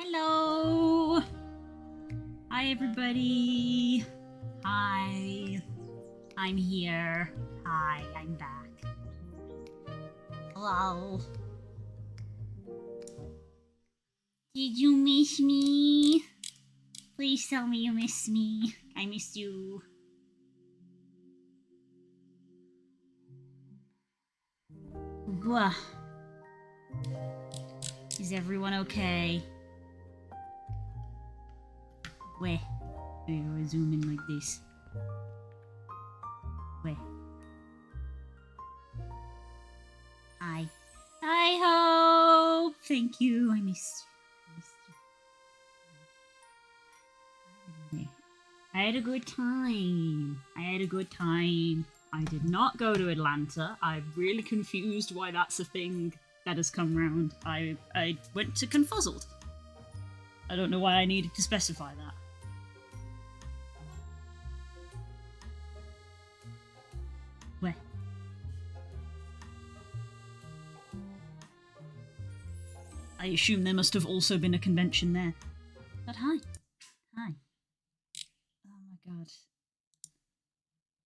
Hello! Hi, everybody! Hi! I'm here. Hi, I'm back. Hello! Did you miss me? Please tell me you miss me. I missed you. Blah. Is everyone okay? Where? I zoom in like this. Where? Hi. Hi, Hope! Thank you. I missed you. I had a good time. I did not go to Atlanta. I'm really confused why that's a thing that has come round. I went to Confuzzled. I don't know why I needed to specify that. Where? I assume there must have also been a convention there. But hi. Hi. Oh my god.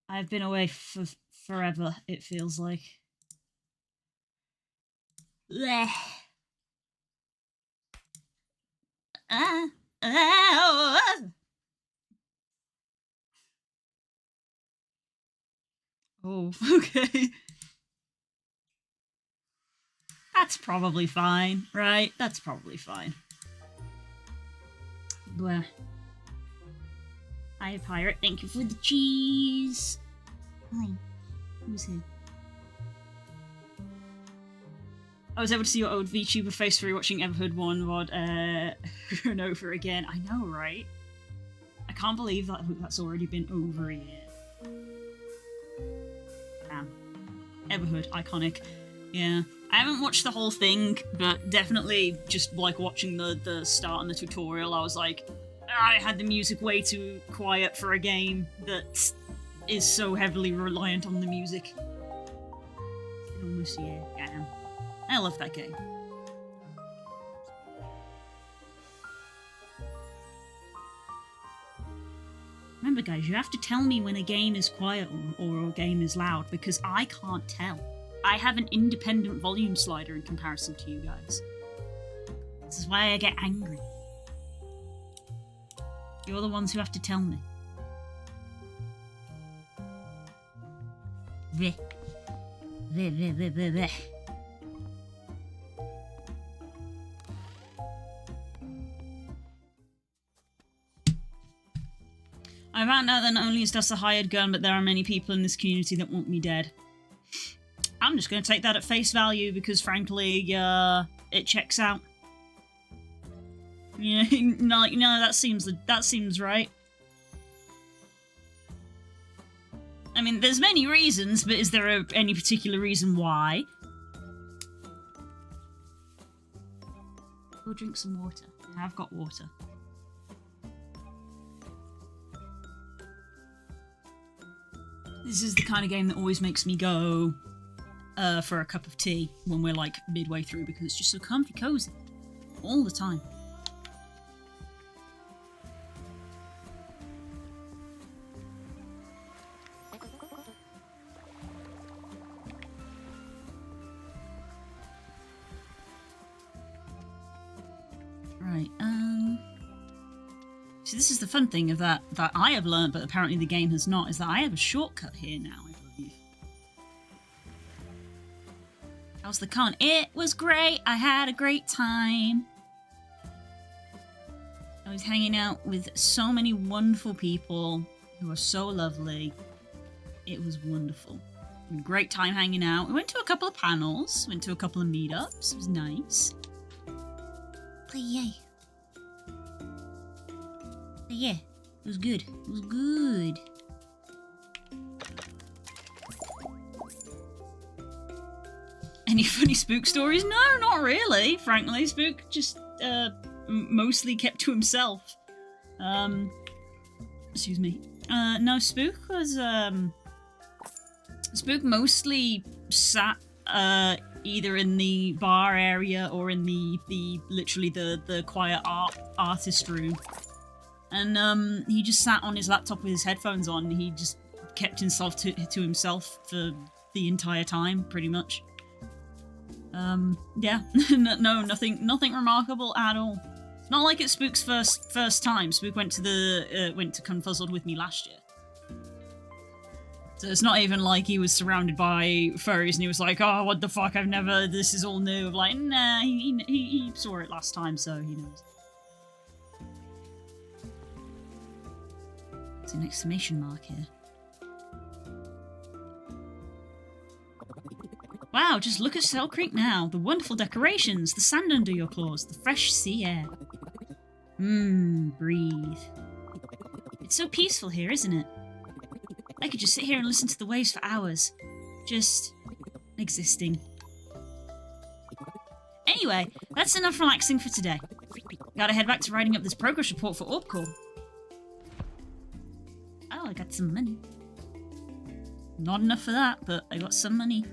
I've been away for forever, it feels like. Blech. Oh, okay. That's probably fine, right? That's probably fine. Bleh. Hi, Pirate. Thank you for the cheese. Hi. Who's here? I was able to see your old VTuber face for rewatching Everhood 1 VOD over and over again. I know, right? I can't believe that that's already been over a year. Damn. Everhood, iconic. Yeah. I haven't watched the whole thing, but definitely just like watching the start and the tutorial, I was like, I had the music way too quiet for a game that is so heavily reliant on the music. Almost a year. Yeah. I love that game. Remember, guys, you have to tell me when a game is quiet or a game is loud, because I can't tell. I have an independent volume slider in comparison to you guys. This is why I get angry. You're the ones who have to tell me. Bleh. Bleh, bleh, bleh, bleh, bleh. I found out that not only is Dust a hired gun, but there are many people in this community that want me dead. I'm just going to take that at face value because, frankly, it checks out. Yeah, no, that seems right. I mean, there's many reasons, but is there any particular reason why? Go drink some water. I've got water. This is the kind of game that always makes me go for a cup of tea when we're like midway through because it's just so comfy cozy all the time. Right, So this is the fun thing of that I have learned, but apparently the game has not, is that I have a shortcut here now, I believe. How's the con? It was great. I had a great time. I was hanging out with so many wonderful people who are so lovely. It was wonderful. Great time hanging out. We went to a couple of panels, went to a couple of meetups. It was nice. But yeah. But yeah, it was good. It was good. Any funny spook stories? No, not really. Frankly, Spook just mostly kept to himself. Excuse me. No, Spook was Spook mostly sat either in the bar area or in the literally the quiet artist room, and he just sat on his laptop with his headphones on. He just kept himself to himself for the entire time, pretty much. Yeah, no, nothing remarkable at all. Not like it's Spook's first time. Spook went to Confuzzled with me last year. So it's not even like he was surrounded by furries and he was like, oh, what the fuck, this is all new. Like, nah, he saw it last time, so he knows. There's an exclamation mark here. Wow, just look at Cell Creek now. The wonderful decorations, the sand under your claws, the fresh sea air. Breathe. It's so peaceful here, isn't it? I could just sit here and listen to the waves for hours. Just existing. Anyway, that's enough relaxing for today. Gotta head back to writing up this progress report for OrbCore. Oh, I got some money. Not enough for that, but I got some money.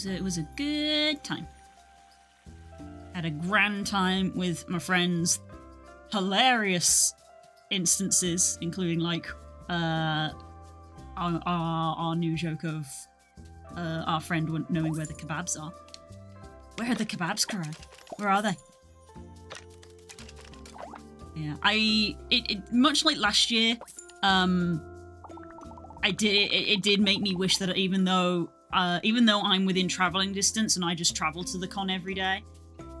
It was a good time. Had a grand time with my friends. Hilarious instances, including like our new joke of our friend knowing where the kebabs are. Where are the kebabs, Karai? Where are they? Yeah, it much like last year, it did make me wish that even though I'm within traveling distance and I just travel to the con every day,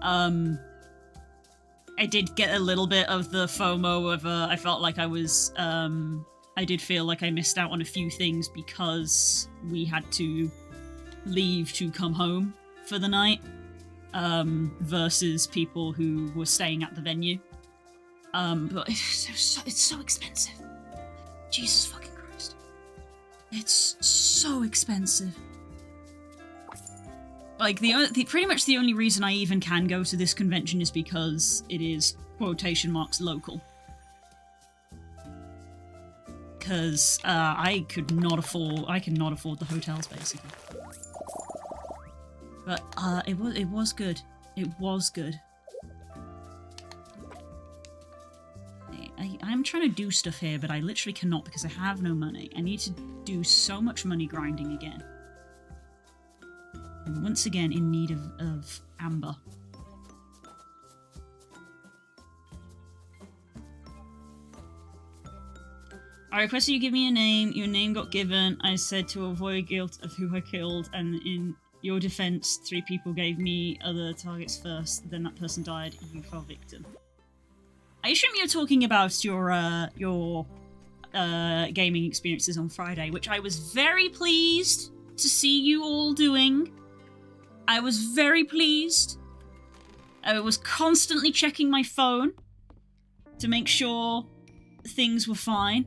I did get a little bit of the FOMO of I felt like I did feel like I missed out on a few things because we had to leave to come home for the night, versus people who were staying at the venue. But it's so expensive. Jesus fucking Christ. It's so expensive. Like, pretty much the only reason I even can go to this convention is because it is, quotation marks, local. Because I cannot afford the hotels, basically. But it was good. It was good. I'm trying to do stuff here, but I literally cannot because I have no money. I need to do so much money grinding again. I'm once again in need of amber. I requested you give me a name. Your name got given. I said to avoid guilt of who I killed, and in your defense, 3 people gave me other targets first. Then that person died. You fell victim. I assume you're talking about your gaming experiences on Friday, which I was very pleased to see you all doing. I was very pleased. I was constantly checking my phone to make sure things were fine.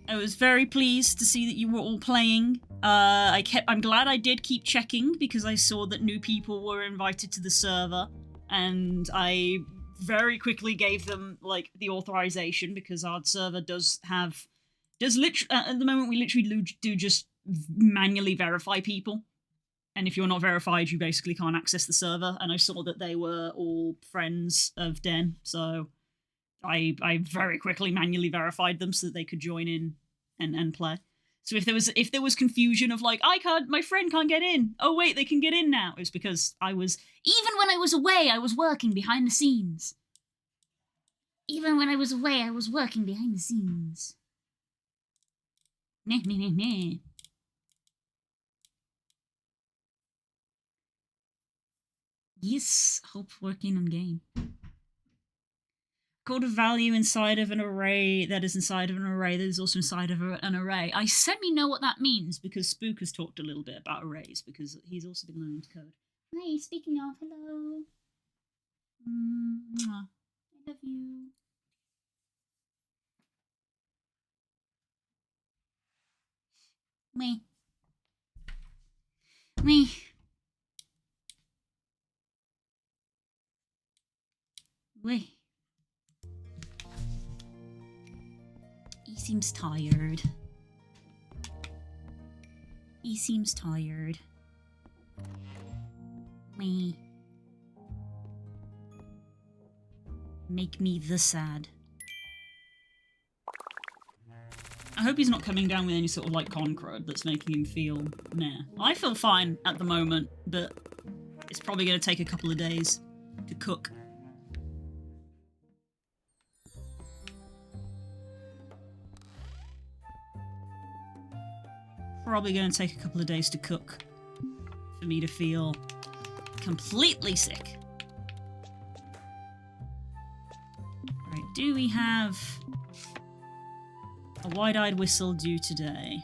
I was very pleased to see that you were all playing. I'm glad I did keep checking because I saw that new people were invited to the server, and I very quickly gave them like the authorization because our server does literally at the moment we literally do just manually verify people, and if you're not verified you basically can't access the server, and I saw that they were all friends of Den, so I very quickly manually verified them so that they could join in and play. So if there was confusion of like, my friend can't get in. Oh wait, they can get in now. It was because even when I was away, I was working behind the scenes. Even when I was away, I was working behind the scenes. Nah, nah, nah, nah. Yes, hope working on game. Called a value inside of an array that is inside of an array that is also inside of an array. I semi-know what that means because Spook has talked a little bit about arrays because he's also been learning to code. Hey, speaking of, hello. I love you. Me. Wait. He seems tired. Me. Make me the sad. I hope he's not coming down with any sort of like con crud that's making him feel meh. I feel fine at the moment, but it's probably going to take a couple of days to cook. Probably going to take a couple of days to cook for me to feel completely sick. Right, do we have a wide-eyed whistle due today?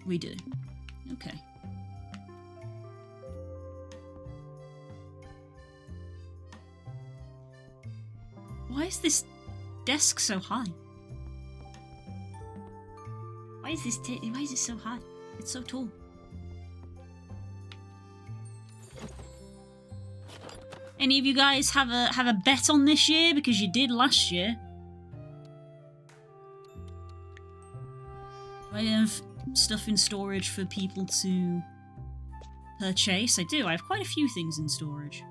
We do. Okay. Why is this desk so high? Why is it so high? It's so tall. Any of you guys have a bet on this year? Because you did last year. Do I have stuff in storage for people to purchase? I do. I have quite a few things in storage.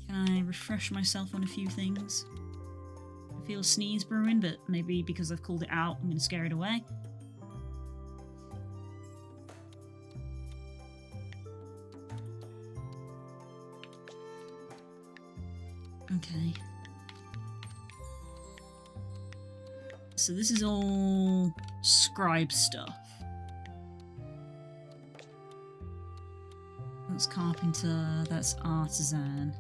Can I refresh myself on a few things? I feel a sneeze brewing, but maybe because I've called it out, I'm going to scare it away. Okay. So this is all scribe stuff. That's carpenter, that's artisan.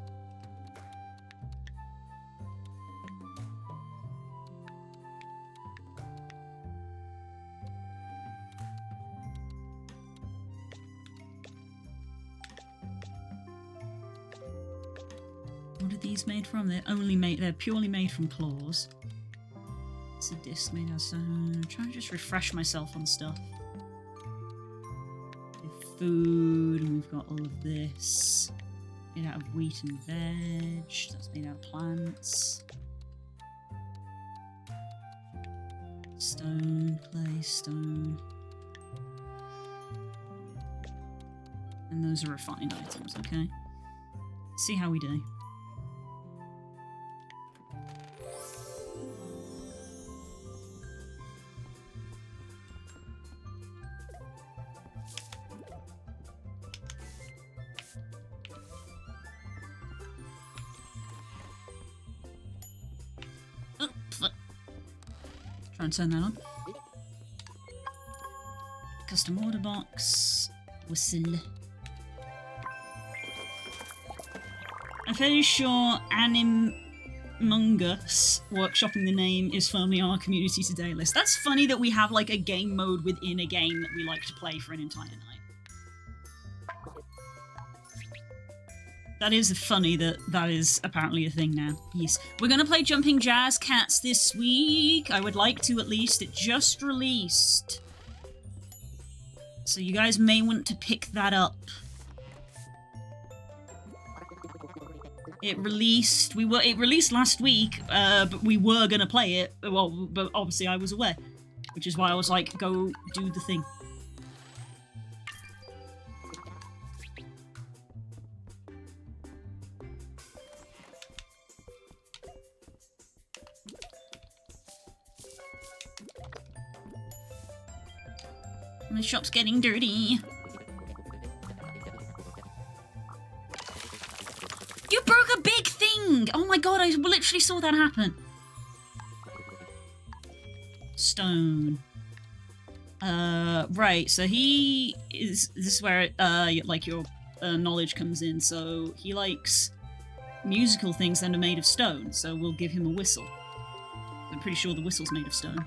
What are these made from? They're purely made from claws. It's a disc made out of stone. I'm trying to just refresh myself on stuff. Food, and we've got all of this. Made out of wheat and veg. That's made out of plants. Stone, clay, stone. And those are refined items, okay? See how we do. Try and turn that on. Custom order box. Whistle. I'm fairly sure Animungus workshopping the name is firmly on our community today list. That's funny that we have like a game mode within a game that we like to play for an entire night. That is funny that is apparently a thing now. Yes. We're going to play Jumping Jazz Cats this week. I would like to, at least. It just released. So you guys may want to pick that up. It released last week, but we were going to play it. Well, but obviously I was away. Which is why I was like, go do the thing. The shop's getting dirty. You broke a big thing! Oh my god, I literally saw that happen. Stone. Right, so he is... This is where, like, your knowledge comes in. So he likes musical things that are made of stone, so we'll give him a whistle. I'm pretty sure the whistle's made of stone.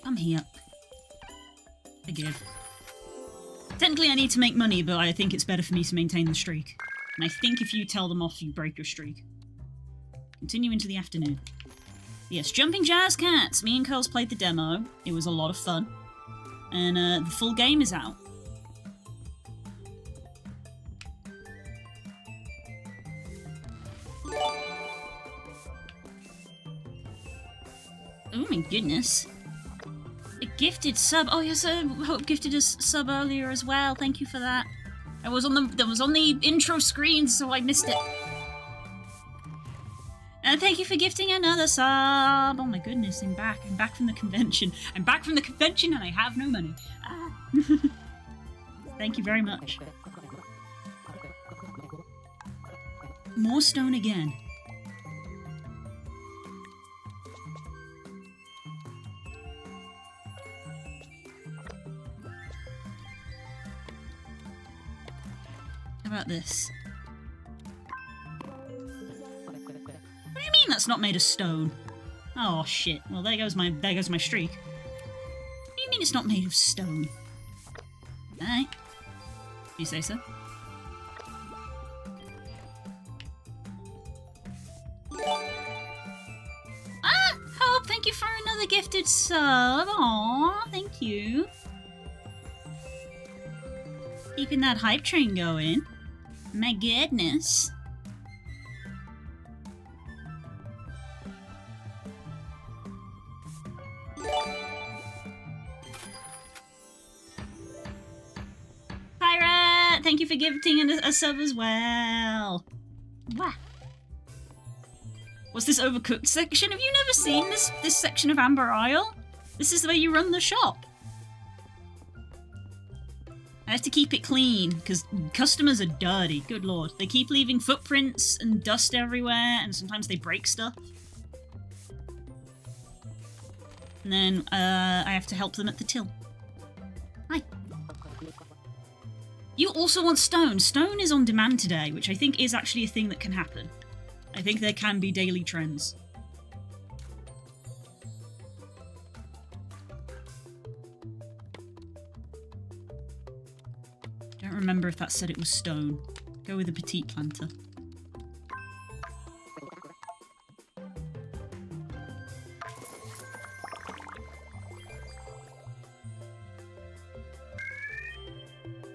I'm here. I give. Technically I need to make money, but I think it's better for me to maintain the streak. And I think if you tell them off, you break your streak. Continue into the afternoon. Yes, Jumping Jazz Cats! Me and Curls played the demo. It was a lot of fun. And the full game is out. Oh my goodness. A gifted sub. Oh yes, Hope gifted us sub earlier as well. Thank you for that. That was on the intro screen, so I missed it. And thank you for gifting another sub. Oh my goodness, I'm back. I'm back from the convention. I'm back from the convention and I have no money. Ah. Thank you very much. More stone again. How about this? What do you mean that's not made of stone? Oh shit. Well, there goes my streak. What do you mean it's not made of stone? Alright. You say so? Ah! Hope, thank you for another gifted sub. Aww, thank you. Keeping that hype train going. My goodness. Pirate! Thank you for gifting a sub as well. Wow. What's this Overcooked section? Have you never seen this section of Amber Isle? This is the way you run the shop. I have to keep it clean, because customers are dirty, good lord. They keep leaving footprints and dust everywhere, and sometimes they break stuff. And then, I have to help them at the till. Hi. You also want stone. Stone is on demand today, which I think is actually a thing that can happen. I think there can be daily trends. Don't remember if that said it was stone. Go with a petite planter.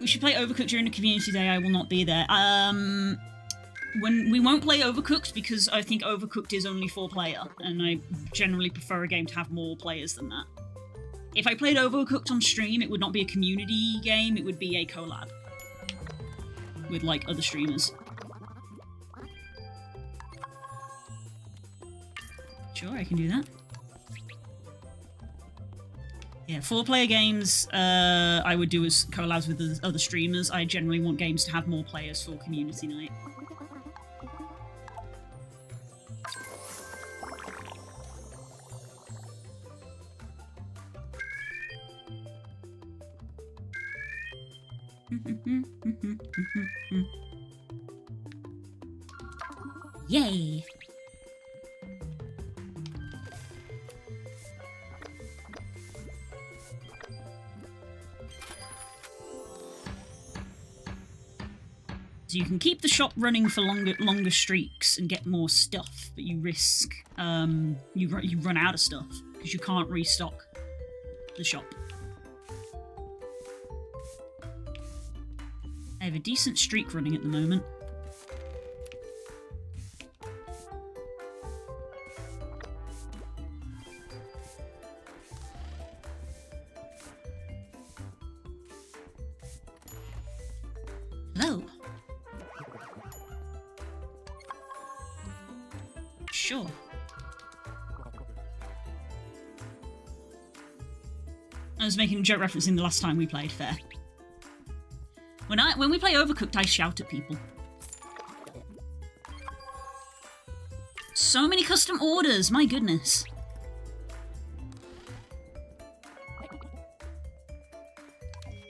We should play Overcooked during the community day. I will not be there. When we won't play Overcooked because I think Overcooked is only 4-player, and I generally prefer a game to have more players than that. If I played Overcooked on stream, it would not be a community game, it would be a collab. With, like, other streamers. Sure, I can do that. Yeah, 4-player games, I would do as collabs with other streamers. I generally want games to have more players for community night. Yay! So you can keep the shop running for longer streaks and get more stuff, but you risk you run out of stuff because you can't restock the shop. I have a decent streak running at the moment. Hello. Sure. I was making a joke referencing the last time we played, fair. When we play Overcooked, I shout at people. So many custom orders, my goodness.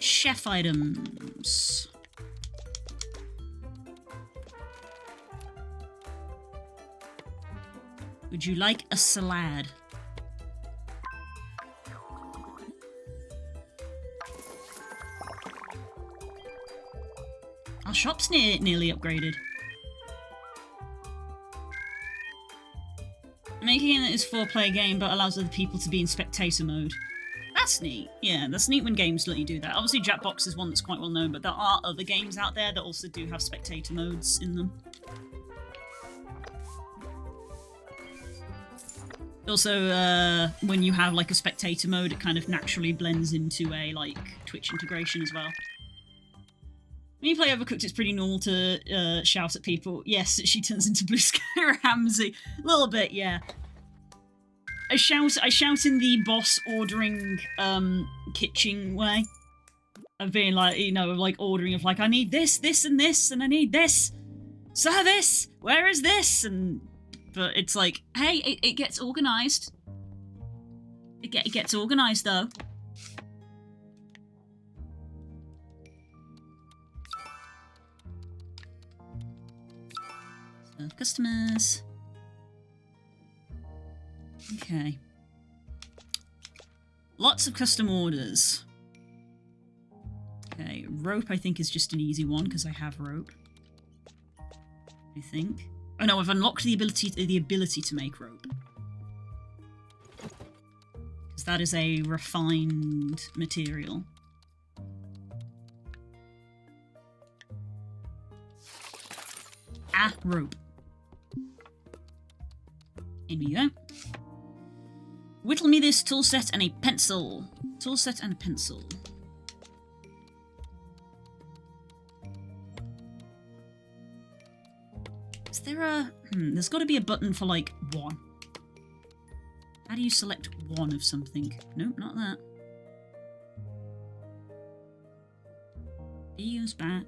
Chef items. Would you like a salad? Our shop's nearly upgraded. Making it is a 4-player game, but allows other people to be in spectator mode. That's neat. Yeah, that's neat when games let you do that. Obviously, Jackbox is one that's quite well known, but there are other games out there that also do have spectator modes in them. Also, when you have like a spectator mode, it kind of naturally blends into a like Twitch integration as well. When you play Overcooked, it's pretty normal to shout at people. Yes, she turns into Blue Sky Ramsey. A little bit, yeah. I shout in the boss ordering kitchen way. Of being like, you know, like ordering of like, I need this, this, and this, and I need this. Service! Where is this? But it's like, hey, it gets organised. It gets organised though. Customers. Okay. Lots of custom orders. Okay, rope I think is just an easy one because I have rope. I think. Oh no, I've unlocked the ability to make rope. Because that is a refined material. Ah, rope. In we go. Whittle me this tool set and a pencil. Tool set and a pencil. Is there a... there's got to be a button for, like, one. How do you select one of something? Nope, not that. B goes back.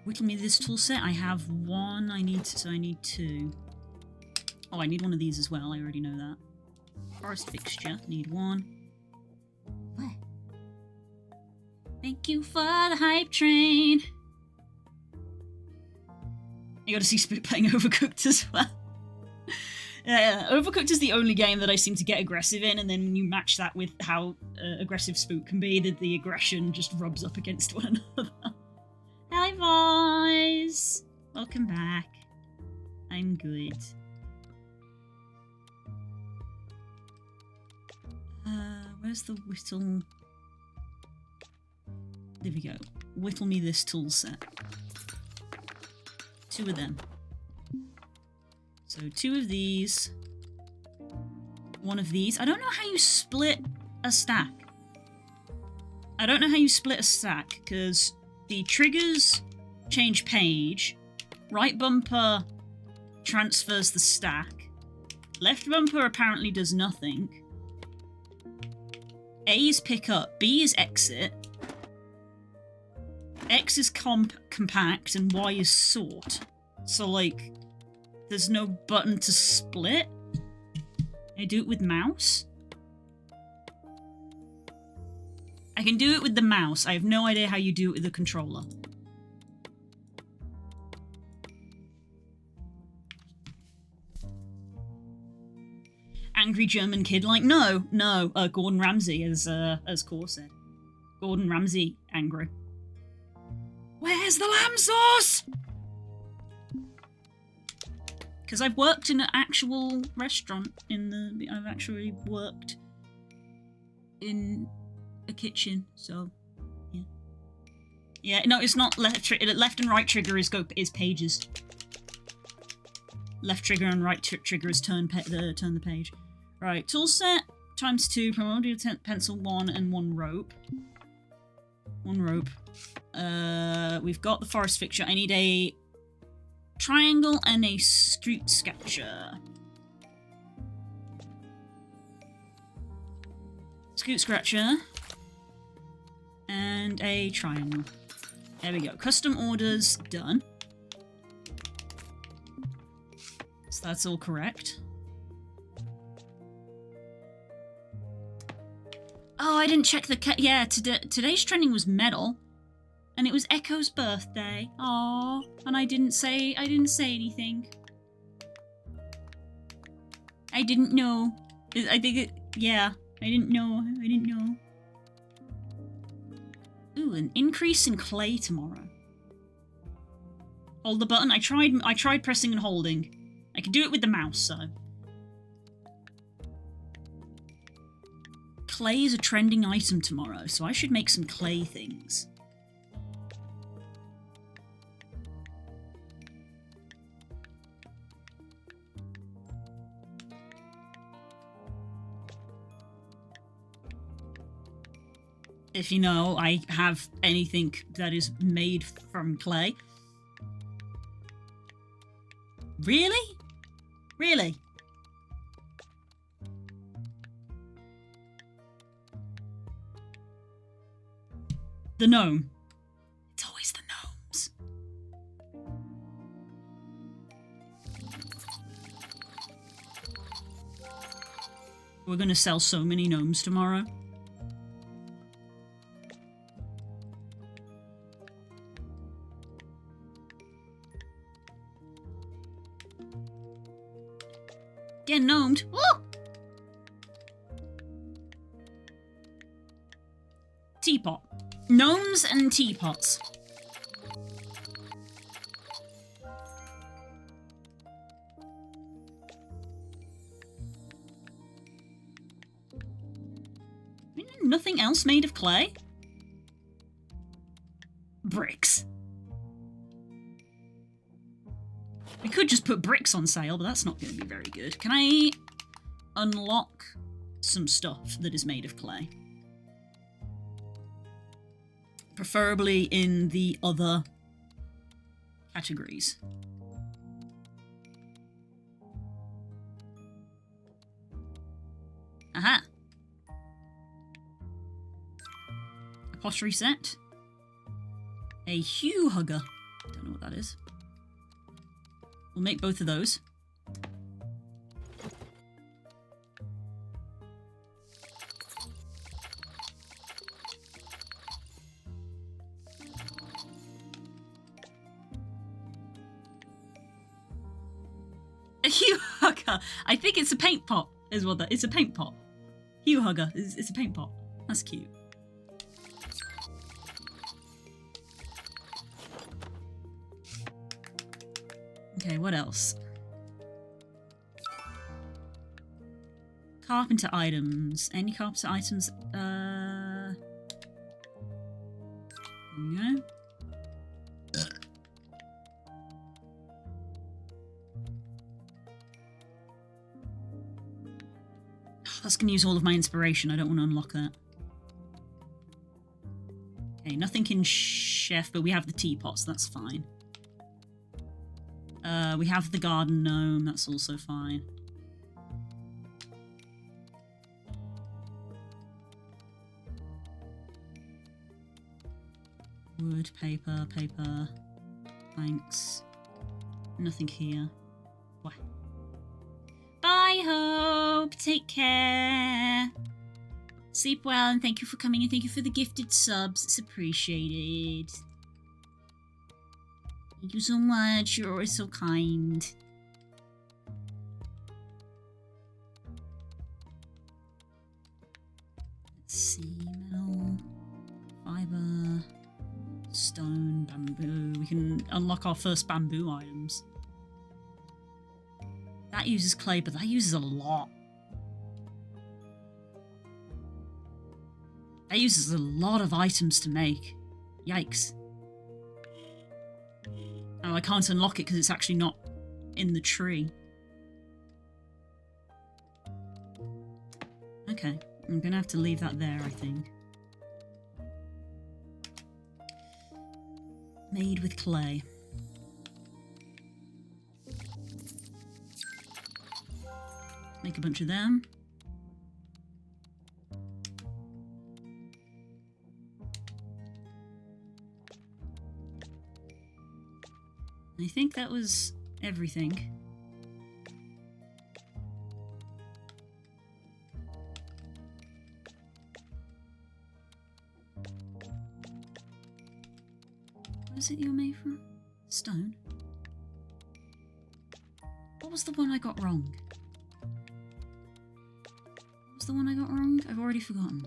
Whittle me this tool set. I have one. I need two. Oh, I need one of these as well. I already know that. Forest fixture. Need one. What? Thank you for the hype train. You got to see Spook playing Overcooked as well. Yeah, Overcooked is the only game that I seem to get aggressive in, and then when you match that with how aggressive Spook can be, the aggression just rubs up against one another. Hi, boys! Welcome back. I'm good. Where's the whittle? There we go. Whittle me this tool set. Two of them. So two of these. One of these. I don't know how you split a stack. I don't know how you split a stack, because the triggers change page. Right bumper transfers the stack. Left bumper apparently does nothing. A is pick up, B is exit. X is compact, and Y is sort. So, like, there's no button to split. Can I do it with mouse? I can do it with the mouse. I have no idea how you do it with the controller. Angry German kid, like, no, Gordon Ramsay, as Core said. Gordon Ramsay, angry. Where's the lamb sauce? Because I've worked in an actual restaurant I've actually worked in a kitchen, so yeah. Yeah, no, it's not left and right trigger is pages. Left trigger and right trigger is turn the page. Right, tool set ×2, primordial pencil 1 and 1 rope. 1 rope. We've got the forest fixture. I need a triangle and a street sketcher. Scoot scratcher. And a triangle. There we go. Custom orders done. So that's all correct. Oh, I didn't check the... Yeah, today's trending was metal. And it was Echo's birthday. Aww. And I didn't say anything. I didn't know. I think it... Yeah. I didn't know. Ooh, an increase in clay tomorrow. Hold the button. I tried pressing and holding. I can do it with the mouse, so. Clay is a trending item tomorrow, so I should make some clay things. If you know, I have anything that is made from clay. Really? Really? The gnome. It's always the gnomes. We're gonna sell so many gnomes tomorrow. Get gnomed. Woo! Teapot. Gnomes and teapots. Nothing else made of clay? Bricks. We could just put bricks on sale, but that's not going to be very good. Can I unlock some stuff that is made of clay? Preferably in the other categories. Aha! A pottery set. A hue hugger. Don't know what that is. We'll make both of those. A hue hugger. I think it's a paint pot, is what that. It's a paint pot. Hue hugger. It's a paint pot. That's cute. Okay, what else? Carpenter items. Any carpenter items? There we go. That's going to use all of my inspiration. I don't want to unlock that. Okay, nothing in chef, but we have the teapots. That's fine. We have the garden gnome. That's also fine. Wood, paper, paper. Thanks. Nothing here. What? Bye, Hope. Take care. Sleep well, and thank you for coming, and thank you for the gifted subs. It's appreciated. Thank you so much. You're always so kind. Let's see. Metal, fiber, stone, bamboo. We can unlock our first bamboo items. That uses clay, but that uses a lot. That uses a lot of items to make. Yikes. Oh, I can't unlock it because it's actually not in the tree. Okay, I'm gonna have to leave that there, I think. Made with clay. Make a bunch of them. I think that was everything. What is it you're made from? Stone? What was the one I got wrong? What was the one I got wrong? I've already forgotten.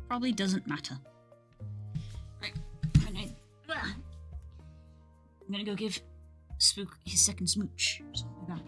Probably doesn't matter. I'm gonna go give Spook his second smooch. So I'll be back.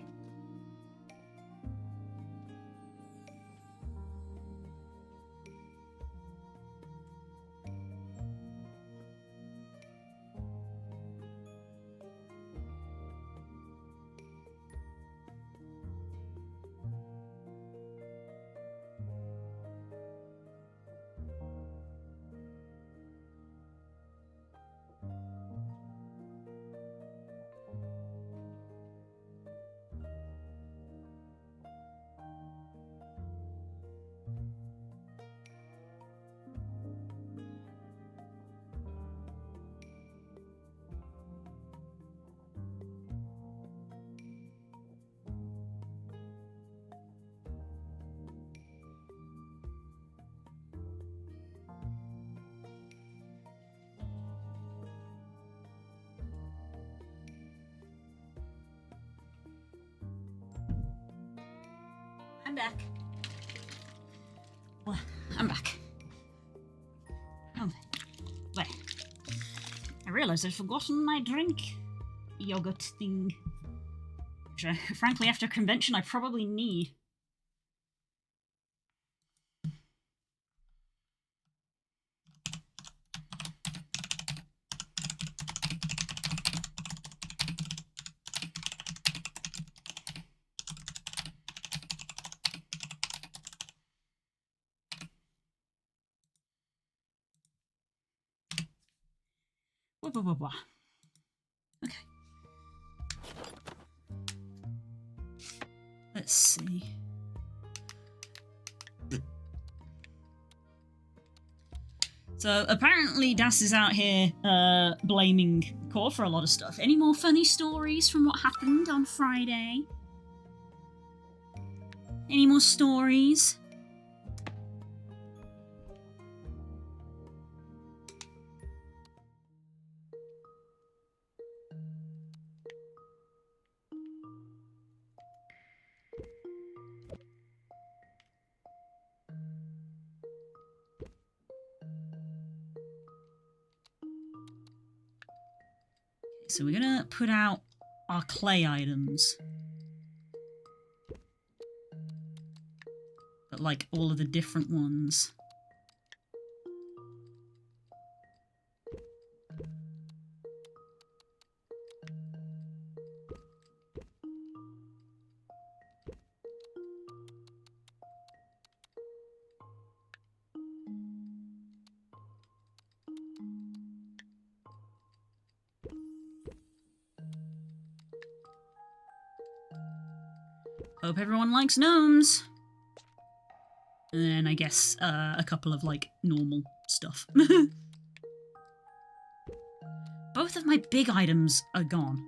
I'm back. Well, I'm back. Oh, wait. I realised I'd forgotten my drink. Yogurt thing. Which, frankly, after convention, I probably need. Okay. Let's see. So apparently Das is out here blaming Core for a lot of stuff. Any more funny stories from what happened on Friday? Any more stories? So we're gonna put out our clay items. But like all of the different ones. Hope everyone likes gnomes. And then I guess a couple of like normal stuff. Both of my big items are gone.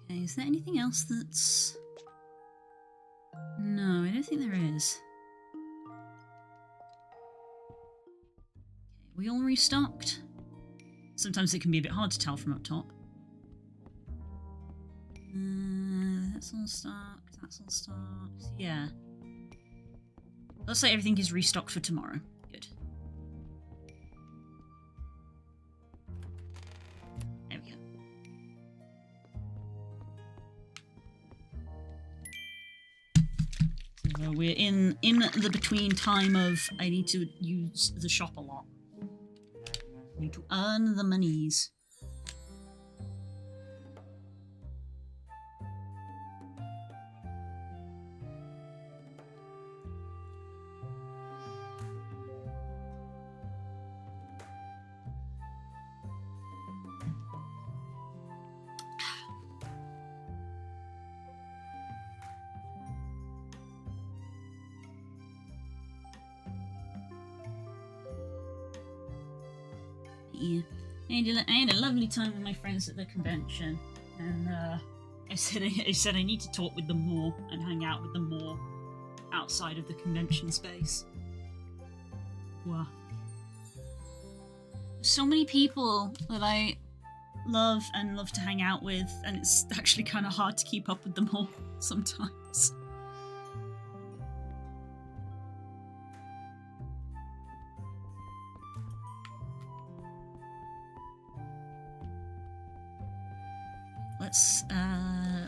Okay, is there anything else that's... No, I don't think there is. Okay, we all restocked? Sometimes it can be a bit hard to tell from up top. That's all stocked. That's all start. Yeah. Let's say everything is restocked for tomorrow. Good. There we go. So we're in the between time of I need to use the shop a lot. I need to earn the monies. Yeah. I had a lovely time with my friends at the convention, and I said I need to talk with them more and hang out with them more outside of the convention space. Wow. So many people that I love to hang out with, and it's actually kind of hard to keep up with them all sometimes.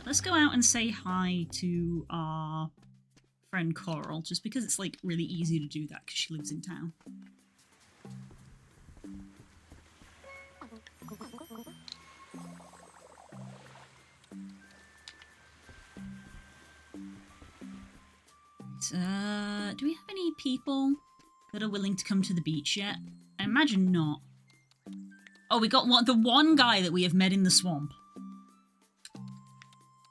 Let's go out and say hi to our friend Coral, just because it's like really easy to do that because she lives in town. Do we have any people that are willing to come to the beach yet? I imagine not. Oh, we got the one guy that we have met in the swamp.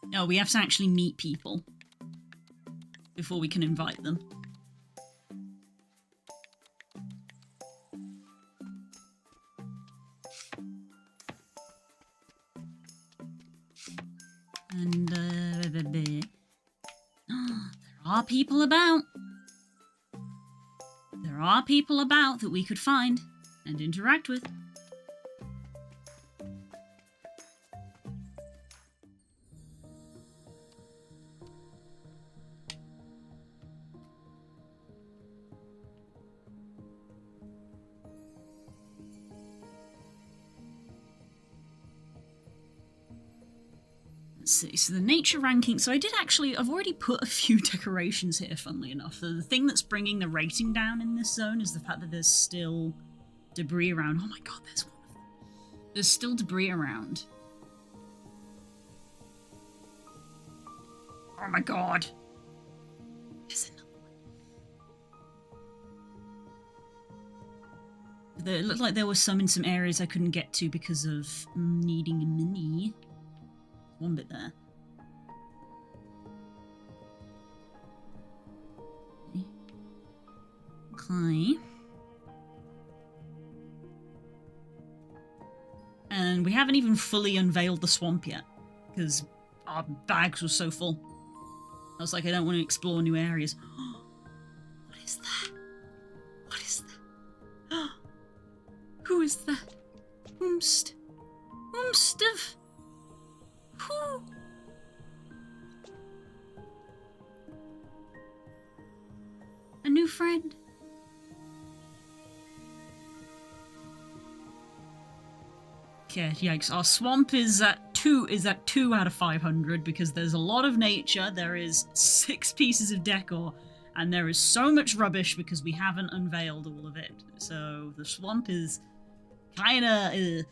No, we have to actually meet people before we can invite them. And, there are people about. There are people about that we could find and interact with. So the nature ranking, so I've already put a few decorations here, funnily enough. The thing that's bringing the rating down in this zone is the fact that there's still debris around. Oh my god, there's one of them. There's still debris around. Oh my god. There's another one. It looked like there was some in some areas I couldn't get to because of needing a mini. One bit there. Okay. And we haven't even fully unveiled the swamp yet, because our bags were so full. I was like, I don't want to explore new areas. What is that? What is that? Who is that? Umst. Umstv. Who? A new friend. Okay, yikes. Our swamp is at 2 out of 500 because there's a lot of nature, there is 6 pieces of decor, and there is so much rubbish because we haven't unveiled all of it. So the swamp is kinda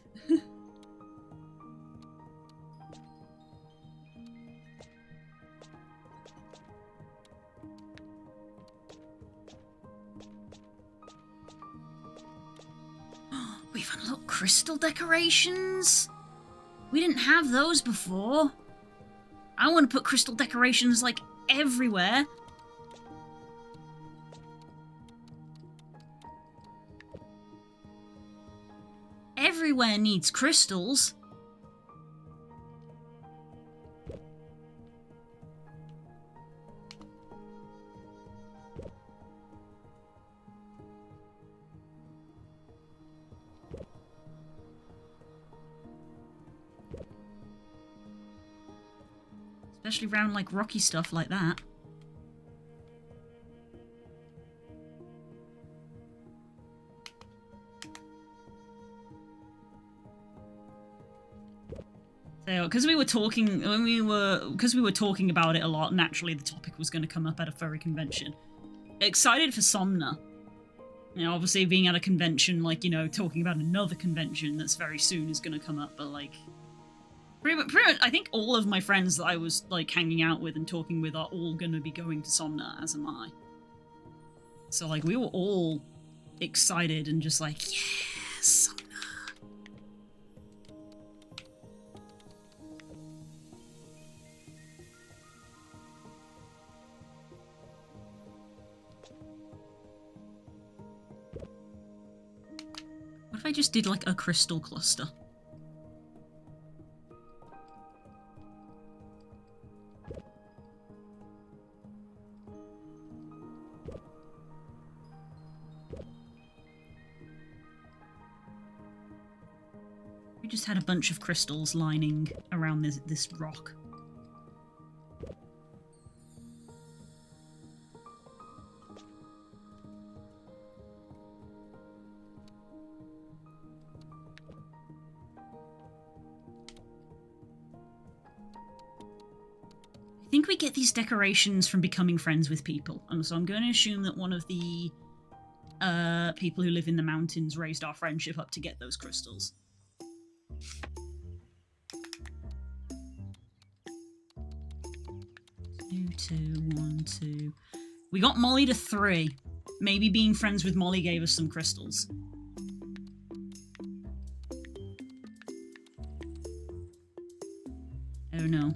We've unlocked crystal decorations? We didn't have those before. I want to put crystal decorations, like, everywhere. Everywhere needs crystals. Especially around, like, rocky stuff like that. So, because we were talking about it a lot, naturally the topic was going to come up at a furry convention. Excited for Somna. You know, obviously being at a convention, like, you know, talking about another convention that's very soon is going to come up, but, like, pretty much, I think all of my friends that I was, like, hanging out with and talking with are all going to be going to Somna, as am I. So, like, we were all excited and just like, yes, Somna. What if I just did, like, a crystal cluster? We just had a bunch of crystals lining around this rock. I think we get these decorations from becoming friends with people, and so I'm going to assume that one of the people who live in the mountains raised our friendship up to get those crystals. 2, 2, 1, 2. We got Molly to 3. Maybe being friends with Molly gave us some crystals. Oh no.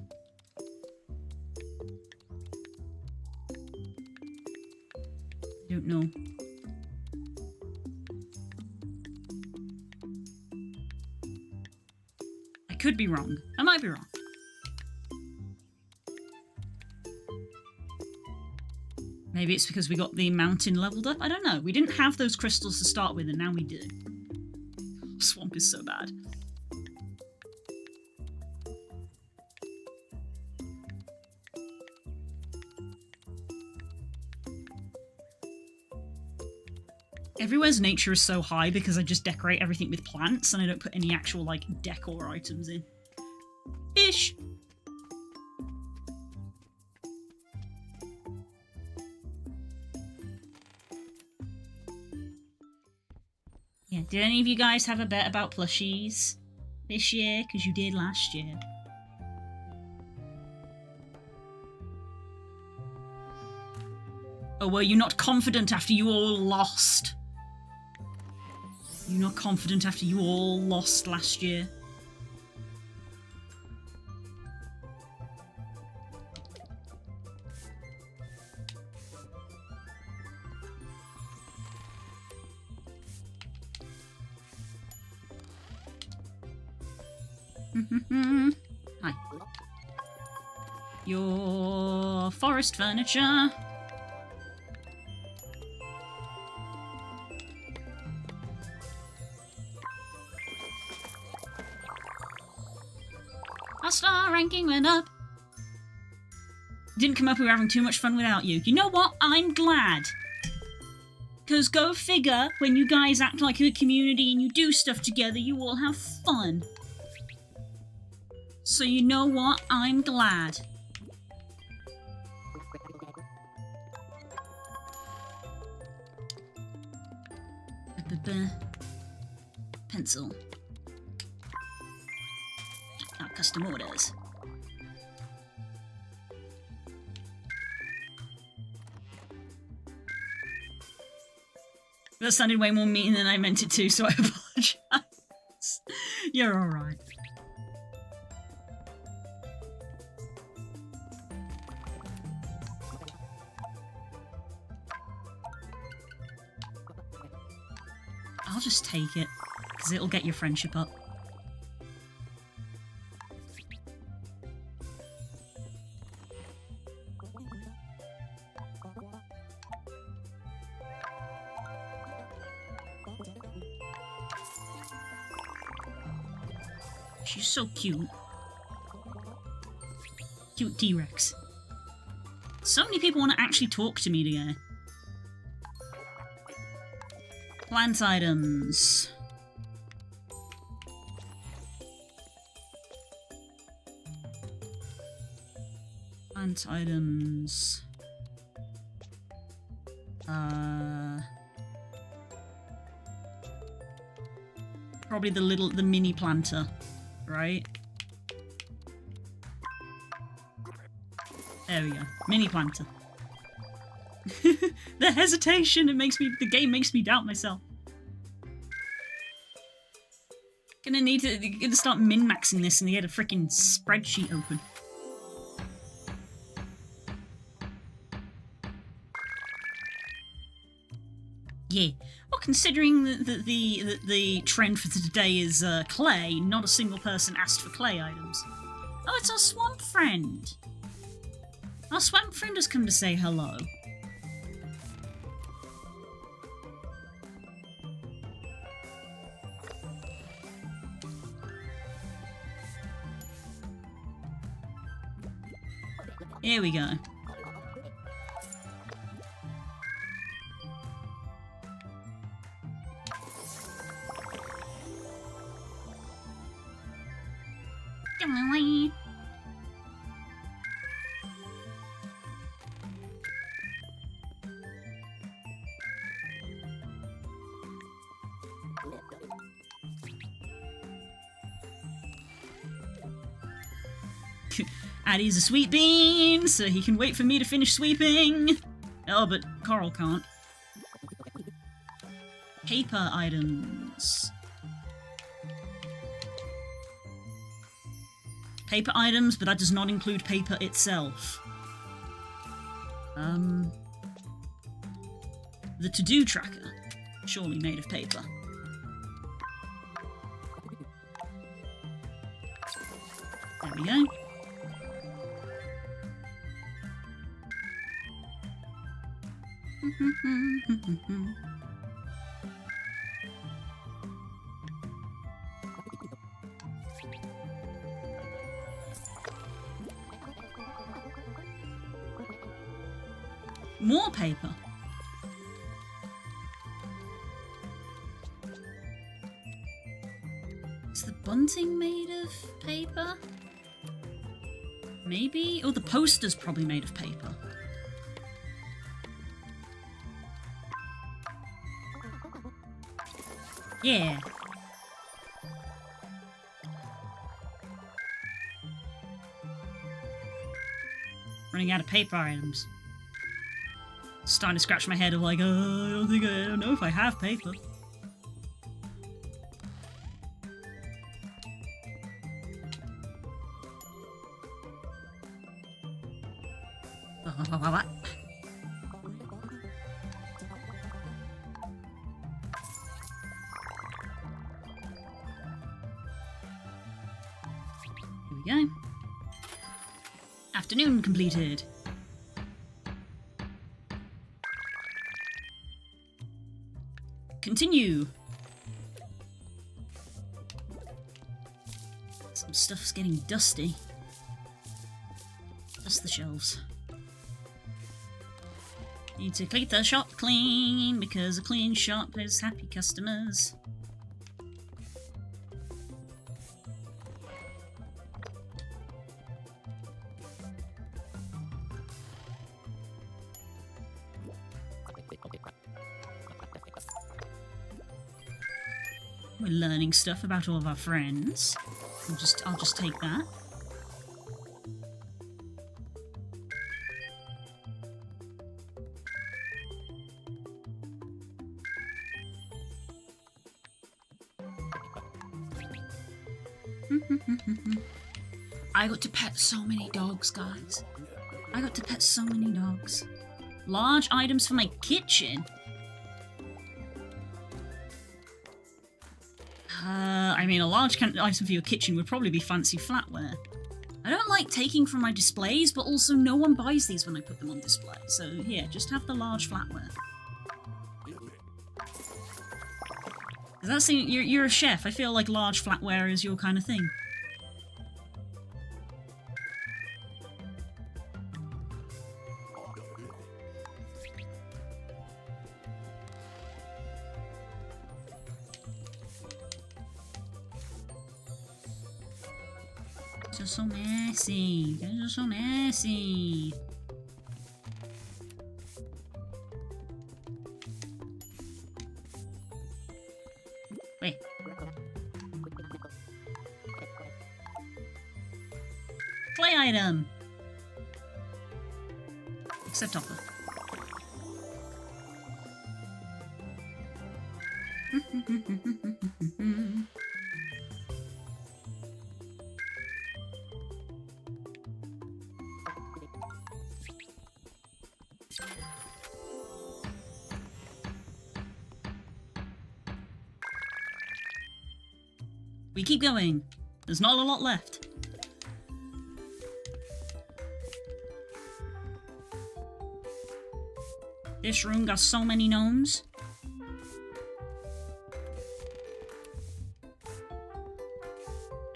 I don't know. I could be wrong. I might be wrong. Maybe it's because we got the mountain leveled up? I don't know. We didn't have those crystals to start with, and now we do. Swamp is so bad. Everywhere's nature is so high because I just decorate everything with plants and I don't put any actual, like, decor items in. Fish! Yeah, did any of you guys have a bet about plushies this year? Because you did last year. Oh, were you not confident after you all lost? You not confident after you all lost last year? Hi. Your forest furniture. Our star ranking went up. Didn't come up, we were having too much fun without you. You know what? I'm glad. Because go figure, when you guys act like a community and you do stuff together, you all have fun. So you know what? I'm glad. Pencil. Our custom orders. That sounded way more mean than I meant it to, so I apologize. You're alright. I'll just take it, because it'll get your friendship up. She's so cute. Cute T-Rex. So many people want to actually talk to me today. Plant items. Plant items. Probably the mini planter, right? There we go. Mini planter. The hesitation, the game makes me doubt myself. Gonna start min-maxing this and get a freaking spreadsheet open. Yeah. Well, considering the trend for today is clay, not a single person asked for clay items. Oh, it's our swamp friend. Our swamp friend has come to say hello. Here we go. Addy's a sweet bean, so he can wait for me to finish sweeping. Oh, but Coral can't. Paper items. Paper items, but that does not include paper itself. The to-do tracker. Surely made of paper. There we go. More paper. Is the bunting made of paper? Maybe? Oh, the poster's probably made of paper. Yeah. Running out of paper items. Starting to scratch my head of like, I don't know if I have paper. What? Here we go. Afternoon completed. Continue. Some stuff's getting dusty. Dust the shelves. Need to keep the shop clean because a clean shop is happy customers. We're learning stuff about all of our friends. I'll just take that. I got to pet so many dogs, guys. I got to pet so many dogs. Large items for my kitchen? I mean, a large item for your kitchen would probably be fancy flatware. I don't like taking from my displays, but also no one buys these when I put them on display. So, yeah, just have the large flatware. Does that seem... You're a chef. I feel like large flatware is your kind of thing. are so messy. You guys are so messy. Wait. Play item. Except Hopper. We keep going. There's not a lot left. This room got so many gnomes.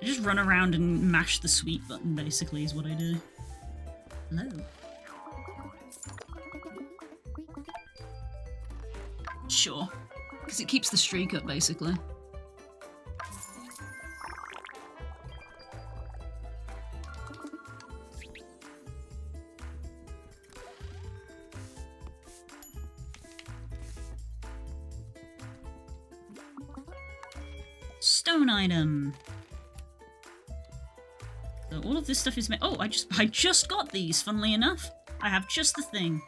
I just run around and mash the sweet button, basically, is what I do. Hello. Sure. Because it keeps the streak up, basically. Stone item. So all of this stuff is made. Oh, I just got these. Funnily enough, I have just the thing.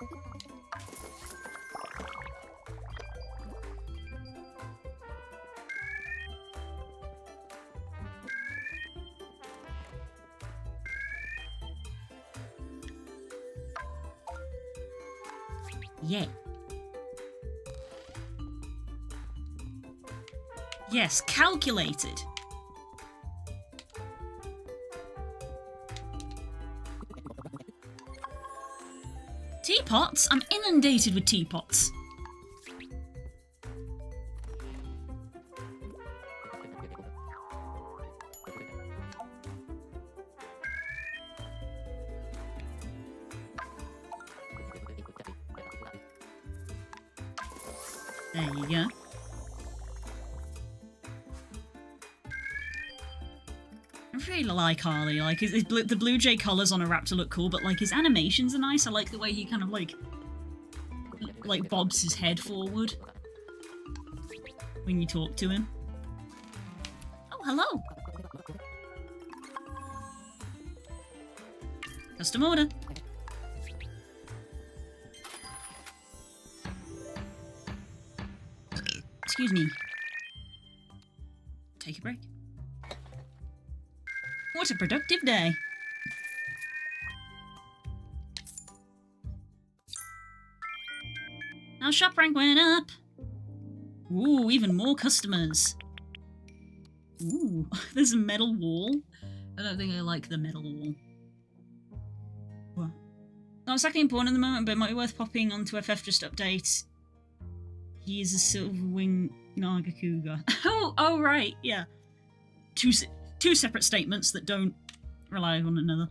Yeah. Yes, calculated. Teapots? I'm inundated with teapots. There you go. I really like Harley. Like, the Blue Jay colours on a raptor look cool, but like his animations are nice. I like the way he kind of like bobs his head forward when you talk to him. Oh, hello. Custom order. Excuse me. Take a break. What a productive day. Our shop rank went up. Ooh, even more customers. Ooh, there's a metal wall. I don't think I like the metal wall. What? Not exactly important at the moment, but it might be worth popping onto FF just update. He is a Silverwing Nagakuga. Oh, right, yeah. Two separate statements that don't rely on one another.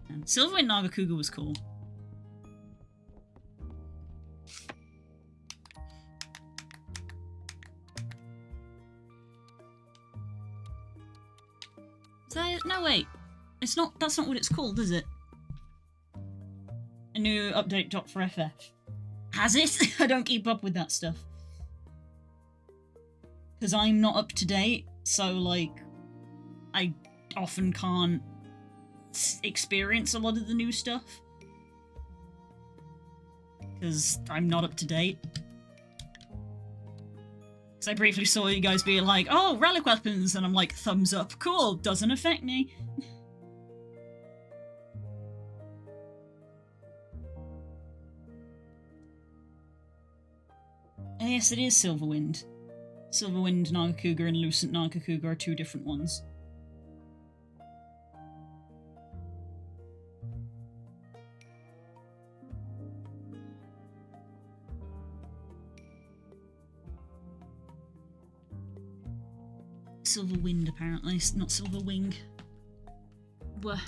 And Silverwing Nagakuga was cool. No, wait. It's not. That's not what it's called, is it? A new update dot for FF. Has it? I don't keep up with that stuff. Because I'm not up to date, so, like, I often can't experience a lot of the new stuff. Because I'm not up to date. Because I briefly saw you guys being like, oh, relic weapons, and I'm like, thumbs up, cool, doesn't affect me. And yes, it is Silverwind. Silverwind Nagakuga and Lucent Nagakuga are two different ones. Silverwind, apparently, not Silverwing. But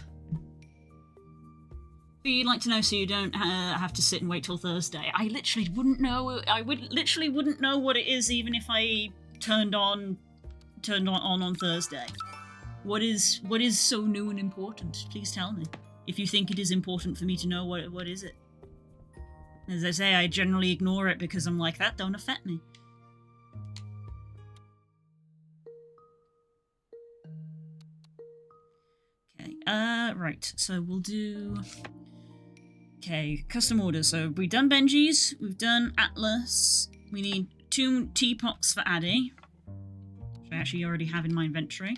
you'd like to know so you don't have to sit and wait till Thursday. I literally wouldn't know. I literally wouldn't know what it is even if I turned on Thursday. What is so new and important? Please tell me. If you think it is important for me to know, what is it? As I say, I generally ignore it because I'm like, that don't affect me. Okay, right, so we'll do... Okay, custom orders. So we've done Benji's, we've done Atlas, we need 2 teapots for Addy, which I actually already have in my inventory.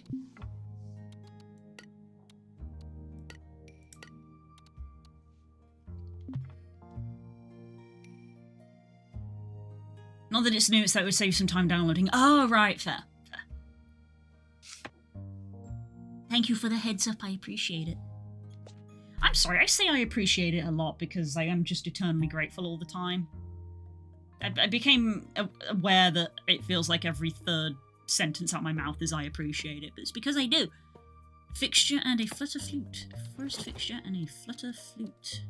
Not that it's new, it's that it would save some time downloading. Oh, right, fair. Thank you for the heads up, I appreciate it. I'm sorry, I say I appreciate it a lot because I am just eternally grateful all the time. I became aware that it feels like every third sentence out of my mouth is I appreciate it, but it's because I do. Fixture and a flutter flute. First fixture and a flutter flute.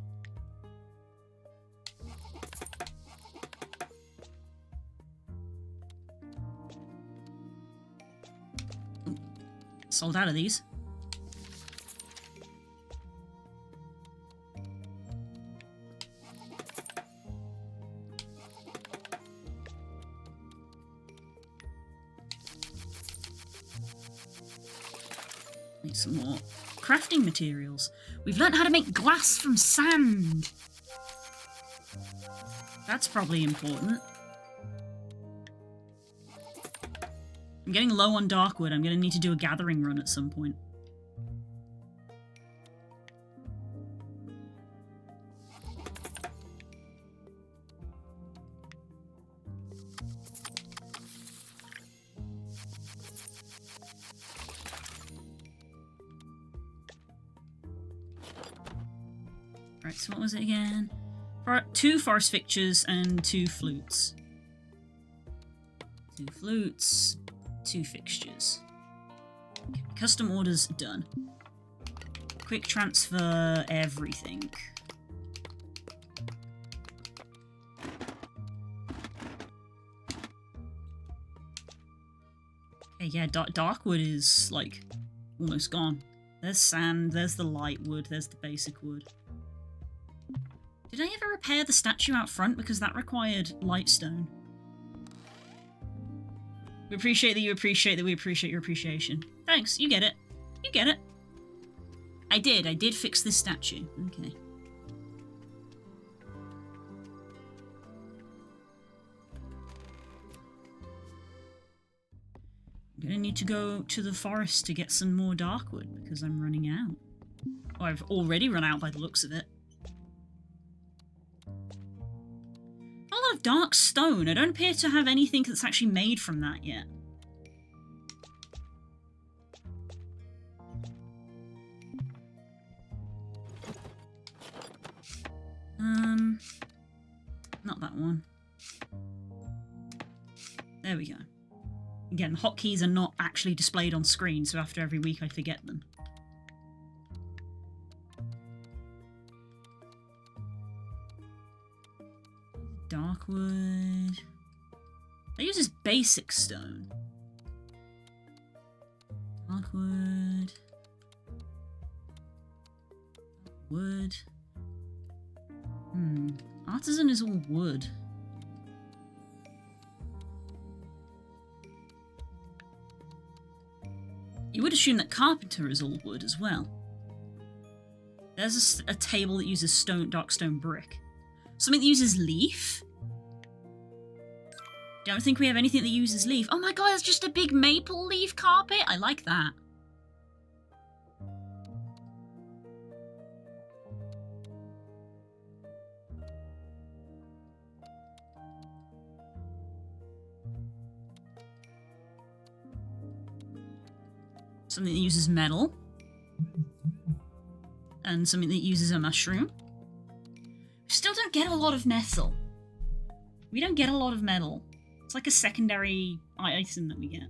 Ooh, sold out of these. Need some more crafting materials. We've learned how to make glass from sand. That's probably important. I'm getting low on darkwood. I'm going to need to do a gathering run at some point. Right, so what was it again? 2 forest fixtures and 2 flutes. 2 flutes, 2 fixtures. Okay, custom orders done. Quick transfer everything. Okay, yeah, darkwood is, like, almost gone. There's sand, there's the light wood, there's the basic wood. Did I ever repair the statue out front? Because that required lightstone. We appreciate that you appreciate that we appreciate your appreciation. Thanks, you get it. You get it. I did fix this statue. Okay. I'm gonna need to go to the forest to get some more darkwood because I'm running out. Oh, I've already run out by the looks of it. A lot of dark stone. I don't appear to have anything that's actually made from that yet. Not that one. There we go. Again, hotkeys are not actually displayed on screen, so after every week I forget them. Darkwood. That uses basic stone. Darkwood. Wood. Artisan is all wood. You would assume that carpenter is all wood as well. There's a table that uses dark stone brick. Something that uses leaf? Don't think we have anything that uses leaf. Oh my god, it's just a big maple leaf carpet? I like that. Something that uses metal. And something that uses a mushroom. We still don't get a lot of metal. We don't get a lot of metal. It's like a secondary item that we get.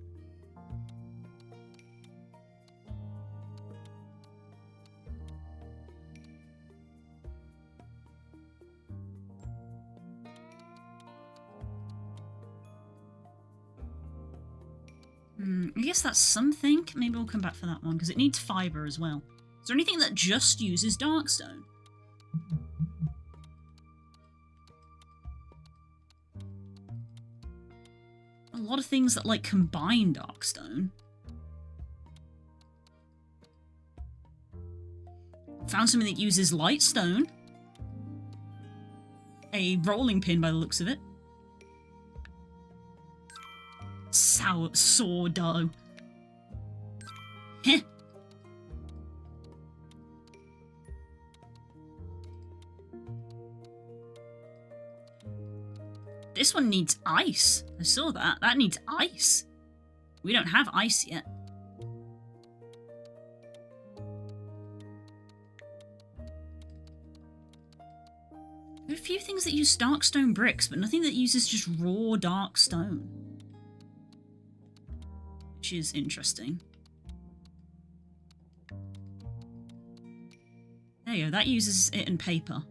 I guess that's something. Maybe we'll come back for that one, because it needs fibre as well. Is there anything that just uses Darkstone? A lot of things that, like, combine Darkstone. Found something that uses Lightstone. A rolling pin by the looks of it. Sourdough. Heh. This one needs ice. I saw that. That needs ice. We don't have ice yet. There are a few things that use Darkstone bricks, but nothing that uses just raw Darkstone. Which is interesting. There you go, that uses it in paper.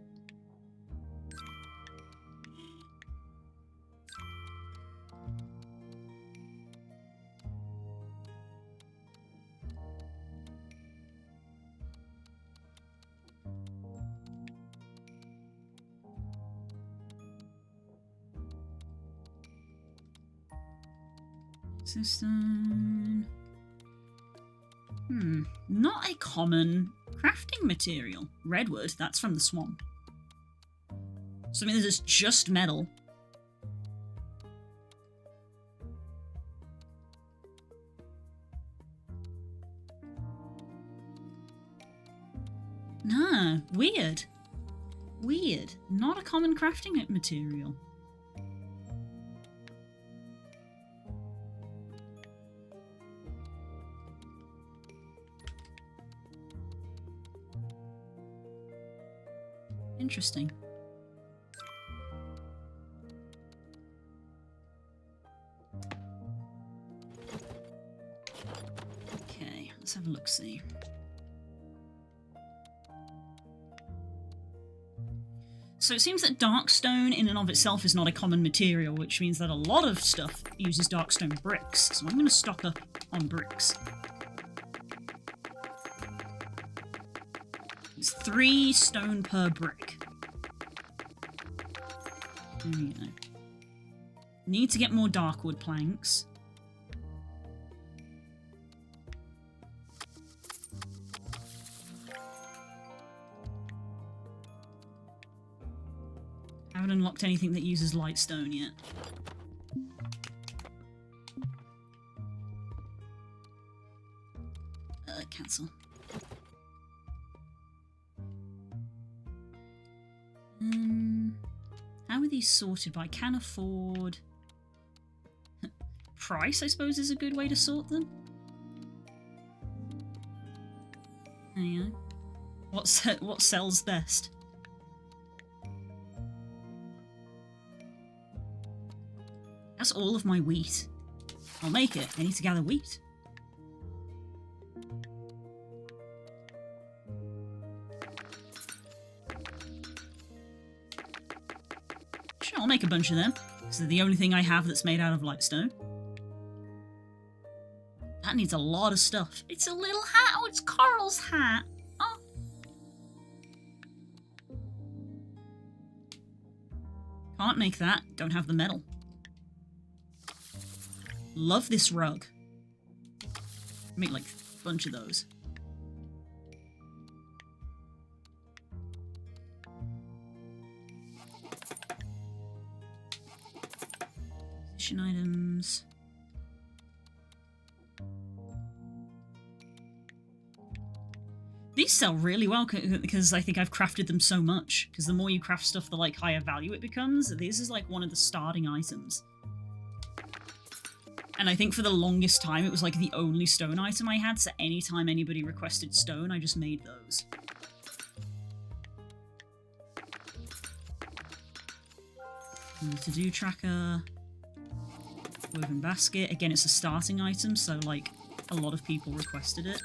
System. Not a common crafting material. Redwood, that's from the swamp. Something that is just metal. Nah, weird. Weird. Not a common crafting material. Interesting. Okay, let's have a look-see. So it seems that Darkstone in and of itself is not a common material, which means that a lot of stuff uses Darkstone bricks. So I'm going to stock up on bricks. It's 3 stone per brick. There you go. Need to get more Darkwood planks. Haven't unlocked anything that uses Lightstone yet. Cancel. How are these sorted by? Can afford... Price, I suppose, is a good way to sort them. There you go. What sells best? That's all of my wheat. I'll make it. I need to gather wheat. Sure, I'll make a bunch of them. Because they're the only thing I have that's made out of Lightstone. That needs a lot of stuff. It's a little hat. Oh, it's Coral's hat. Oh. Can't make that. Don't have the metal. Love this rug. Make like a bunch of those. Position items. These sell really well because I think I've crafted them so much. Because the more you craft stuff, the like higher value it becomes. This is like one of the starting items. And I think for the longest time, it was like the only stone item I had, so anytime anybody requested stone, I just made those. To-do tracker. Woven basket. Again, it's a starting item, so like a lot of people requested it.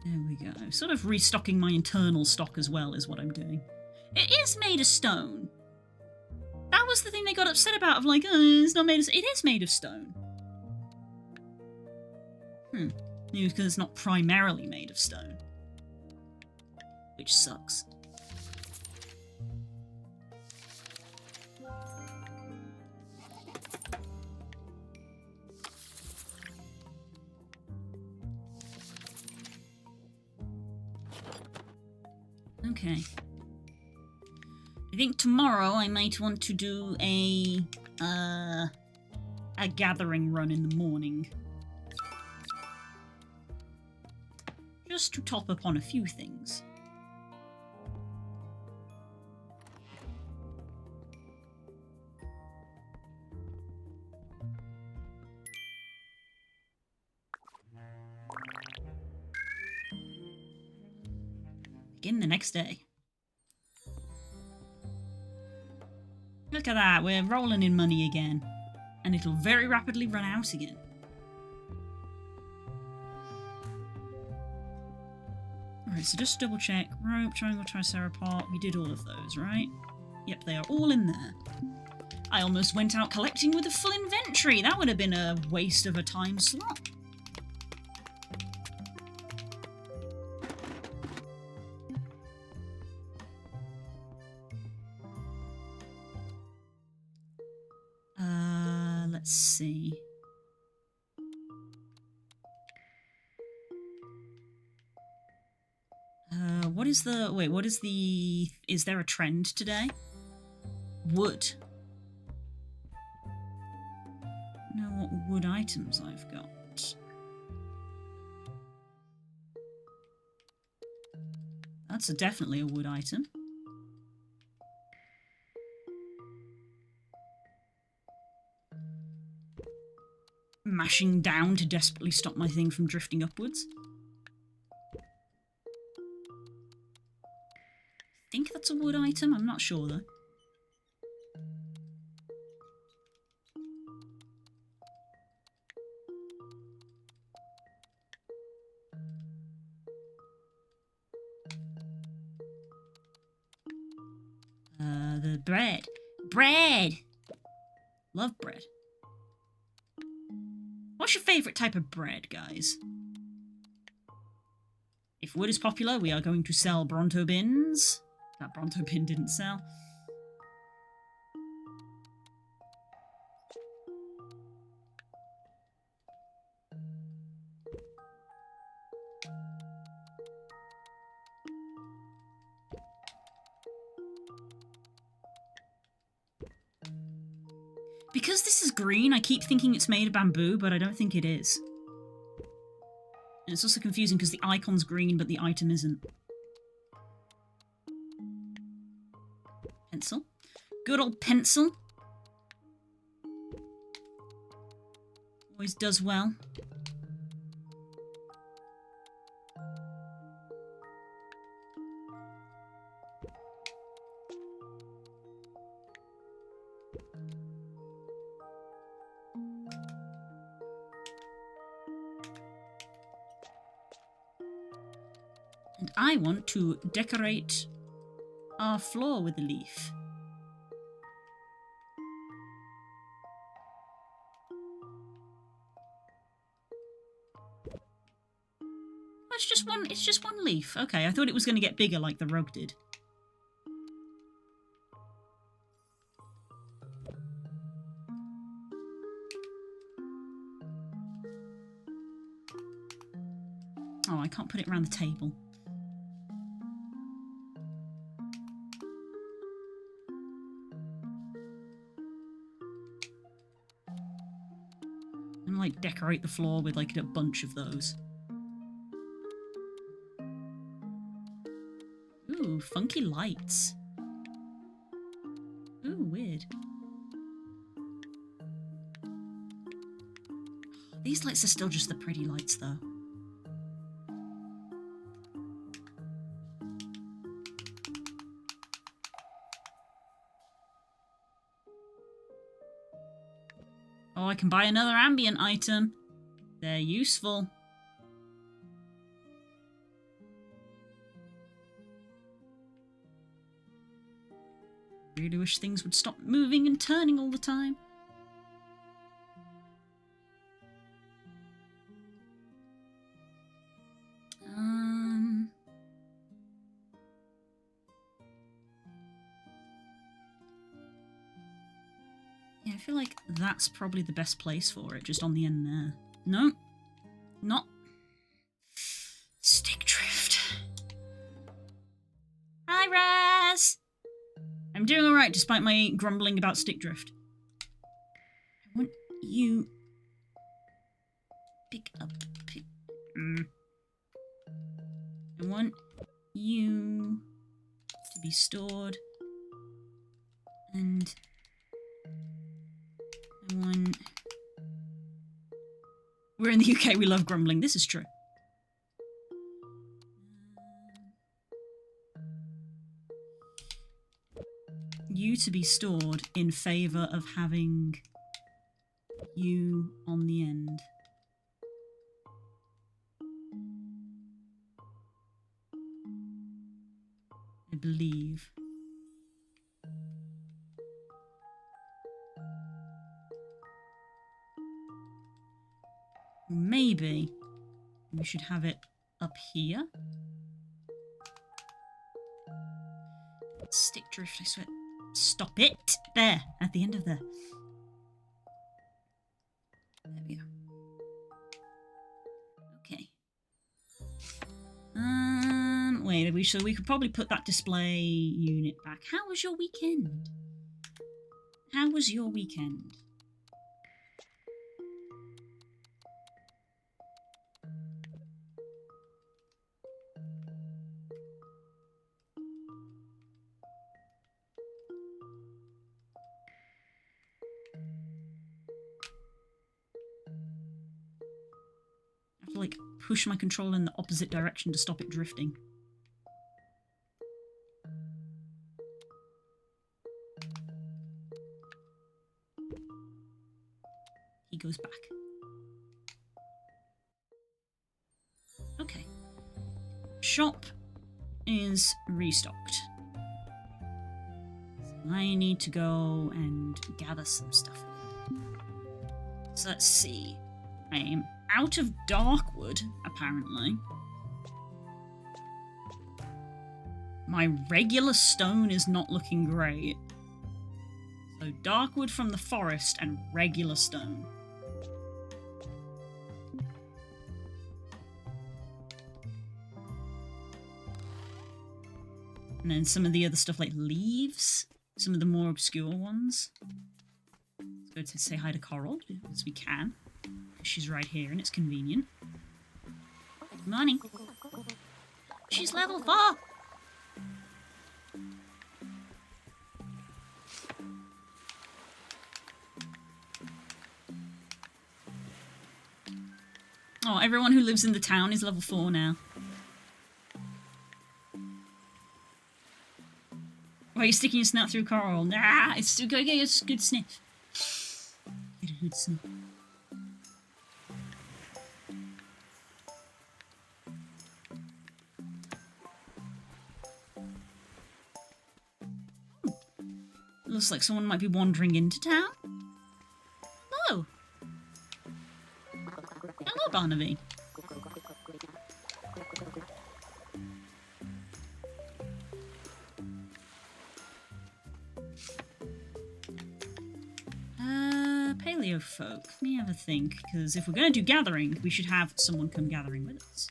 There we go. Sort of restocking my internal stock as well is what I'm doing. It is made of stone. That was the thing they got upset about, of like, oh, it's not made of... It is made of stone. Maybe because it's not primarily made of stone. Which sucks. Okay. I think tomorrow I might want to do a gathering run in the morning. Just to top up on a few things. Begin the next day. Look at that, we're rolling in money again. And it'll very rapidly run out again. Alright, so just double check. Rope, triangle, tricerapod. We did all of those, right? Yep, they are all in there. I almost went out collecting with a full inventory. That would have been a waste of a time slot. Let's see. What is the... Wait, what is the... Is there a trend today? Wood. I don't know what wood items I've got. That's definitely a wood item. Mashing down to desperately stop my thing from drifting upwards. I think that's a wood item, I'm not sure though. The bread. Bread! Love bread. What's your favourite type of bread, guys? If wood is popular, we are going to sell Bronto bins. That Bronto bin didn't sell. Because this is green, I keep thinking it's made of bamboo, but I don't think it is. And it's also confusing because the icon's green, but the item isn't. Pencil. Good old pencil. Always does well. And I want to decorate our floor with a leaf. It's just one leaf. Okay, I thought it was going to get bigger like the rug did. Oh, I can't put it around the table. And like decorate the floor with like a bunch of those. Ooh, funky lights. Ooh, weird. These lights are still just the pretty lights though. Oh, I can buy another ambient item. They're useful. Really wish things would stop moving and turning all the time. Yeah, I feel like that's probably the best place for it, just on the end there. No, not Stick Drift. Hi, Raz! I'm doing alright despite my grumbling about Stick Drift. I want you... Pick up... I want you to be stored. And... I want... We're in the UK, we love grumbling. This is true. You to be stored in favour of having you on the end. I believe. Maybe we should have it up here. Stick Drift, I swear. Stop it! There, at the end of there. There we go. Okay. Wait, so we could probably put that display unit back. How was your weekend? How was your weekend? I have to, like, push my controller in the opposite direction to stop it drifting. He goes back. Okay. Shop is restocked. So I need to go and gather some stuff. So let's see. I am out of Darkwood, apparently. My regular stone is not looking great. So Darkwood from the forest and regular stone. And then some of the other stuff like leaves. Some of the more obscure ones. Let's go to say hi to Coral, as we can. She's right here and it's convenient. Good morning. She's level 4! Oh, everyone who lives in the town is level 4 now. Why are you sticking your snout through Coral? Nah, it's still gonna get a good sniff. Get a good sniff. Looks like someone might be wandering into town. Hello. Hello, Barnaby. Paleo folk. Let me have a think, because if we're going to do gathering, we should have someone come gathering with us.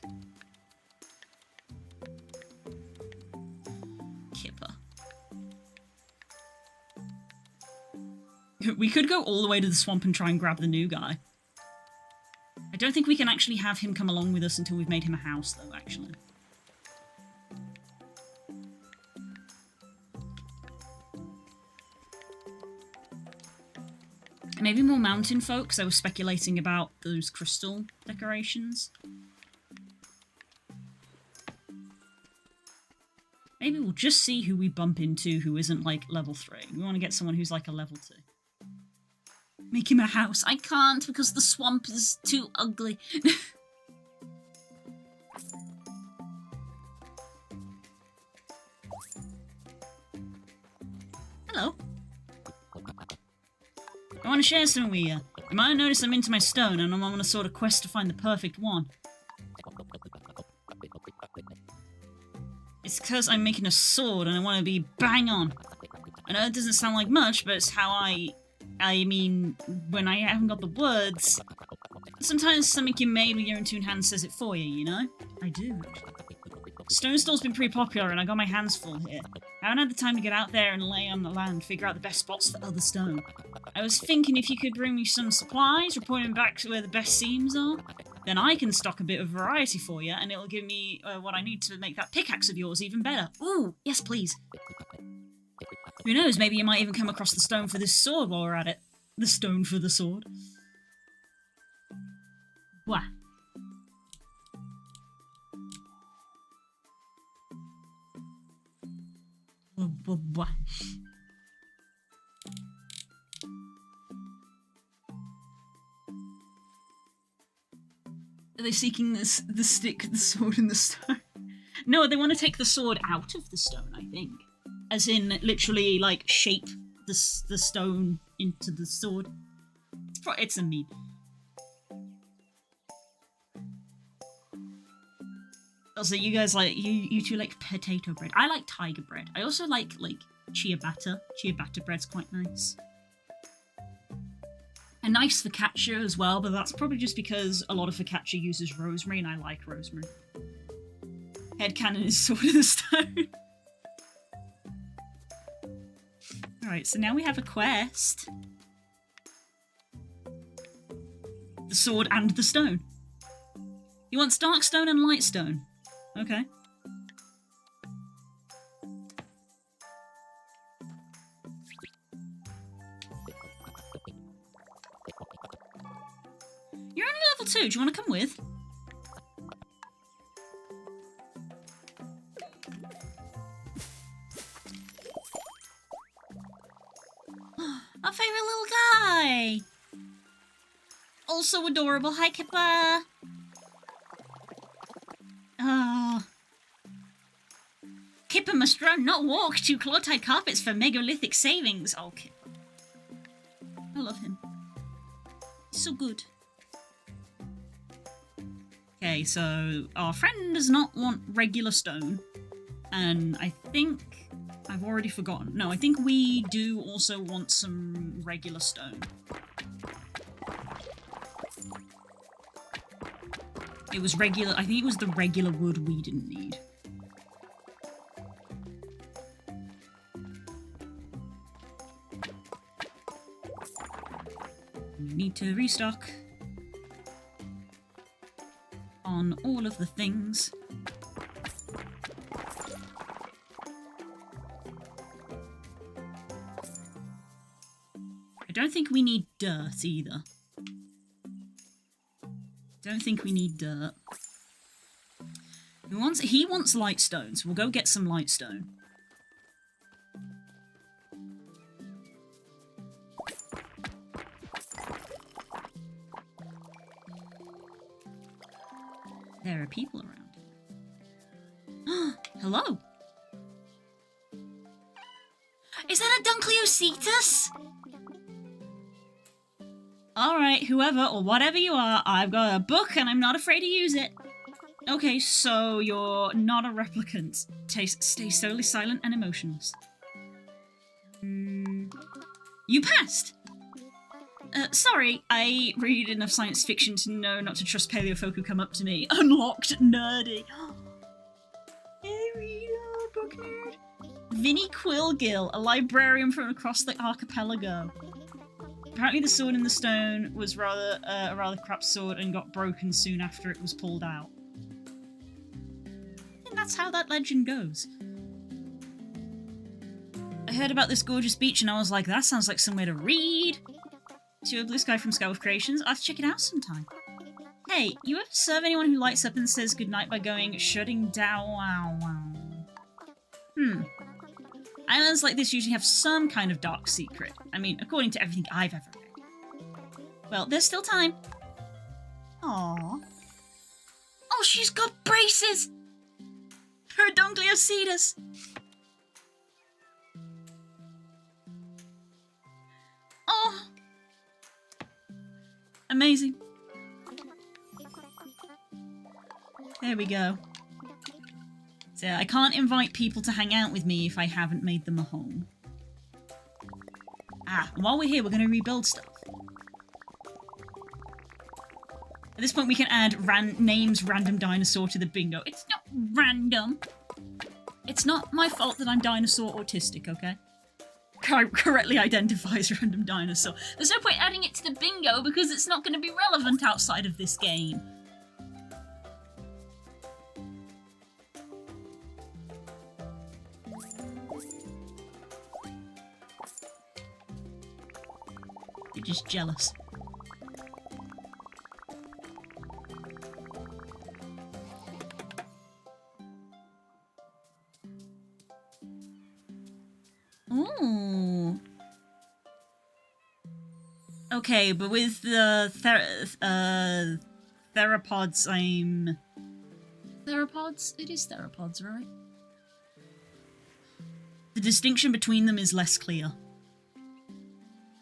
Kipper. We could go all the way to the swamp and try and grab the new guy. I don't think we can actually have him come along with us until we've made him a house, though, actually. Maybe more mountain folk, because I was speculating about those crystal decorations. Maybe we'll just see who we bump into who isn't, like, level 3. We want to get someone who's, like, a level 2. Make him a house. I can't, because the swamp is too ugly. Hello. I want to share something with you. You might have noticed I'm into my stone, and I'm on a sort of quest to find the perfect one. It's because I'm making a sword, and I want to be bang on. I know it doesn't sound like much, but it's how I mean, when I haven't got the words, sometimes something you made with your own two hands says it for you, you know? I do. Stone Store's been pretty popular, and I got my hands full here. I haven't had the time to get out there and lay on the land, figure out the best spots for other stone. I was thinking if you could bring me some supplies, report them back to where the best seams are, then I can stock a bit of variety for you, and it'll give me what I need to make that pickaxe of yours even better. Ooh, yes please. Who knows, maybe you might even come across the stone for this sword while we're at it. The stone for the sword. Wah. Wah. Are they seeking the stick, the sword, and the stone? No, they want to take the sword out of the stone, I think. As in, literally, like, shape the stone into the sword. It's a meme. Also, you guys like, you two like potato bread. I like tiger bread. I also like ciabatta. Ciabatta bread's quite nice. A nice focaccia as well, but that's probably just because a lot of focaccia uses rosemary, and I like rosemary. Headcanon is Sword of the Stone. Alright, so now we have a quest. The sword and the stone. He wants dark stone and light stone. Okay. You're only level 2. Do you want to come with? Our favourite little guy! Also adorable. Hi, Kipper! Kipper must run, not walk, to claw-tied carpets for megalithic savings. Oh, Kipper. I love him. He's so good. Okay, so our friend does not want regular stone. And I think I've already forgotten. No, I think we do also want some regular stone. It was regular, I think it was the regular wood we didn't need. We need to restock on all of the things. I don't think we need dirt either. Don't think we need dirt. He wants light stone, so we'll go get some light stone. There are people around. Hello. Is that a Dunkleocetus? Alright, whoever or whatever you are, I've got a book and I'm not afraid to use it. Okay, so you're not a replicant. Stay solely silent and emotionless. You passed! Sorry, I read enough science fiction to know not to trust paleofolk who come up to me. Unlocked nerdy. Hey, reader, book nerd. Vinnie Quillgill, a librarian from across the archipelago. Apparently the sword in the stone was a rather crap sword and got broken soon after it was pulled out. And that's how that legend goes. I heard about this gorgeous beach and I was like, that sounds like somewhere to read. To a Blue Sky from Skywolf Creations, I'll have to check it out sometime. Hey, you ever serve anyone who lights up and says goodnight by going, shutting down, wow, wow? Islands like this usually have some kind of dark secret. I mean, according to everything I've ever read. Well, there's still time. Aww. Oh, she's got braces! Her Dunkleocetus! Amazing. There we go. So I can't invite people to hang out with me if I haven't made them a home. And while we're here, we're going to rebuild stuff. At this point, we can add names random dinosaur to the bingo. It's not random. It's not my fault that I'm dinosaur autistic, okay? Correctly identifies random dinosaur. There's no point adding it to the bingo because it's not going to be relevant outside of this game. You're just jealous. Ooh. Okay, but with the theropods, I'm... Theropods? It is theropods, right? The distinction between them is less clear.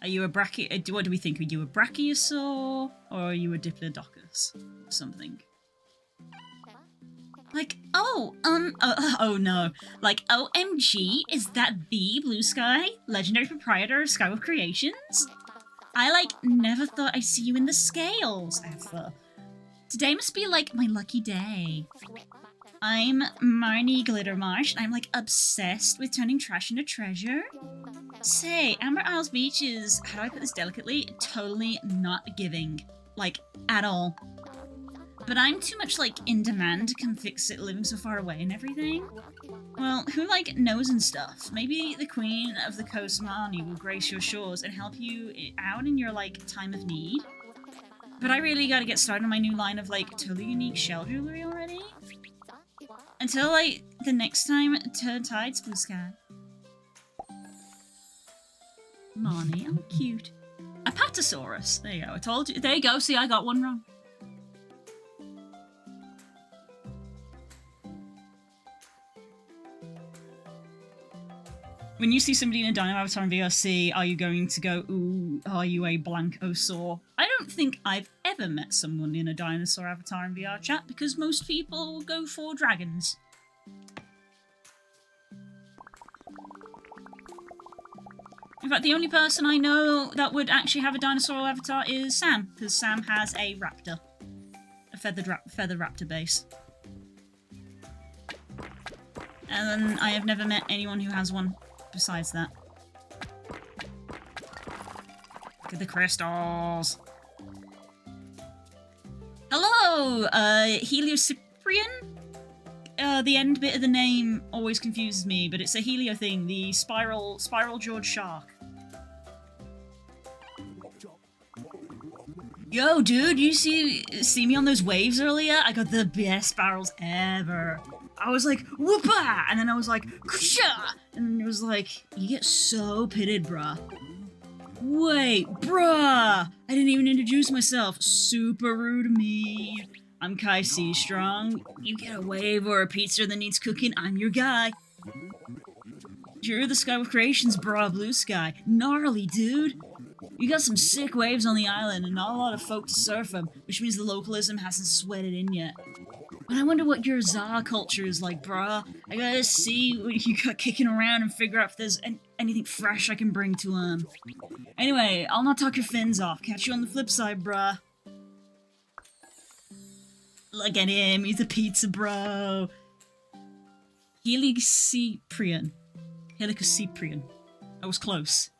Are you a what do we think? Are you a brachiosaur? Or are you a diplodocus? Or something. Like, oh no. Like, OMG, is that the Blue Sky, legendary proprietor of Skywolf Creations? I, like, never thought I'd see you in the scales, ever. Today must be, like, my lucky day. I'm Marnie Glittermarsh, and I'm, like, obsessed with turning trash into treasure. Say, Amber Isles Beach is, how do I put this delicately, totally not giving. Like, at all. But I'm too much, like, in demand to come fix it living so far away and everything. Well, who, like, knows and stuff? Maybe the Queen of the Coast Marnie will grace your shores and help you out in your, like, time of need. But I really gotta get started on my new line of, like, totally unique shell jewelry already. Until, like, the next time, turn tides, Blue Sky. Marnie, I'm cute. Apatosaurus. There you go, I told you. There you go, see, I got one wrong. When you see somebody in a Dino Avatar in VRC, are you going to go, ooh, are you a blankosaur? I don't think I've ever met someone in a dinosaur avatar in VR chat, because most people go for dragons. In fact, the only person I know that would actually have a dinosaur avatar is Sam, because Sam has a raptor. A feather raptor base. And then I have never met anyone who has one besides that. Look at the crystals. Hello, Heliocyprian? The end bit of the name always confuses me, but it's a Helio thing, the spiral jawed shark. Yo, dude, you see me on those waves earlier? I got the best barrels ever. I was like, whoopah! And then I was like, kusha! And it was like, you get so pitted, bruh. Wait, bruh! I didn't even introduce myself. Super rude of me. I'm Kai C. Strong. You get a wave or a pizza that needs cooking, I'm your guy. You're the Skywolf Creations, bruh, Blue Sky. Gnarly, dude. You got some sick waves on the island and not a lot of folk to surf them, which means the localism hasn't sweated in yet. But I wonder what your Za culture is like, bruh. I gotta see what you got kicking around and figure out if there's anything fresh I can bring to them. Anyway, I'll not talk your fins off. Catch you on the flip side, bruh. Look at him, he's a pizza bro. Helicocyprian. Helicocyprian. I was close.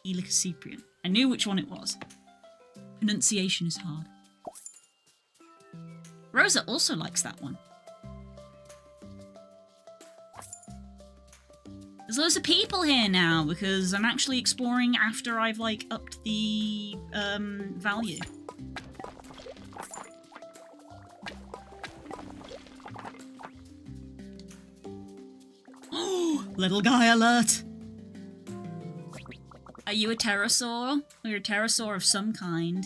Helicocyprian. I knew which one it was. Pronunciation is hard. Rosa also likes that one. There's loads of people here now because I'm actually exploring after I've, like, upped the value. Little guy alert! Are you a pterosaur? Or you're a pterosaur of some kind?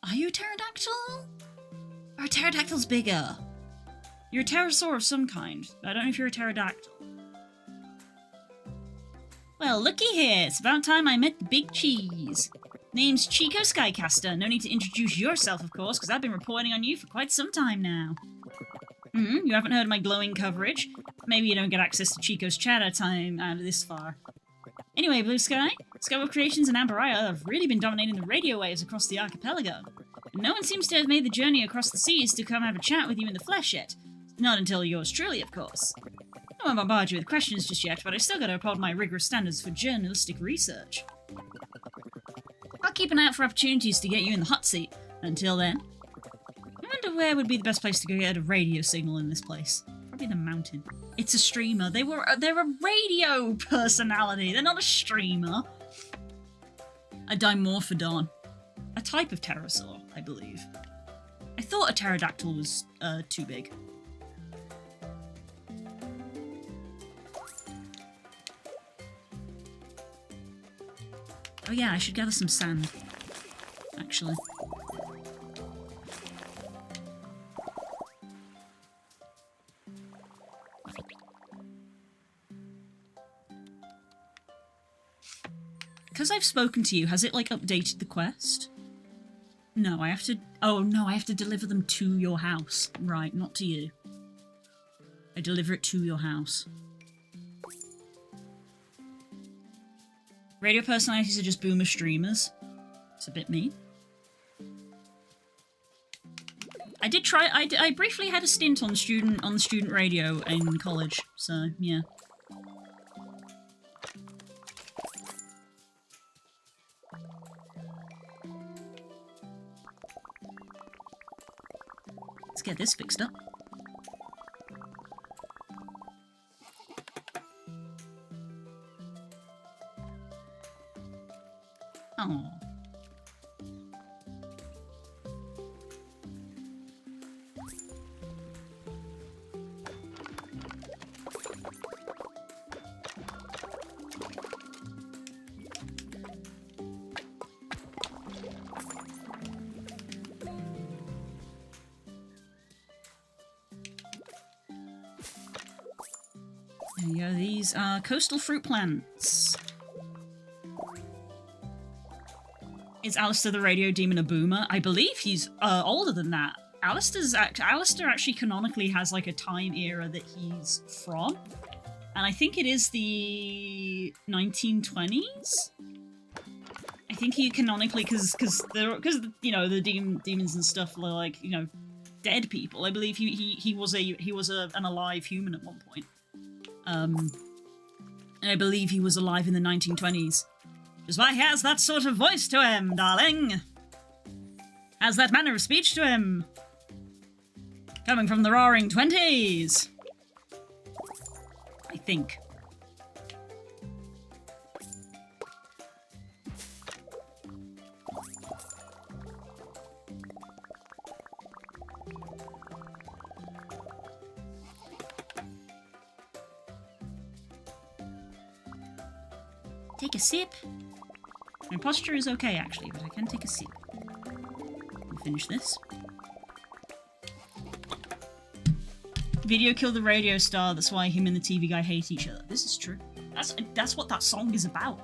Are you a pterodactyl? Or a pterodactyl's bigger? You're a pterosaur of some kind. I don't know if you're a pterodactyl. Well, looky here. It's about time I met the big cheese. Name's Chico Skycaster. No need to introduce yourself, of course, because I've been reporting on you for quite some time now. You haven't heard of my glowing coverage? Maybe you don't get access to Chico's chatter time out of this far. Anyway, Blue Sky, Skyward Creations and Amberaya have really been dominating the radio waves across the archipelago. And no one seems to have made the journey across the seas to come have a chat with you in the flesh yet. Not until yours truly, of course. I won't bombard you with questions just yet, but I still gotta uphold my rigorous standards for journalistic research. I'll keep an eye out for opportunities to get you in the hot seat. Until then, I wonder where would be the best place to go get a radio signal in this place. Probably the mountain. It's a streamer. They're a radio personality. They're not a streamer. A Dimorphodon. A type of pterosaur, I believe. I thought a pterodactyl was too big. Oh yeah, I should gather some sand, actually. Because I've spoken to you, has it, like, updated the quest? No, I have to... Oh, no, I have to deliver them to your house. Right, not to you. I deliver it to your house. Radio personalities are just boomer streamers. It's a bit mean. I did try... I briefly had a stint on the student radio in college, so, yeah. Let's get this fixed up. Oh. There you go, these are coastal fruit plants. Is Alistair the radio demon a boomer? I believe he's older than that. Alistair actually canonically has like a time era that he's from. And I think it is the 1920s? I think he canonically, because you know, the demons and stuff are like, you know, dead people. I believe he was an alive human at one point. And I believe he was alive in the 1920s. Which is why he has that sort of voice to him, darling. Has that manner of speech to him. Coming from the roaring 20s. I think. Take a sip. My posture is okay, actually, but I can take a sip. We'll finish this. Video killed the radio star, that's why him and the TV guy hate each other. This is true. That's what that song is about.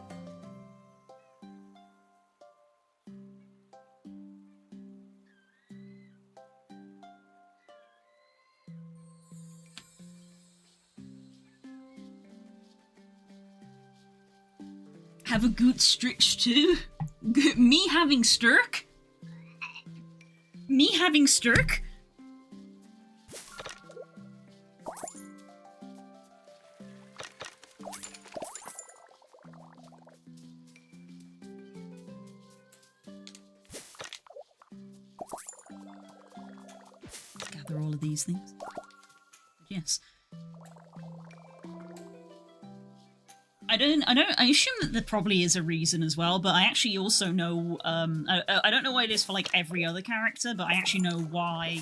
Have a good stretch too? Me having Stirk? Me having Stirk? Let's gather all of these things. Yes. I assume that there probably is a reason as well, but I actually also know, I don't know what it is for, like, every other character, but I actually know why,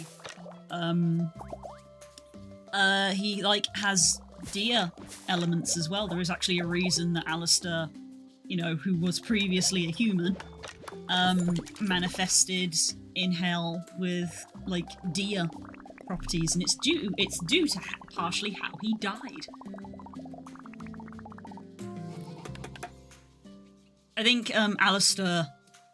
he, like, has deer elements as well. There is actually a reason that Alistair, you know, who was previously a human, manifested in hell with, like, deer properties, and it's due to partially how he died. I think Alistair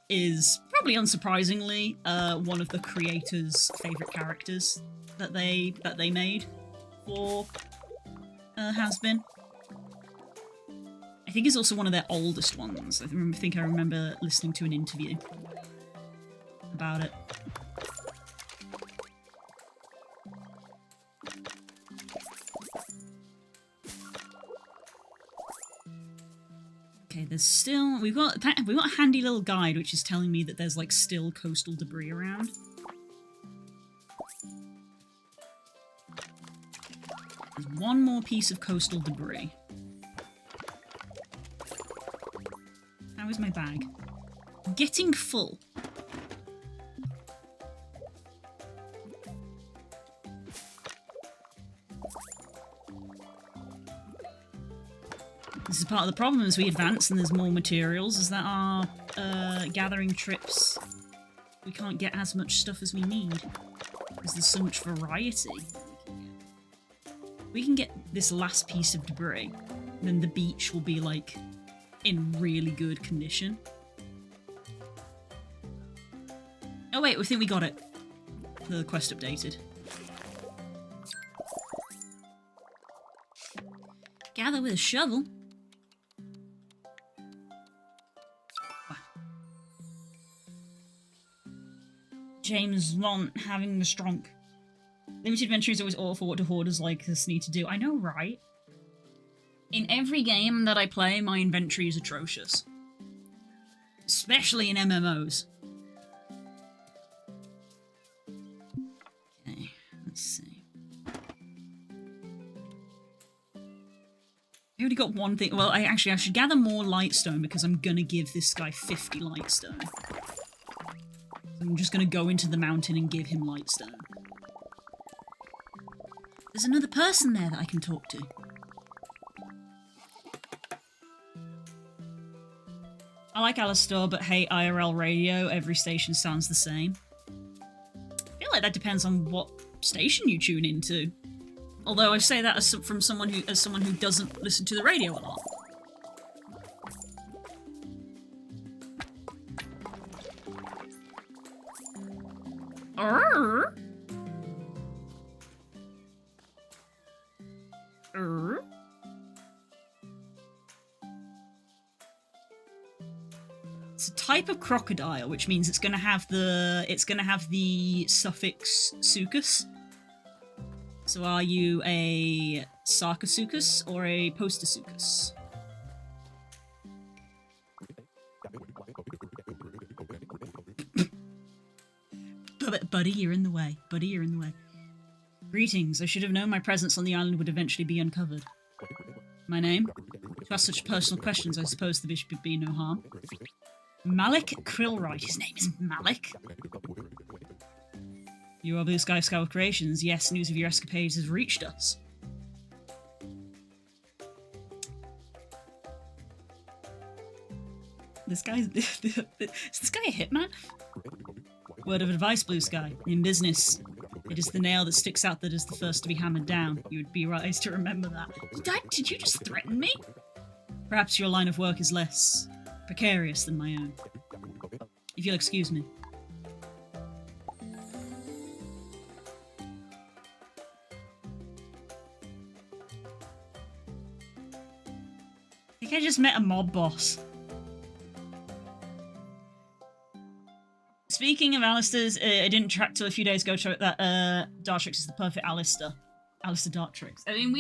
is probably unsurprisingly one of the creators' favorite characters that they made for Has-Been. I think he's also one of their oldest ones. I think I remember listening to an interview about it. Okay, there's still we've got a handy little guide which is telling me that there's like still coastal debris around. There's one more piece of coastal debris. How is my bag? Getting full. This is part of the problem as we advance and there's more materials, is that our gathering trips, we can't get as much stuff as we need, because there's so much variety. We can get this last piece of debris, then the beach will be, like, in really good condition. Oh wait, we think we got it. The quest updated. Gather with a shovel? James Lont having the strong. Limited adventure is always awful. What do hoarders like us need to do? I know, right? In every game that I play, my inventory is atrocious. Especially in MMOs. Okay, let's see. I already got one thing. Well, I should gather more lightstone because I'm gonna give this guy 50 lightstone. I'm just gonna go into the mountain and give him lightstone. There's another person there that I can talk to. I like Alistair, but hate IRL radio. Every station sounds the same. I feel like that depends on what station you tune into. Although I say that as someone who doesn't listen to the radio a lot. It's a type of crocodile, which means it's gonna have the suffix sucus. So are you a Sarcosuchus or a Postosuchus? Buddy, you're in the way. Buddy, you're in the way. Greetings. I should have known my presence on the island would eventually be uncovered. My name? To ask such personal questions, I suppose the bishop would be no harm. Malik Krillwright. His name is Malik? You are Blue Sky Scout Creations. Yes, news of your escapades has reached us. Is this guy a hitman? Word of advice, Blue Sky. In business, it is the nail that sticks out that is the first to be hammered down. You would be wise to remember that. Did you just threaten me? Perhaps your line of work is less precarious than my own. If you'll excuse me. I think I just met a mob boss. Speaking of Alistair's, I didn't track till a few days ago that Dartrix is the perfect Alistair. Alistair Dartrix. I mean,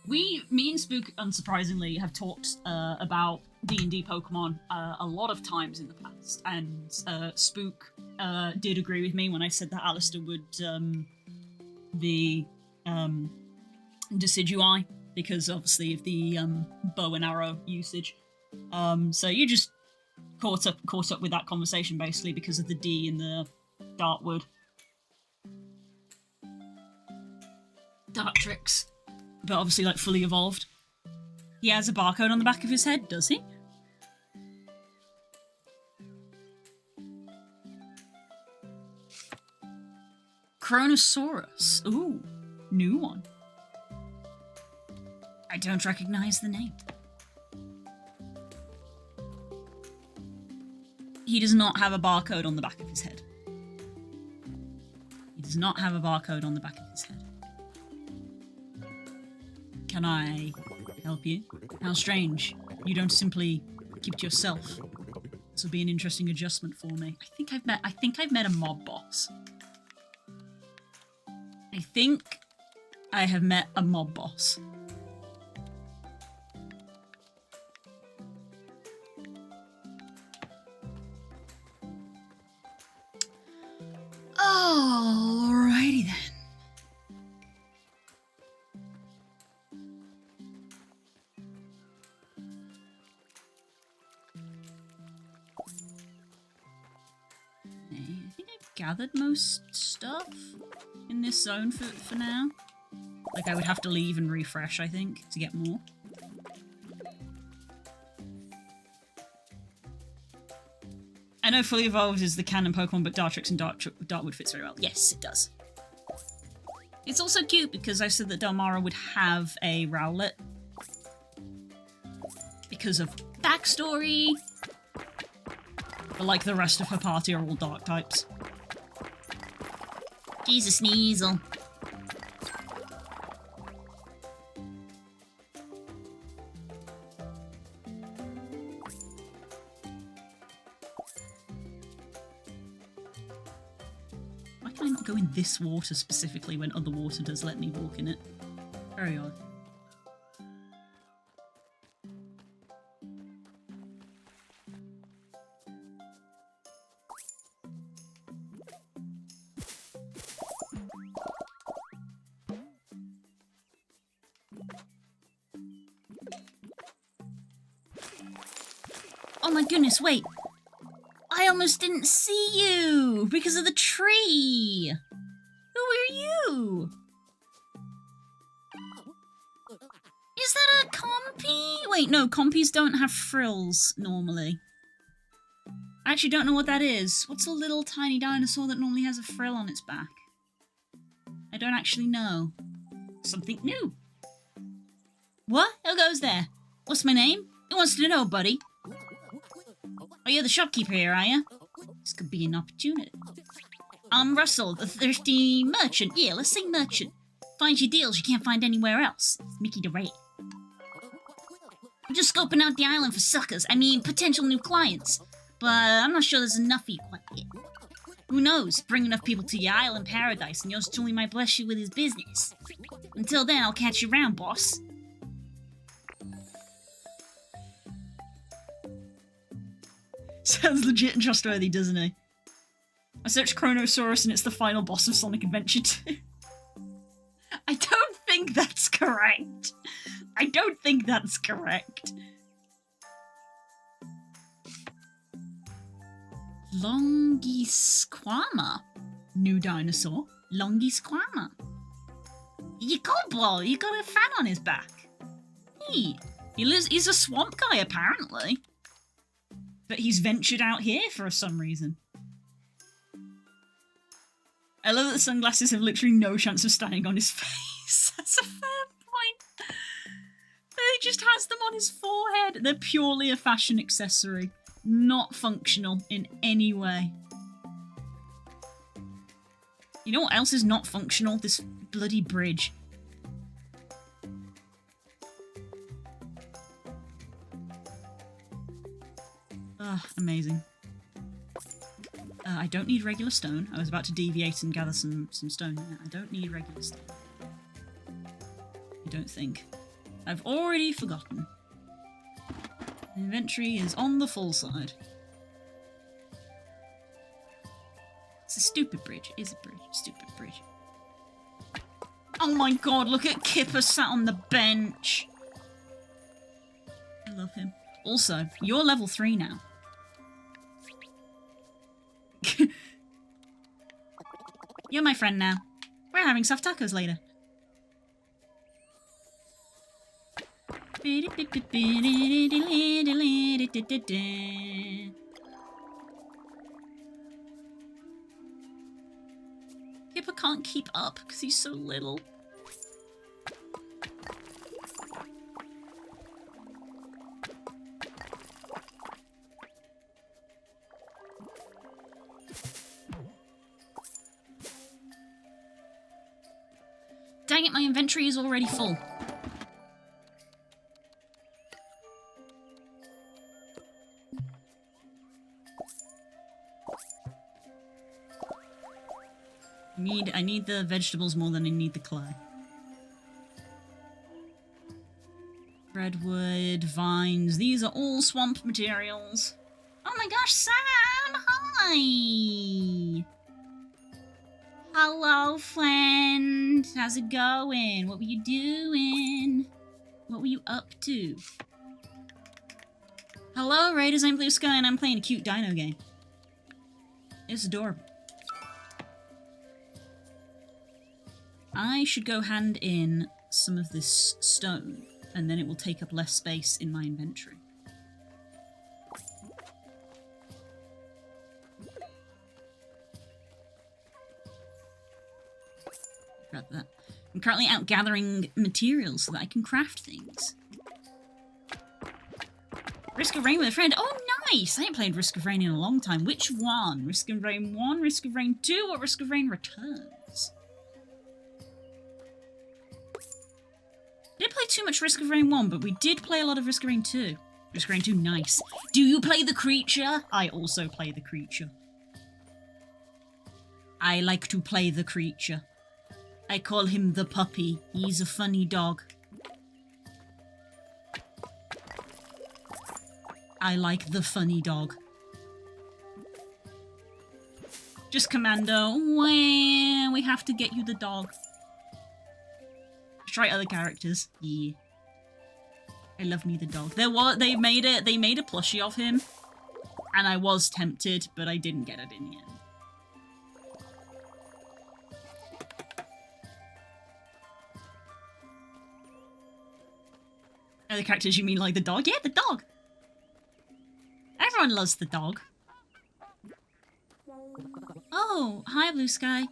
me and Spook, unsurprisingly, have talked about D&D Pokemon a lot of times in the past, and Spook did agree with me when I said that Alistair would be Decidueye, because obviously of the bow and arrow usage. So you just caught up with that conversation basically because of the D in the Dartwood. Dartrix. But obviously like fully evolved. He has a barcode on the back of his head, does he? Chronosaurus. Ooh, new one. I don't recognize the name. He does not have a barcode on the back of his head. He does not have a barcode on the back of his head. Can I help you? How strange. You don't simply keep to yourself. This will be an interesting adjustment for me. I think I've met a mob boss. I think I have met a mob boss. Alrighty then. I think I've gathered most stuff in this zone for now. Like, I would have to leave and refresh, I think, to get more. I know Fully Evolved is the canon Pokemon, but Dartrix and Darkwood fits very well. Yes, it does. It's also cute because I said that Delmara would have a Rowlet. Because of backstory. But like the rest of her party are all dark types. Jesus, Sneasel. Why can I not go in this water specifically when other water does let me walk in it? Very odd. Oh my goodness, wait! I almost didn't see you because of the tree! Who are you? Is that a Compy? Wait, no, Compies don't have frills normally. I actually don't know what that is. What's a little tiny dinosaur that normally has a frill on its back? I don't actually know. Something new. What? Who goes there? What's my name? Who wants to know, buddy? Oh, you're the shopkeeper here, are you? This could be an opportunity. I'm Russell, the thrifty merchant. Yeah, let's say merchant. Finds you deals you can't find anywhere else. It's Mickey DeRay. I'm just scoping out the island for suckers. I mean, potential new clients. But I'm not sure there's enough for you quite yet. Who knows? Bring enough people to your island paradise and yours truly might bless you with his business. Until then, I'll catch you around, boss. Sounds legit and trustworthy, doesn't he? I searched Chronosaurus and it's the final boss of Sonic Adventure 2. I don't think that's correct. I don't think that's correct. Longisquama. New dinosaur. Longisquama. You Coldball, you got a fan on his back. Hey, he's a swamp guy apparently. But he's ventured out here for some reason. I love that the sunglasses have literally no chance of staying on his face. That's a fair point. He just has them on his forehead. They're purely a fashion accessory. Not functional in any way. You know what else is not functional? This bloody bridge. Amazing. I don't need regular stone. I was about to deviate and gather some stone. I don't need regular stone. I don't think. I've already forgotten. Inventory is on the full side. It's a stupid bridge. It is a bridge. Stupid bridge. Oh my god, look at Kipper sat on the bench. I love him. Also, you're level 3 now. You're my friend now. We're having soft tacos later. Kipper can't keep up because he's so little. Dang it, my inventory is already full. I need the vegetables more than I need the clay. Redwood, vines, these are all swamp materials. Oh my gosh, Sam! Hi! Hello, friend! How's it going? What were you doing? What were you up to? Hello, Raiders, I'm Blue Sky and I'm playing a cute dino game. It's adorable. I should go hand in some of this stone, and then it will take up less space in my inventory. Grab that. I'm currently out gathering materials so that I can craft things. Risk of Rain with a friend. Oh, nice! I ain't played Risk of Rain in a long time. Which one? Risk of Rain 1, Risk of Rain 2, or Risk of Rain Returns? Didn't play too much Risk of Rain 1, but we did play a lot of Risk of Rain 2. Risk of Rain 2, nice. Do you play the creature? I also play the creature. I like to play the creature. I call him the puppy. He's a funny dog. I like the funny dog. Just Commando. Wah, we have to get you the dog. Try other characters. Yeah. I love me the dog. They made a plushie of him. And I was tempted, but I didn't get it in the end. Other characters, you mean like the dog? Yeah, the dog! Everyone loves the dog. Oh, hi Blue Sky.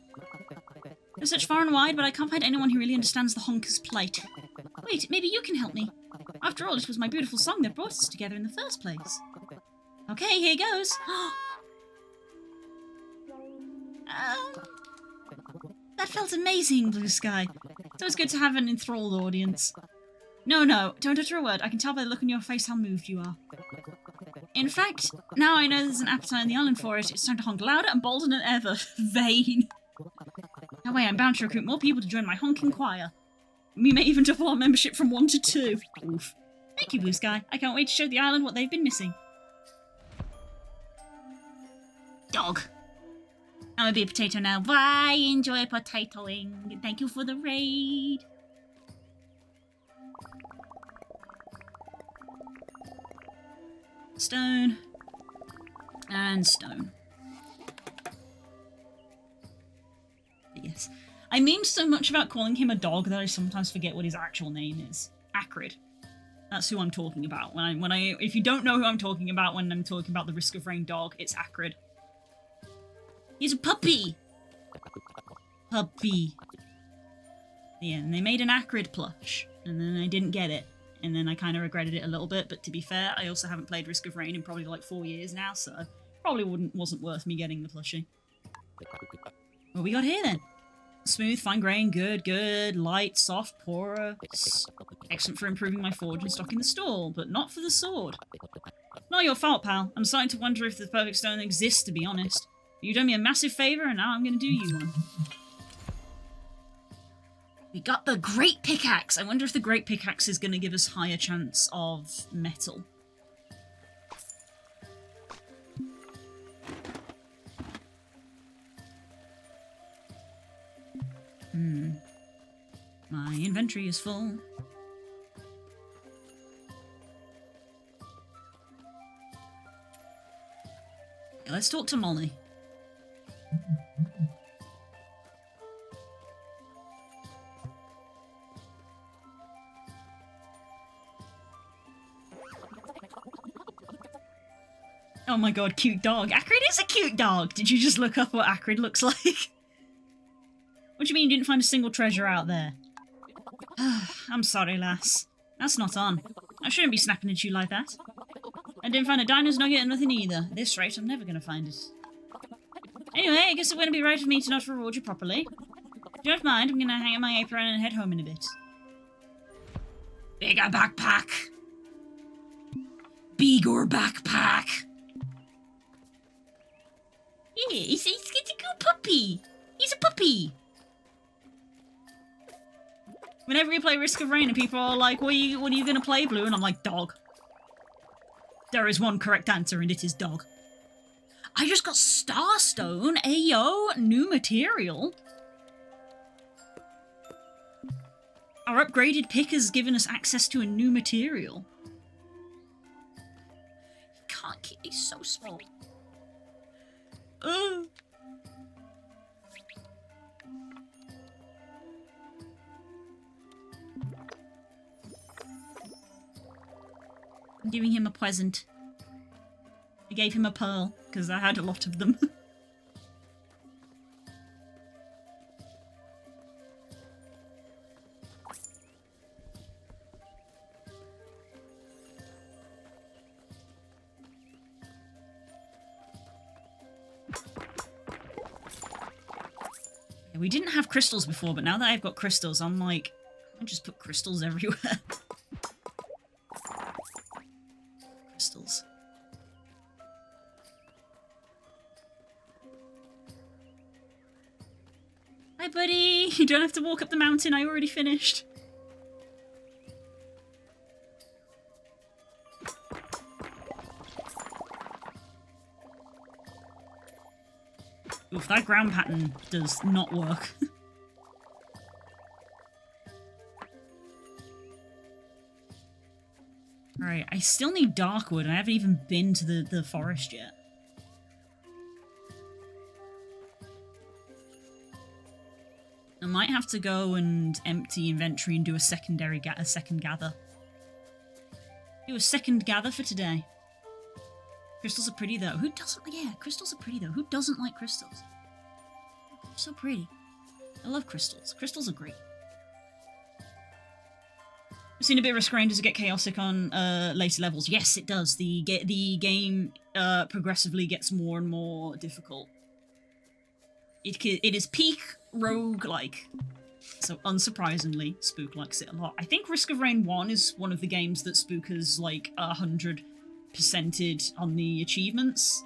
They're such far and wide, but I can't find anyone who really understands the honker's plight. Wait, maybe you can help me. After all, it was my beautiful song that brought us together in the first place. Okay, here goes. That felt amazing, Blue Sky. It's always good to have an enthralled audience. No, don't utter a word. I can tell by the look on your face how moved you are. In fact, now I know there's an appetite on the island for it, it's time to honk louder and bolder than ever. Vain. That way I'm bound to recruit more people to join my honking choir. We may even double our membership from 1 to 2. Oof. Thank you, Blue Sky. I can't wait to show the island what they've been missing. Dog. I'm a big potato now. Bye! Enjoy potatoing. Thank you for the raid. Stone. And stone. Yes. I mean so much about calling him a dog that I sometimes forget what his actual name is. Acrid. That's who I'm talking about. If you don't know who I'm talking about when I'm talking about the Risk of Rain dog, it's Acrid. He's a puppy! Puppy. Yeah, and they made an Acrid plush, and then I didn't get it. And then I kind of regretted it a little bit, but to be fair, I also haven't played Risk of Rain in probably like 4 years now, so probably wasn't worth me getting the plushie. What we got here then? Smooth, fine grain, good, light, soft, porous. Excellent for improving my forge and stock in the store, but not for the sword. Not your fault, pal. I'm starting to wonder if the perfect stone exists, to be honest. You've done me a massive favour, and now I'm going to do you one. We got the Great Pickaxe! I wonder if the Great Pickaxe is going to give us higher chance of metal. My inventory is full. Okay, let's talk to Molly. Oh my god, cute dog. Acrid is a cute dog! Did you just look up what Acrid looks like? What do you mean you didn't find a single treasure out there? I'm sorry, lass. That's not on. I shouldn't be snapping at you like that. I didn't find a diner's nugget or nothing either. At this rate, I'm never going to find it. Anyway, I guess it wouldn't be right of me to not reward you properly. If you don't mind, I'm gonna hang up my apron and head home in a bit. Bigger backpack! Bigger backpack! Yeah, he's a good puppy! He's a puppy! Whenever we play Risk of Rain and people are like, what are you gonna play, Blue? And I'm like, dog. There is one correct answer and it is dog. I just got Starstone, ayo, new material. Our upgraded pick has given us access to a new material. You can't keep these so small. Ugh. I'm giving him a present. I gave him a pearl, because I had a lot of them. We didn't have crystals before, but now that I've got crystals, I'm like, I'll just put crystals everywhere. Crystals. Hi, buddy! You don't have to walk up the mountain, I already finished. Oof, that ground pattern does not work. Alright, I still need Darkwood, and I haven't even been to the forest yet. I might have to go and empty inventory and do a second gather. Do a second gather for today. Crystals are pretty though. Who doesn't? Yeah, crystals are pretty though. Who doesn't like crystals? They're so pretty. I love crystals. Crystals are great. I've seen a bit of Risk of Rain. Does it get chaotic on later levels? Yes, it does. The game progressively gets more and more difficult. It is peak roguelike. So unsurprisingly, Spook likes it a lot. I think Risk of Rain 1 is one of the games that Spook has like 100%ed on the achievements.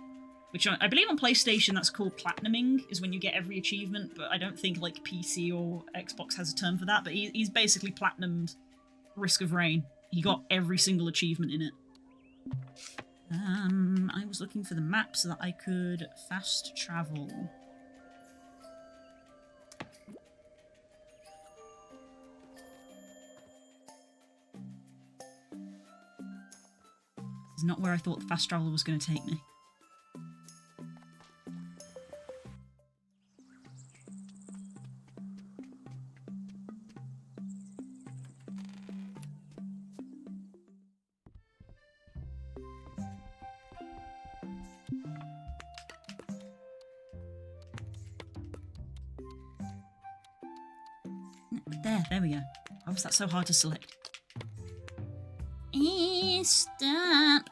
Which I believe on PlayStation that's called platinuming, is when you get every achievement, but I don't think like PC or Xbox has a term for that, but he's basically platinumed Risk of Rain. He got every single achievement in it. I was looking for the map so that I could fast travel. This is not where I thought the fast travel was going to take me. There we go. Why was that so hard to select? Stop.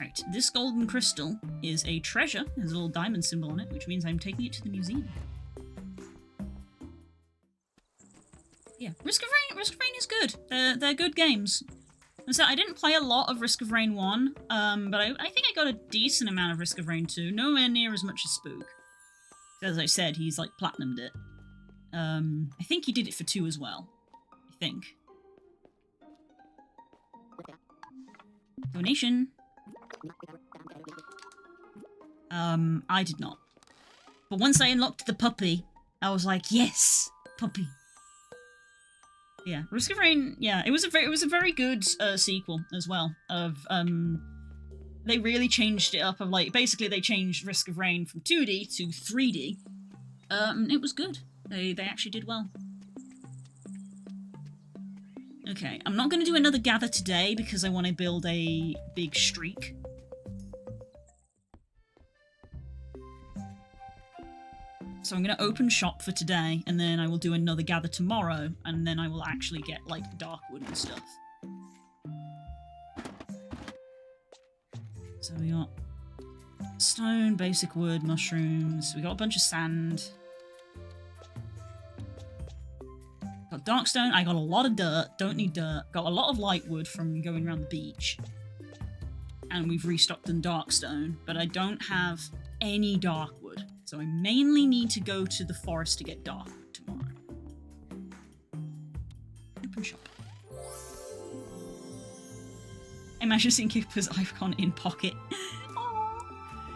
Right, this golden crystal is a treasure. It has a little diamond symbol on it, which means I'm taking it to the museum. Yeah, Risk of Rain is good. They're good games. And so I didn't play a lot of Risk of Rain 1, but I think I got a decent amount of Risk of Rain 2. Nowhere near as much as Spook. As I said, he's like platinumed it. I think he did it for 2 as well. I think. Donation. I did not. But once I unlocked the puppy, I was like, yes, puppy. Yeah, Risk of Rain. Yeah, it was a very good sequel as well. Of they really changed it up. Of like basically they changed Risk of Rain from 2D to 3D. It was good. They actually did well. Okay, I'm not going to do another gather today because I want to build a big streak. So I'm going to open shop for today, and then I will do another gather tomorrow, and then I will actually get, like, Darkwood and stuff. So we got stone, basic wood, mushrooms. We got a bunch of sand. Got dark stone. I got a lot of dirt. Don't need dirt. Got a lot of light wood from going around the beach. And we've restocked on dark stone, but I don't have any dark wood. So I mainly need to go to the forest to get dark wood tomorrow. Open shop. Imagine seeing Kipper's icon in pocket.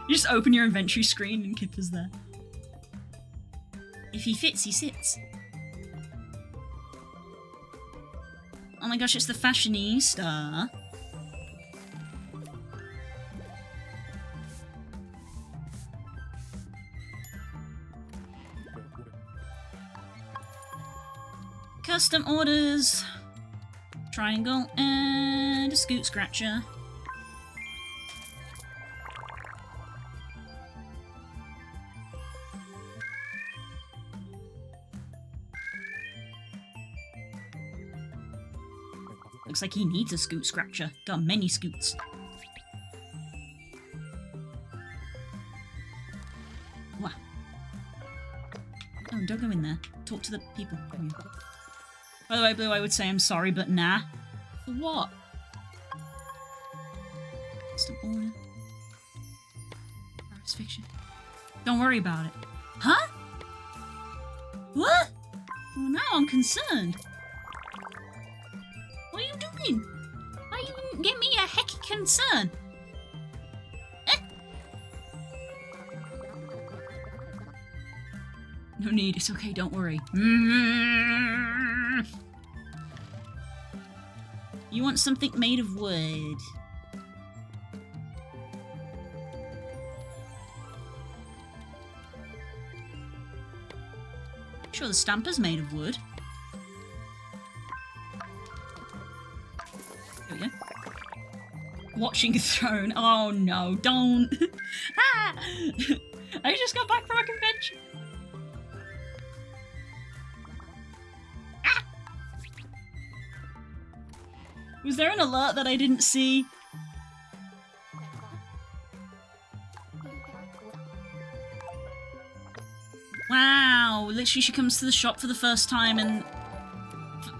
You just open your inventory screen and Kipper's there. If he fits, he sits. Oh my gosh, it's the fashionista. Custom orders. Triangle and a scoot scratcher. Looks like he needs a scoot scratcher. Got many scoots. Wow. Oh, don't go in there. Talk to the people. By the way, Blue, I would say I'm sorry, but nah. For what? Custom order. Paris fiction. Don't worry about it. Huh? What? Well, now I'm concerned. What are you doing? Why you give me a hecky concern? No need, it's okay, don't worry. You want something made of wood. Sure, the stamper's made of wood. There we go. Watching a throne. Oh no, don't. Ah! I just got back from a convention. Ah! Was there an alert that I didn't see? Wow, literally she comes to the shop for the first time and...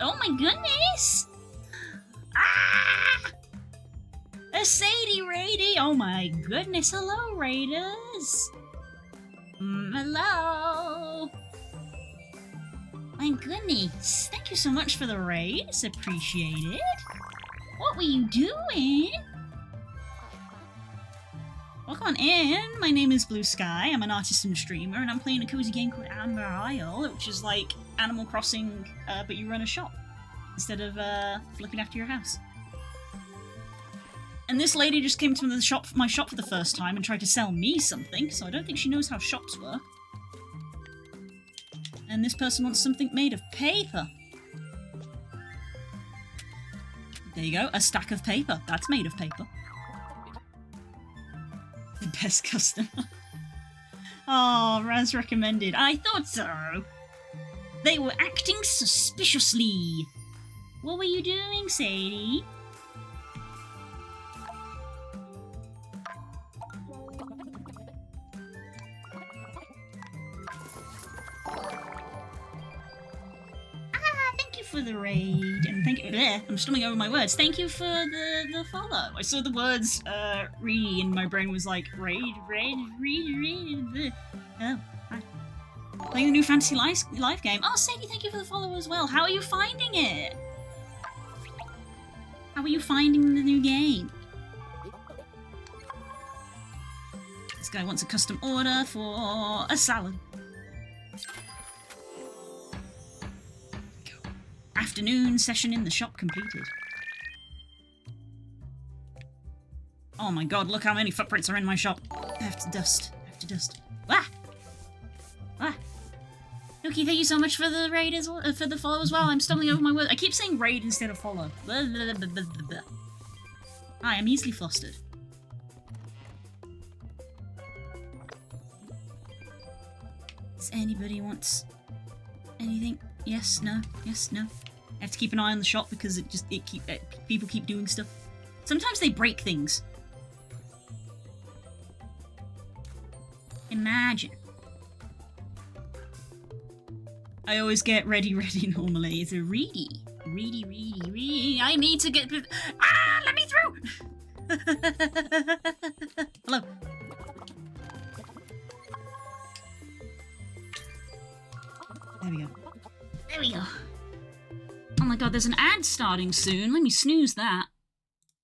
Oh my goodness! Ah! A Sadie Rady! Oh my goodness, hello Raiders! Hello! My goodness, thank you so much for the raid, it's appreciated. What were you doing? Welcome on in, my name is Blue Sky, I'm an artist and streamer, and I'm playing a cozy game called Amber Isle, which is like Animal Crossing, but you run a shop, instead of looking after your house. And this lady just came to my shop for the first time and tried to sell me something, so I don't think she knows how shops work. And this person wants something made of paper. There you go, a stack of paper. That's made of paper. The best customer. Oh, Raz recommended. I thought so. They were acting suspiciously. What were you doing, Sadie? For the raid, and thank you. Bleh, I'm stumbling over my words. Thank you for the follow. I saw the words re, and my brain was like raid. Bleh. Oh, hi. Playing the new Fantasy Life game. Oh, Sadie, thank you for the follow as well. How are you finding it? How are you finding the new game? This guy wants a custom order for a salad. Afternoon session in the shop completed. Oh my god, look how many footprints are in my shop. I have to dust. Ah! Ah! Loki, thank you so much for the raid as well, for the follow as well. I'm stumbling over my words. I keep saying raid instead of follow. Blah, blah, blah, blah, blah, blah. Hi, I'm easily flustered. Does anybody wants anything? Yes, no, yes, no. I have to keep an eye on the shop because people keep doing stuff. Sometimes they break things. Imagine. I always get ready normally. It's a reedy. Reedy. I need to get... Ah! Let me through! Hello. There we go. Oh my god, there's an ad starting soon. Let me snooze that.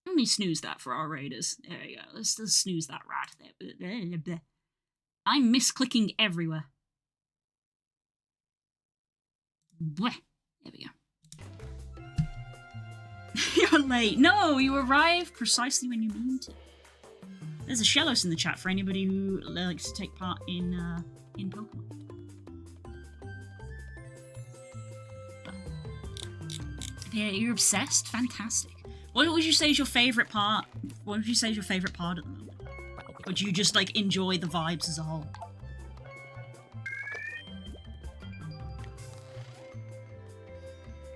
Let me snooze that for our raiders. There we go. Let's snooze that right there. I'm misclicking everywhere. Bleh. There we go. You're late. No, you arrived precisely when you mean to. There's a Shellos in the chat for anybody who likes to take part in Pokemon. Yeah, you're obsessed? Fantastic. What would you say is your favourite part? What would you say is your favourite part at the moment? Or do you just, like, enjoy the vibes as a whole?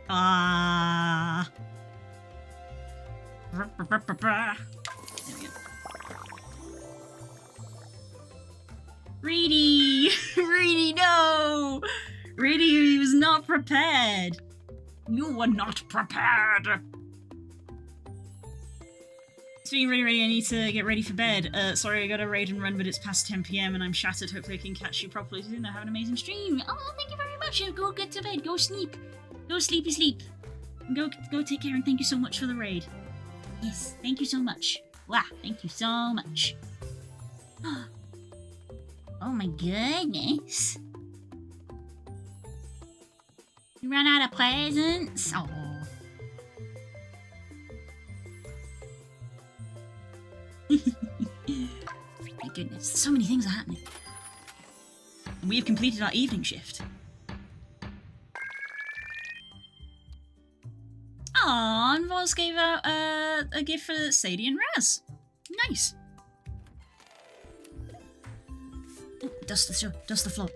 There we go. Reedy! Reedy, no! Reedy was not prepared. You were not prepared. Speaking really, I need to get ready for bed. Sorry, I got a raid and run, but it's past 10 PM and I'm shattered. Hopefully I can catch you properly soon. Have an amazing stream. Oh, thank you very much. Go get to bed. Go sleep. Go sleepy sleep. Go take care and thank you so much for the raid. Yes, thank you so much. Wow, thank you so much. Oh my goodness. You ran out of presents? Oh. My goodness, so many things are happening. And we have completed our evening shift. Aww, and Voz gave out a gift for Sadie and Raz. Nice. Ooh, dust the floor.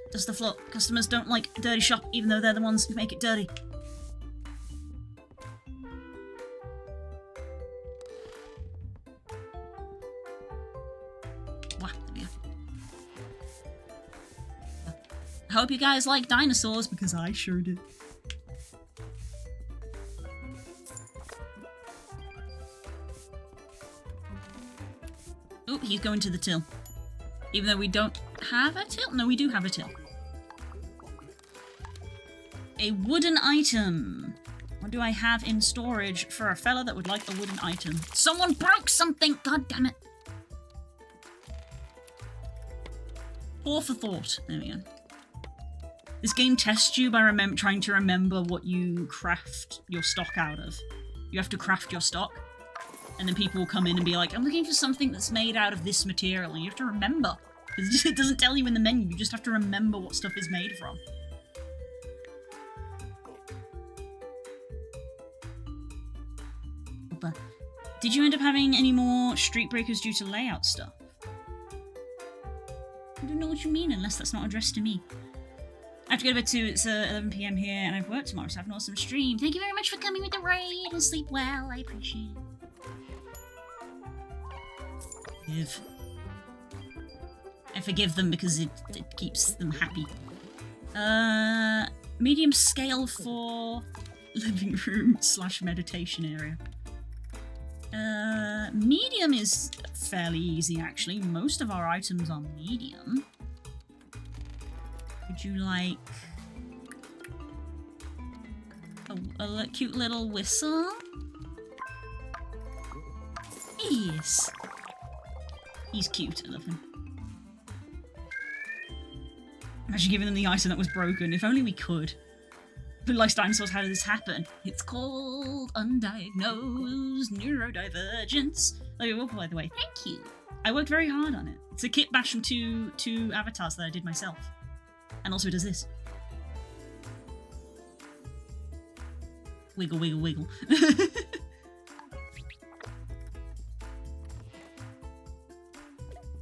Customers don't like a dirty shop, even though they're the ones who make it dirty. Wow, there we go. I hope you guys like dinosaurs, because I sure did. Oh, he's going to the till. Even though we don't have a till? No, we do have a till. A wooden item. What do I have in storage for a fella that would like a wooden item? Someone broke something! God damn it. Pour for thought. There we go. This game tests you by trying to remember what you craft your stock out of. You have to craft your stock. And then people will come in and be like, I'm looking for something that's made out of this material. And you have to remember. It doesn't tell you in the menu. You just have to remember what stuff is made from. Did you end up having any more street breakers due to layout stuff? I don't know what you mean unless that's not addressed to me. I have to go to bed too. It's 11 PM here and I've worked tomorrow, so have an awesome stream. Thank you very much for coming with the raid and sleep well. I appreciate it. I forgive them because it keeps them happy. Medium scale for living room / meditation area. Medium is fairly easy actually. Most of our items are medium. Would you like a cute little whistle? Yes. He's cute, I love him. Imagine giving them the item that was broken. If only we could. Who likes dinosaurs? How did this happen? It's called undiagnosed neurodivergence. Oh, by the way, thank you. I worked very hard on it. It's a kit bash from two avatars that I did myself. And also it does this. Wiggle, wiggle, wiggle.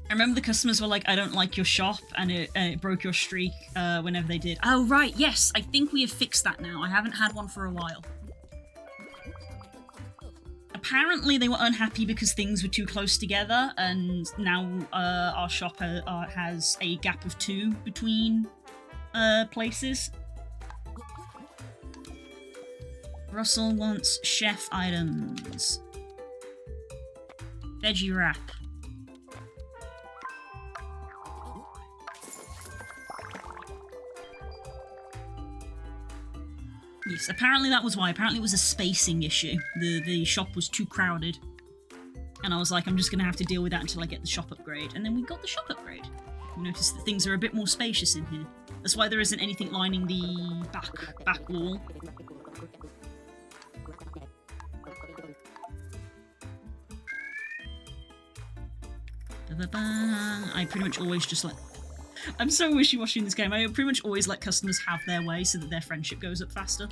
I remember the customers were like, I don't like your shop, and it broke your streak whenever they did. Oh, right, yes, I think we have fixed that now. I haven't had one for a while. Apparently apparently they were unhappy because things were too close together, and now our shop has a gap of 2 between places. Russell wants chef items. Veggie wrap. Yes, apparently that was why. Apparently it was a spacing issue. The shop was too crowded. And I was like, I'm just gonna have to deal with that until I get the shop upgrade. And then we got the shop upgrade. You notice that things are a bit more spacious in here. That's why there isn't anything lining the back wall. I pretty much always just like... I'm so wishy-washy in this game. I pretty much always let customers have their way so that their friendship goes up faster.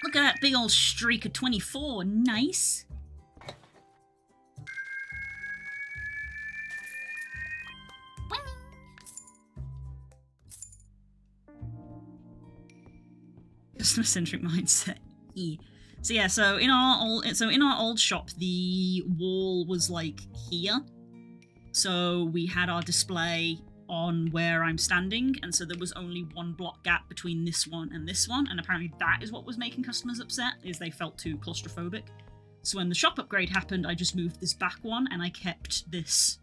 Look at that big old streak of 24. Nice. Customer-centric mindset. Yeah. So yeah, so in our old shop, the wall was like here. So we had our display on where I'm standing, and so there was only 1 block gap between this one, and apparently that is what was making customers upset, is they felt too claustrophobic. So when the shop upgrade happened, I just moved this back one, and I kept this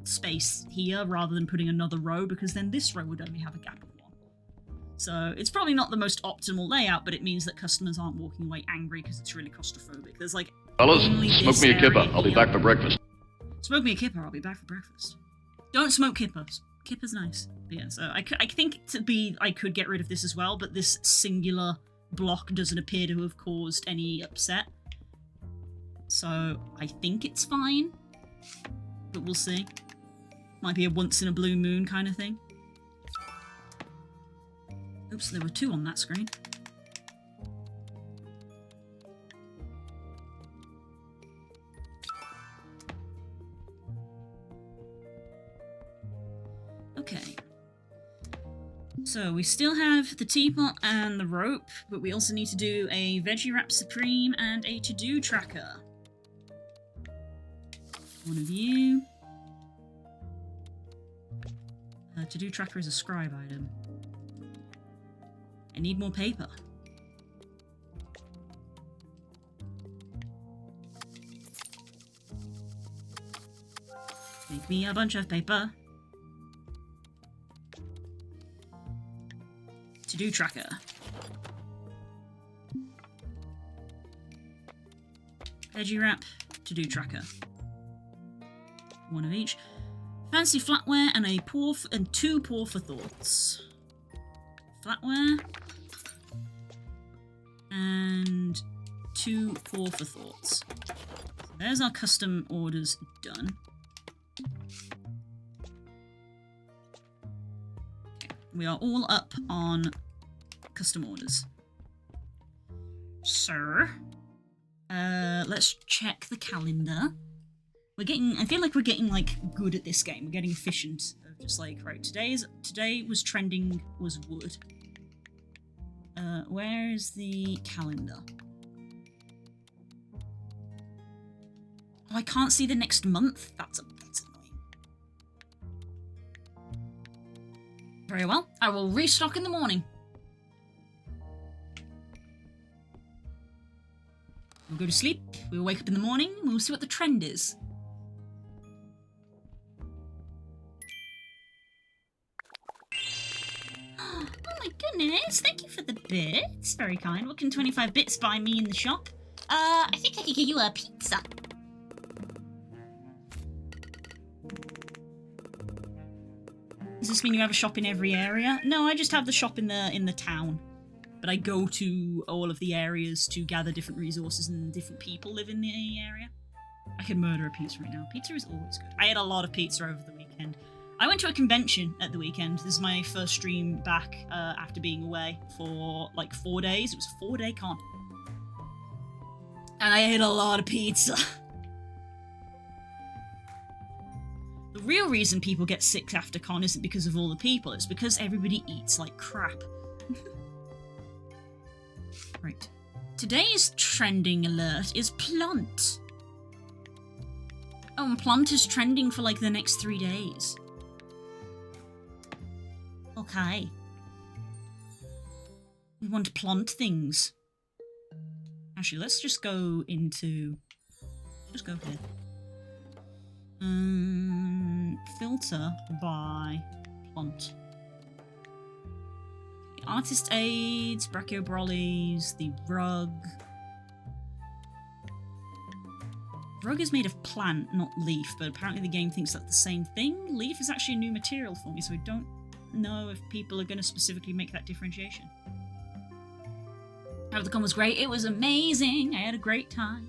space here rather than putting another row, because then this row would only have a gap of 1. So it's probably not the most optimal layout, but it means that customers aren't walking away angry because it's really claustrophobic. There's like... Fellas, smoke me a kippa. I'll be back for breakfast. Smoke me a kippa, I'll be back for breakfast. Don't smoke kippers. Kippa's nice. But yeah, so I think I could get rid of this as well, but this singular block doesn't appear to have caused any upset. So I think it's fine, but we'll see. Might be a once in a blue moon kind of thing. Oops, there were 2 on that screen. Okay. So we still have the teapot and the rope, but we also need to do a veggie wrap supreme and a to-do tracker. One of you. To-do tracker is a scribe item. I need more paper. Make me a bunch of paper. To-do tracker. Veggie wrap. To-do tracker. 1 of each. Fancy flatware and 2 pour for thoughts. Flatware. And 2 pour for thoughts. So there's our custom orders done. Okay, we are all up on custom orders. So, let's check the calendar. I feel like we're getting like good at this game. We're getting efficient. Of just like, right, today was trending was wood. Where is the calendar? Oh, I can't see the next month? That's annoying. Very well. I will restock in the morning. We'll go to sleep, we'll wake up in the morning, and we'll see what the trend is. Goodness, thank you for the bits. Very kind. What can 25 bits buy me in the shop? I think I could get you a pizza. Does this mean you have a shop in every area? No, I just have the shop in the town. But I go to all of the areas to gather different resources, and different people live in the area. I could murder a pizza right now. Pizza is always good. I ate a lot of pizza over the weekend. I went to a convention at the weekend. This is my first stream back after being away for like 4 days. It was a 4-day con. And I ate a lot of pizza. The real reason people get sick after con isn't because of all the people, it's because everybody eats like crap. Right. Today's trending alert is Plant. Oh, and Plant is trending for like the next 3 days. Okay. We want to plant things. Actually, let's just go into... Just go here. Filter by plant. Artist aids, Brachiobrollies, the rug. Rug is made of plant, not leaf, but apparently the game thinks that's the same thing. Leaf is actually a new material for me, so I don't know if people are going to specifically make that differentiation. However, the con was great. It was amazing. I had a great time.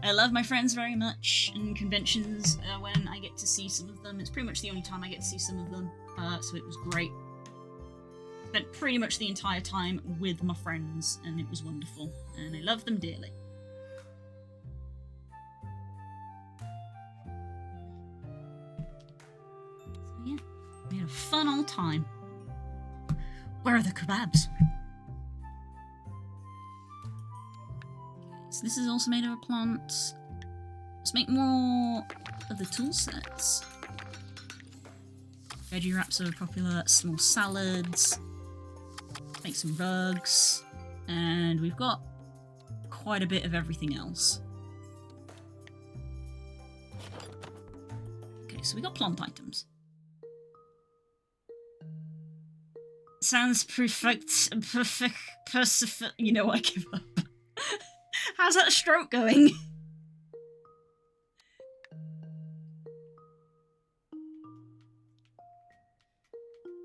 I love my friends very much, and conventions, when I get to see some of them. It's pretty much the only time I get to see some of them, so it was great. Spent pretty much the entire time with my friends, and it was wonderful, and I love them dearly. So yeah, we had a fun old time. Where are the kebabs? So this is also made of a plant. Let's make more of the tool sets. Veggie wraps are popular, small salads. Make some rugs. And we've got quite a bit of everything else. Okay, so we got plant items. Sounds perfect, you know, I give up. How's that stroke going?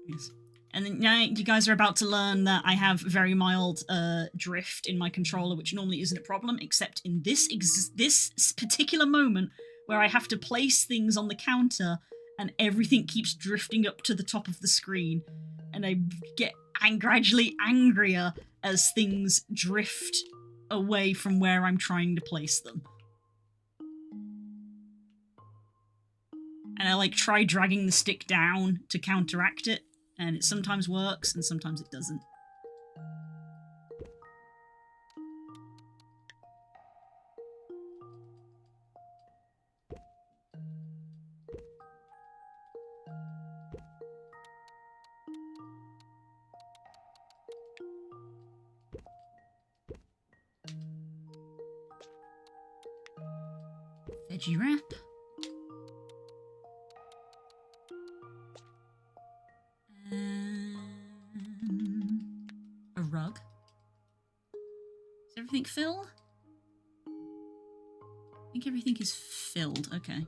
Yes. And then now you guys are about to learn that I have very mild drift in my controller, which normally isn't a problem, except in this particular moment where I have to place things on the counter and everything keeps drifting up to the top of the screen. And I get gradually angrier as things drift away from where I'm trying to place them. And I like try dragging the stick down to counteract it, and it sometimes works and sometimes it doesn't. Veggie wrap. A rug. Does everything fill? I think everything is filled. Okay.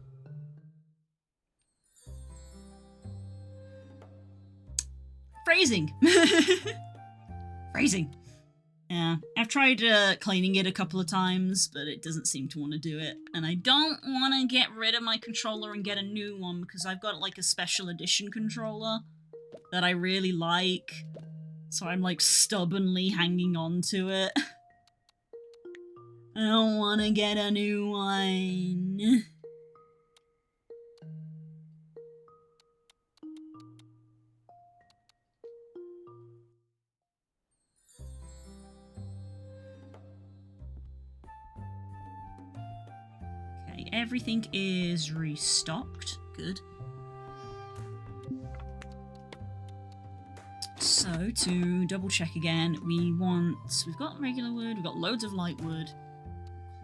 Phrasing. Phrasing. Yeah, I've tried cleaning it a couple of times, but it doesn't seem to want to do it. And I don't want to get rid of my controller and get a new one, because I've got like a special edition controller that I really like. So I'm like stubbornly hanging on to it. I don't want to get a new one. Okay, everything is restocked. Good. So, to double check again, we've got regular wood, we've got loads of light wood,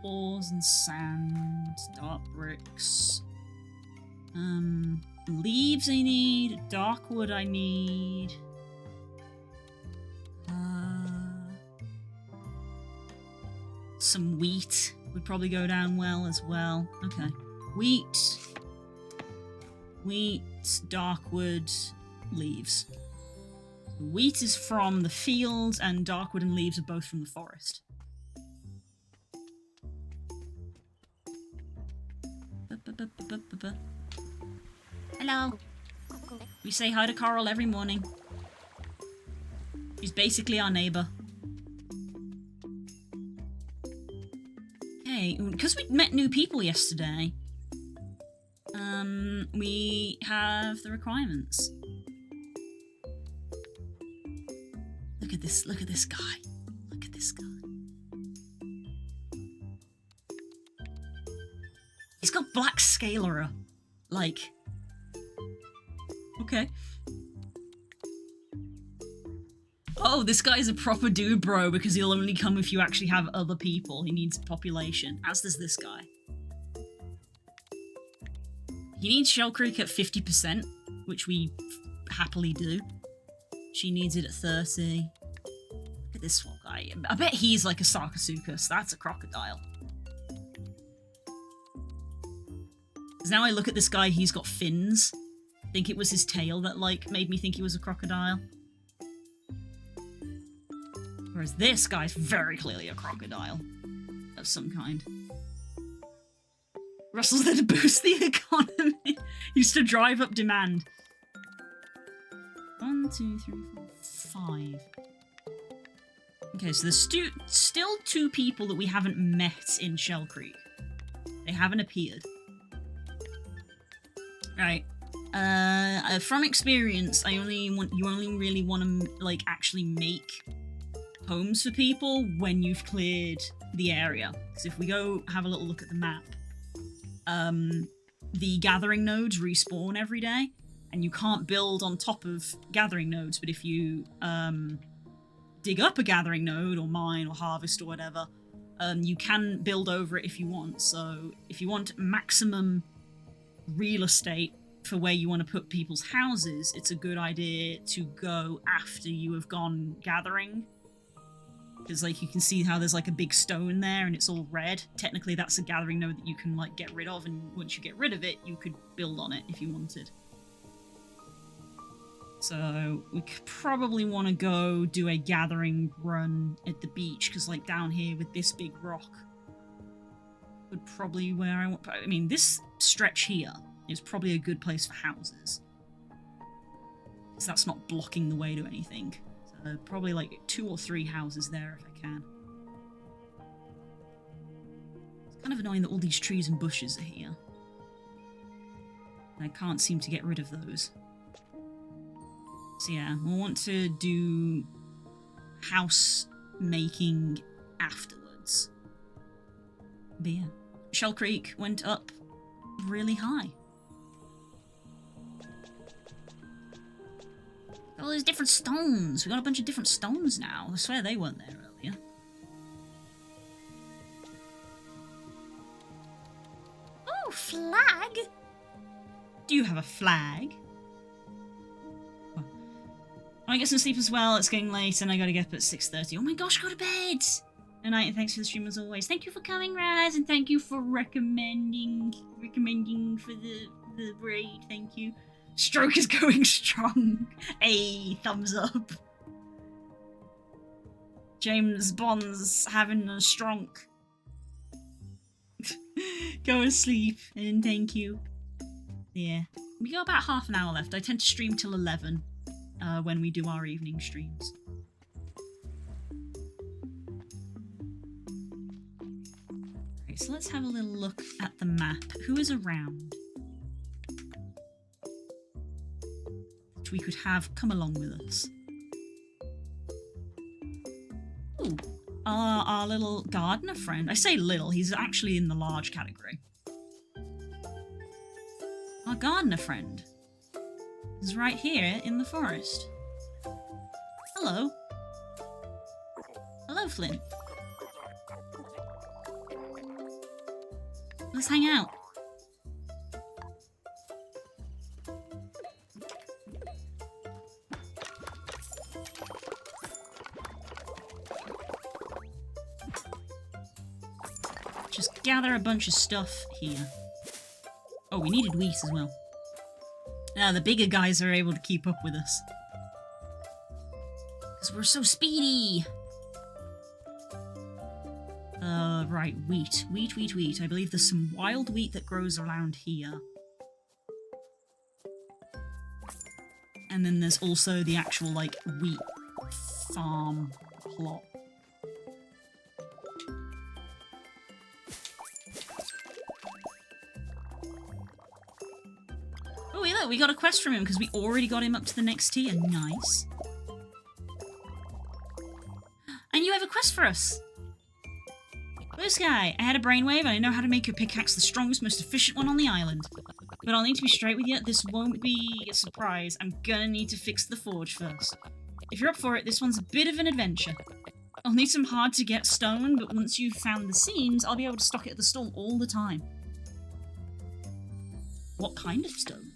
claws and sand, dark bricks, leaves I need, dark wood I need, some wheat would probably go down well as well. Okay, wheat, dark wood, leaves. Wheat is from the fields, and darkwood and leaves are both from the forest. Hello. We say hi to Coral every morning. She's basically our neighbour. Hey, because we met new people yesterday, we have the requirements. Look at this guy. Look at this guy. He's got black scalera. Like, okay. Oh, this guy's a proper dude, bro, because he'll only come if you actually have other people. He needs population, as does this guy. He needs Shell Creek at 50%, which we happily do. She needs it at 30. Look at this one guy. I bet he's like a Sarcosuchus. That's a crocodile. Because now I look at this guy, he's got fins. I think it was his tail that, like, made me think he was a crocodile. Whereas this guy's very clearly a crocodile of some kind. Russell's there to boost the economy. Used to drive up demand. 1, 2, 3, 4, 5. Okay, so there's still 2 people that we haven't met in Shell Creek. They haven't appeared. Right. From experience, you only really want to, like, actually make homes for people when you've cleared the area. Because if we go have a little look at the map, the gathering nodes respawn every day, and you can't build on top of gathering nodes, but if you dig up a gathering node, or mine, or harvest, or whatever, you can build over it if you want. So if you want maximum real estate for where you want to put people's houses, it's a good idea to go after you have gone gathering. Because, like, you can see how there's, like, a big stone there and it's all red. Technically, that's a gathering node that you can, like, get rid of, and once you get rid of it, you could build on it if you wanted. So, we could probably want to go do a gathering run at the beach, because, like, down here with this big rock would probably where I want... I mean, this stretch here is probably a good place for houses. Because that's not blocking the way to anything. Probably like 2 or 3 houses there if I can. It's kind of annoying that all these trees and bushes are here. And I can't seem to get rid of those. So yeah, we'll want to do house making afterwards. But yeah, Shell Creek went up really high. All these different stones. We got a bunch of different stones now. I swear they weren't there earlier. Oh, flag! Do you have a flag? Oh. I get some sleep as well. It's getting late and I gotta get up at 6:30. Oh my gosh, go to bed! Good night and thanks for the stream as always. Thank you for coming, Raz, and thank you for recommending for the raid. Thank you. Stroke is going strong. Hey, thumbs up. James Bond's having a stronk. Go to sleep, and thank you. Yeah. We got about half an hour left. I tend to stream till 11 when we do our evening streams. Right, so let's have a little look at the map. Who is around? We could have come along with us. Ooh, our little gardener friend. I say little, he's actually in the large category. Our gardener friend is right here in the forest. Hello. Hello, Flint. Let's hang out. Just gather a bunch of stuff here. Oh, we needed wheat as well. Now the bigger guys are able to keep up with us. Because we're so speedy! Right, wheat. Wheat. I believe there's some wild wheat that grows around here. And then there's also the actual, like, wheat farm plot. look, we got a quest from him because we already got him up to the next tier. Nice. And you have a quest for us. Blue Sky, I had a brainwave and I know how to make your pickaxe the strongest, most efficient one on the island. But I'll need to be straight with you, this won't be a surprise. I'm gonna need to fix the forge first. If you're up for it, this one's a bit of an adventure. I'll need some hard-to-get stone, but once you've found the seams, I'll be able to stock it at the stall all the time. What kind of stone?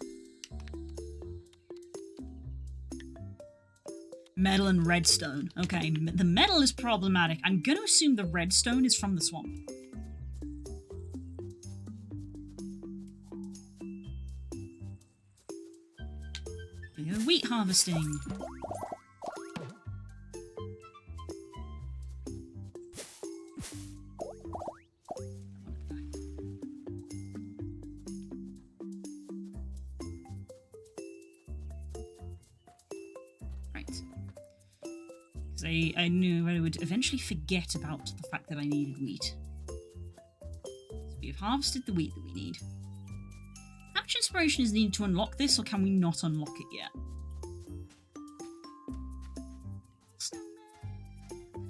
Metal and redstone. Okay, the metal is problematic. I'm gonna assume the redstone is from the swamp. We go wheat harvesting. I knew I would eventually forget about the fact that I needed wheat. So we have harvested the wheat that we need. How much inspiration is needed to unlock this, or can we not unlock it yet?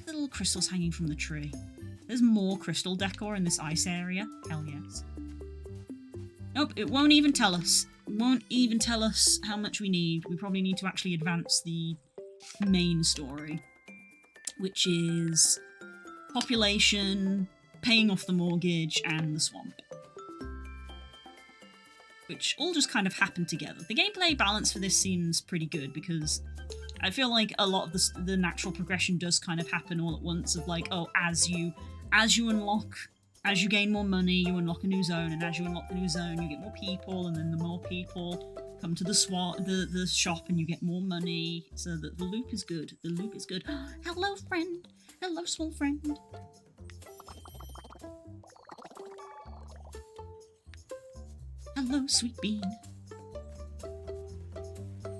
The little crystals hanging from the tree. There's more crystal decor in this ice area. Hell yes. Nope, it won't even tell us. It won't even tell us how much we need. We probably need to actually advance the main story, which is population, paying off the mortgage, and the swamp. Which all just kind of happen together. The gameplay balance for this seems pretty good, because I feel like a lot of the natural progression does kind of happen all at once, of like, oh, as you gain more money, you unlock a new zone, and as you unlock the new zone, you get more people, and then the more people come to the shop and you get more money. So that the loop is good. The loop is good. Hello, friend. Hello, small friend. Hello, sweet bean.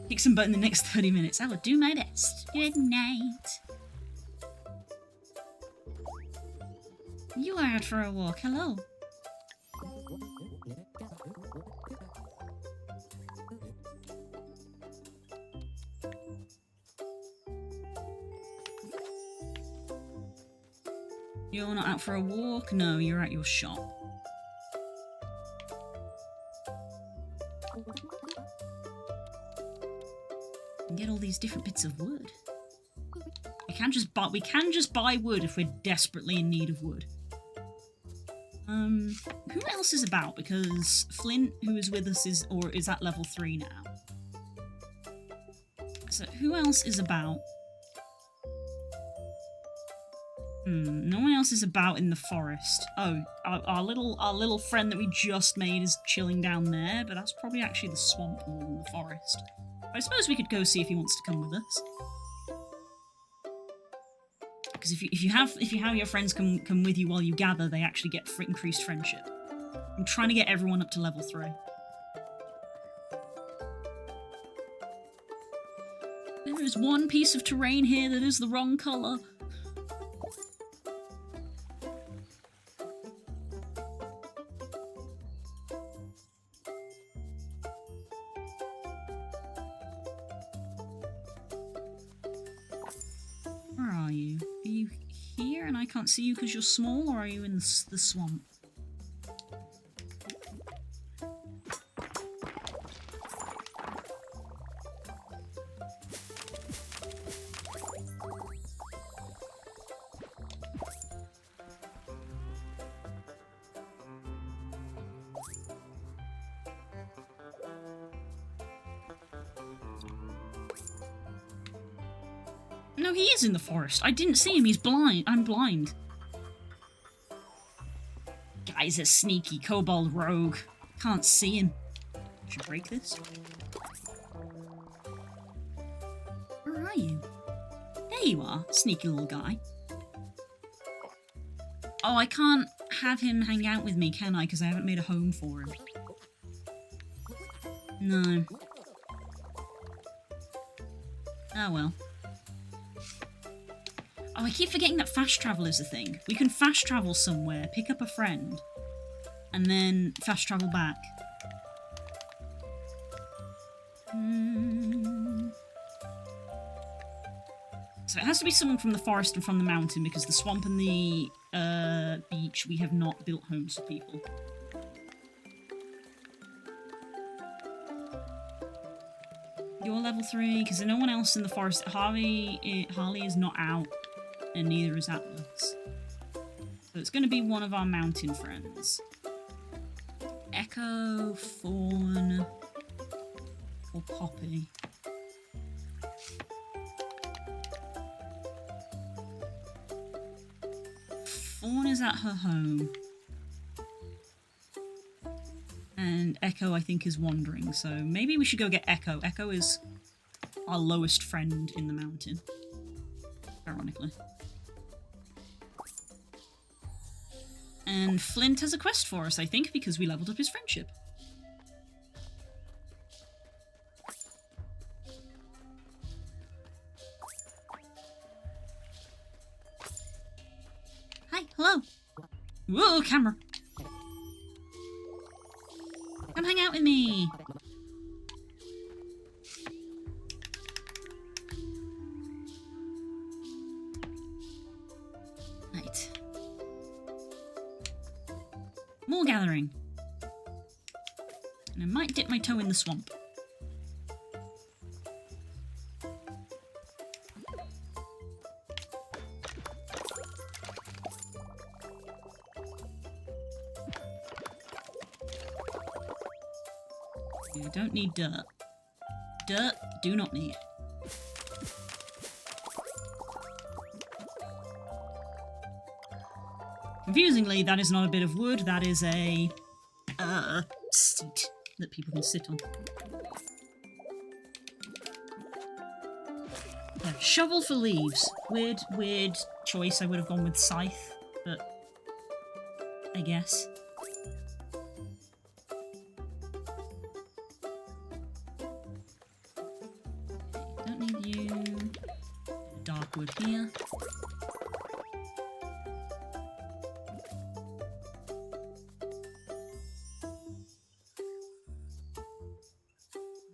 Kick some butt in the next 30 minutes. I will do my best. Good night. You are out for a walk. Hello. You're not out for a walk? No, you're at your shop. And get all these different bits of wood. We can just buy wood if we're desperately in need of wood. Who else is about? Because Flint, who is with us, is at level 3 now. So who else is about? No one else is about in the forest. Oh, our little friend that we just made is chilling down there, but that's probably actually the swamp more than the forest. I suppose we could go see if he wants to come with us. Because if you have your friends come with you while you gather, they actually get increased friendship. I'm trying to get everyone up to level 3. There is one piece of terrain here that is the wrong colour. Where are you? Are you here and I can't see you because you're small, or are you in the swamp? No, he is in the forest. I didn't see him. He's blind. I'm blind. Guy's a sneaky kobold rogue. Can't see him. Should break this. Where are you? There you are, sneaky little guy. Oh, I can't have him hang out with me, can I? Because I haven't made a home for him. No. Oh well. Oh, I keep forgetting that fast travel is a thing. We can fast travel somewhere, pick up a friend, and then fast travel back. So it has to be someone from the forest and from the mountain, because the swamp and the beach, we have not built homes for people. You're level 3, because there's no one else in the forest. Harley is not out, and neither is Atlas. So it's going to be one of our mountain friends. Echo, Fawn, or Poppy. Fawn is at her home. And Echo, I think, is wandering, so maybe we should go get Echo. Echo is our lowest friend in the mountain, ironically. And Flint has a quest for us, I think, because we leveled up his friendship. Hi, hello. Whoa, camera. Come hang out with me. Right. More gathering. And I might dip my toe in the swamp. You don't need dirt. Dirt, do not need. Confusingly, that is not a bit of wood, that is a seat that people can sit on. Yeah, shovel for leaves. Weird choice. I would have gone with scythe, but I guess. Don't need you. Dark wood here.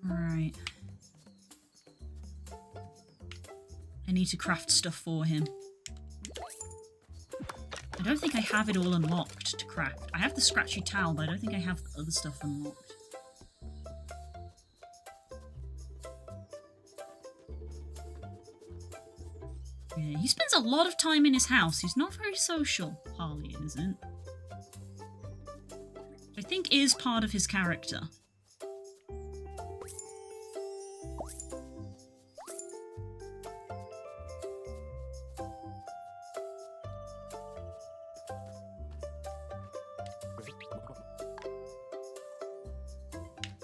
Right. I need to craft stuff for him. I don't think I have it all unlocked to craft. I have the scratchy towel, but I don't think I have the other stuff unlocked. Yeah, he spends a lot of time in his house. He's not very social, Harley isn't. I think is part of his character.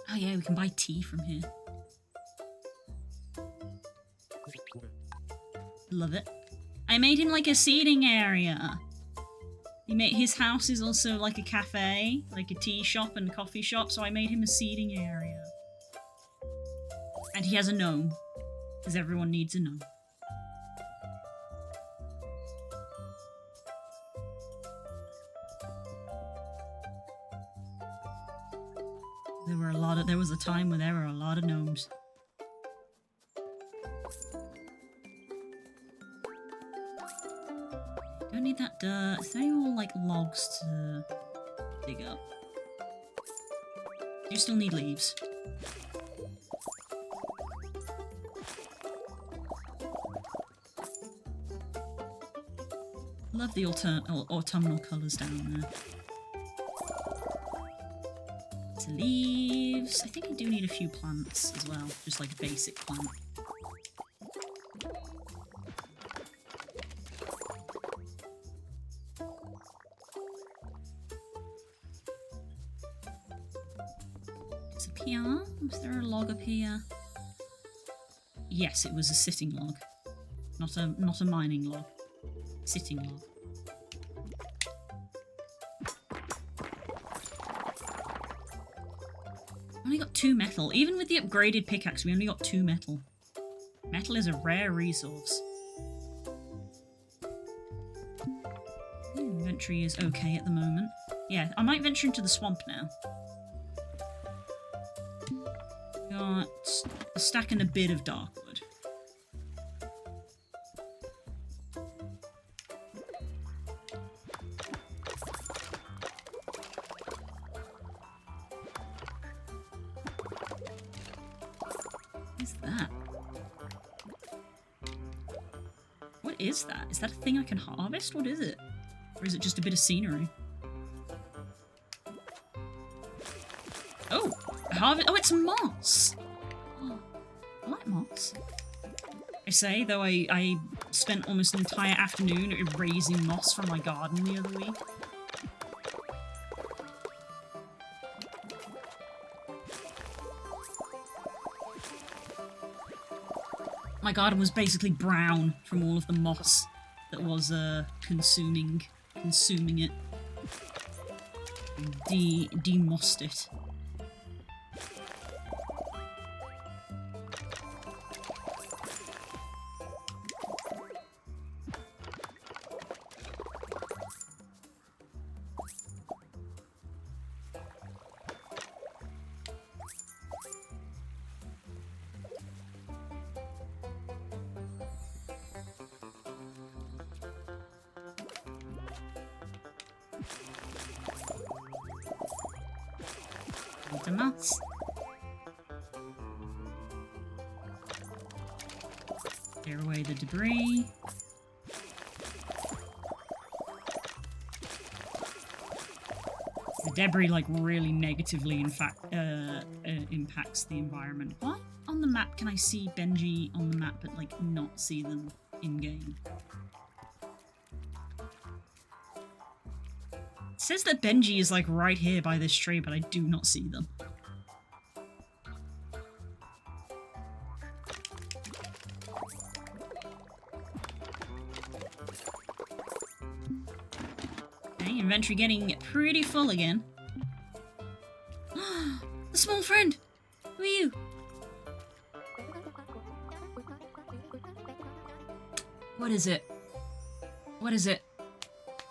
Oh yeah, we can buy tea from here. Love it. I made him like a seating area. He made his house is also like a cafe, like a tea shop and coffee shop, so I made him a seating area. And he has a gnome, because everyone needs a gnome. There was a time where there were a lot of gnomes. Don't need that dirt. Is there any more like logs to dig up? You still need leaves. Love the autumnal colours down there. Leaves. I think I do need a few plants as well, just like a basic plant. It's up here. Was there a log up here? Yes, it was a sitting log, not a mining log. Sitting log. Only got 2 metal. Even with the upgraded pickaxe, we only got 2 metal. Metal is a rare resource. Inventory is okay at the moment. Yeah, I might venture into the swamp now. Got A stack and a bit of darkwood. What's that? What is that? Is that a thing I can harvest? What is it? Or is it just a bit of scenery? Oh! Oh, it's moss! Oh, I like moss. I say, though I spent almost an entire afternoon erasing moss from my garden the other week. My garden was basically brown from all of the moss that was consuming it. Demossed it. The moss. Clear away the debris. The debris, like, really negatively, in fact, impacts the environment. Why on the map can I see Benji on the map, but, like, not see them in-game? It says that Benji is, like, right here by this tree, but I do not see them. Okay, inventory getting pretty full again. The small friend! Who are you? What is it? What is it?